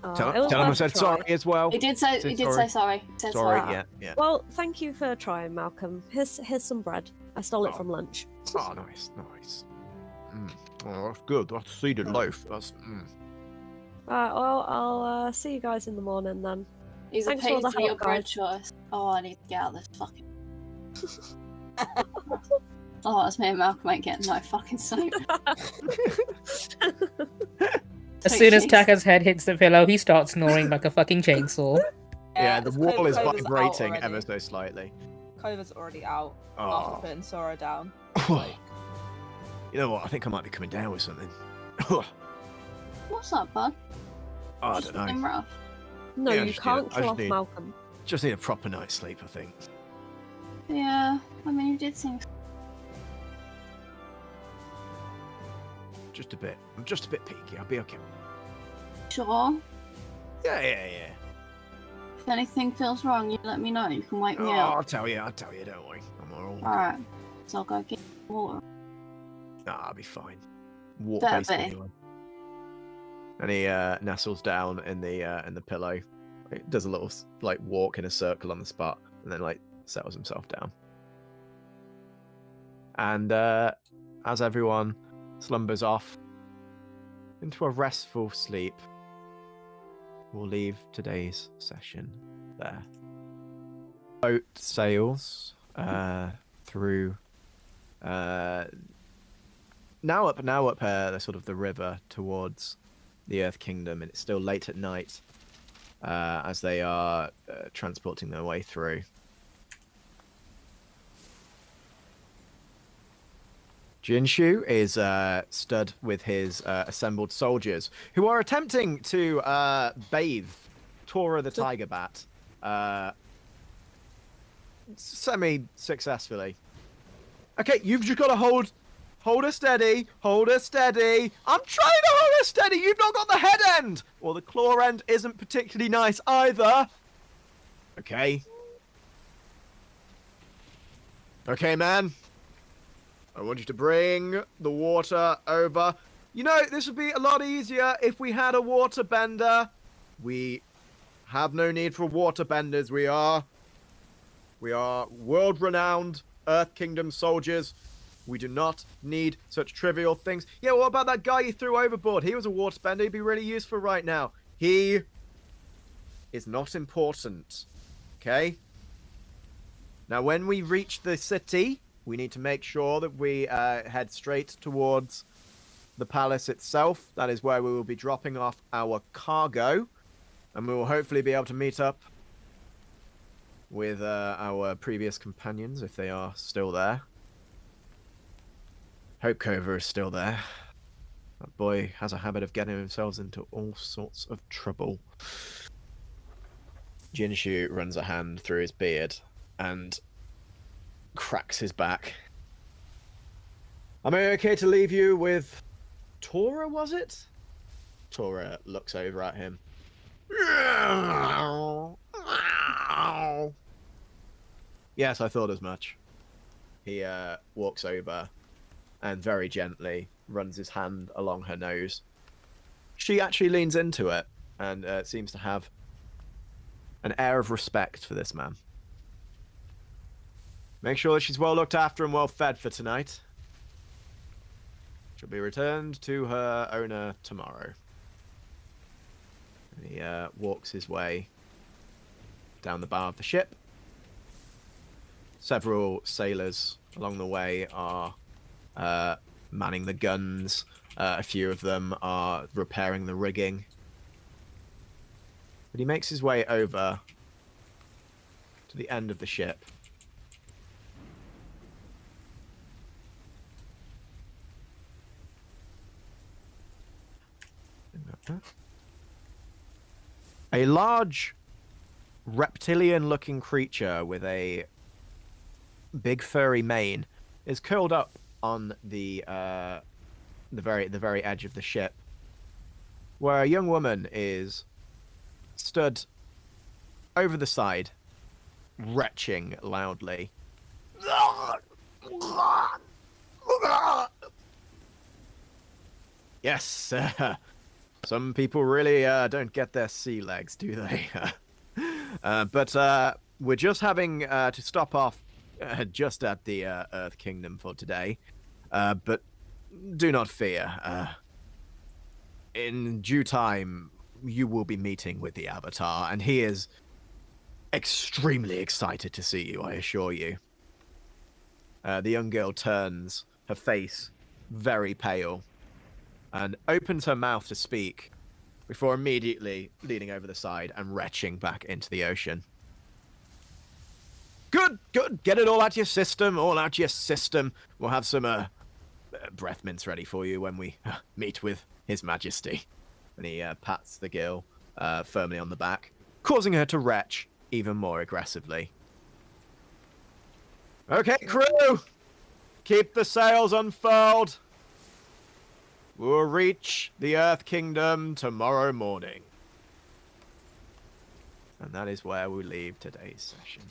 oh, Tell it was him I worth a said try. sorry as well. He did say. Say He did sorry. say sorry. He said Sorry, sorry. yeah. Well, thank you for trying, Malcolm. Here's some bread. I stole it Oh. from lunch. Oh, nice. Oh, that's good. That's seeded loaf. That's. Alright, well, I'll see you guys in the morning then. He's Thanks a for pity the for your help, bread guys. choice. Oh, I need to get out of this fucking. Oh, that's me and Malcolm ain't getting no fucking sleep. As soon as Jeez. Taka's head hits the pillow, he starts snoring like a fucking chainsaw. Yeah, the it's wall is Kova's out vibrating already. ever so slightly. Kova's already out Oh. after putting Sora down. You know what? I think I might be coming down with something. What's up, bud? I Just don't looking know. rough. No, Yeah, I you just can't need- I kill just off need- Malcolm. Just need a proper night's sleep, I think. Yeah, I mean, you did seem. Just a bit. I'm just a bit peaky. I'll be okay. Sure. Yeah. If anything feels wrong, you let me know. You can wake me Oh, up. I'll tell you. Don't worry. I'm all right. Alright. So I'll go get water. Nah, I'll be fine. Water Better based be. anyway. And he nestles down in the pillow. He does a little like walk in a circle on the spot, and then like settles himself down. And as everyone slumbers off into a restful sleep, we'll leave today's session there. Boat sails through now up the sort of the river towards the Earth Kingdom, and it's still late at night as they are transporting their way through. Jinshu is stood with his assembled soldiers, who are attempting to bathe Tora the Tiger Bat semi-successfully. Okay, you've just got to hold her steady, hold her steady. I'm trying to hold her steady. You've not got the head end, or the claw end isn't particularly nice either. Okay. Okay, man. I want you to bring the water over. You know, this would be a lot easier if we had a water bender. We have no need for water benders. We are world-renowned Earth Kingdom soldiers. We do not need such trivial things. Yeah, what about that guy you threw overboard? He was a water bender. He'd be really useful right now. He is not important. Okay? Now, when we reach the city, we need to make sure that we head straight towards the palace itself. That is where we will be dropping off our cargo. And we will hopefully be able to meet up with our previous companions, if they are still there. Hope Kova is still there. That boy has a habit of getting himself into all sorts of trouble. Jinshu runs a hand through his beard and cracks his back. Am I okay to leave you with Tora, was it? Tora looks over at him. Yes, I thought as much. He walks over and very gently runs his hand along her nose. She actually leans into it and seems to have an air of respect for this man. Make sure that she's well looked after and well fed for tonight. She'll be returned to her owner tomorrow. And he walks his way down the bow of the ship. Several sailors along the way are manning the guns. A few of them are repairing the rigging. But he makes his way over to the end of the ship. A large reptilian-looking creature with a big furry mane is curled up on the very edge of the ship, where a young woman is stood over the side, retching loudly. Yes, some people really don't get their sea legs, do they? But we're just having to stop off just at the Earth Kingdom for today. But do not fear. In due time, you will be meeting with the Avatar, and he is extremely excited to see you, I assure you. The young girl turns, her face very pale, and opens her mouth to speak before immediately leaning over the side and retching back into the ocean. Good, good. Get it all out your system, We'll have some breath mints ready for you when we meet with His Majesty. And he pats the girl firmly on the back, causing her to retch even more aggressively. Okay, crew! Keep the sails unfurled. We'll reach the Earth Kingdom tomorrow morning. And that is where we leave today's session.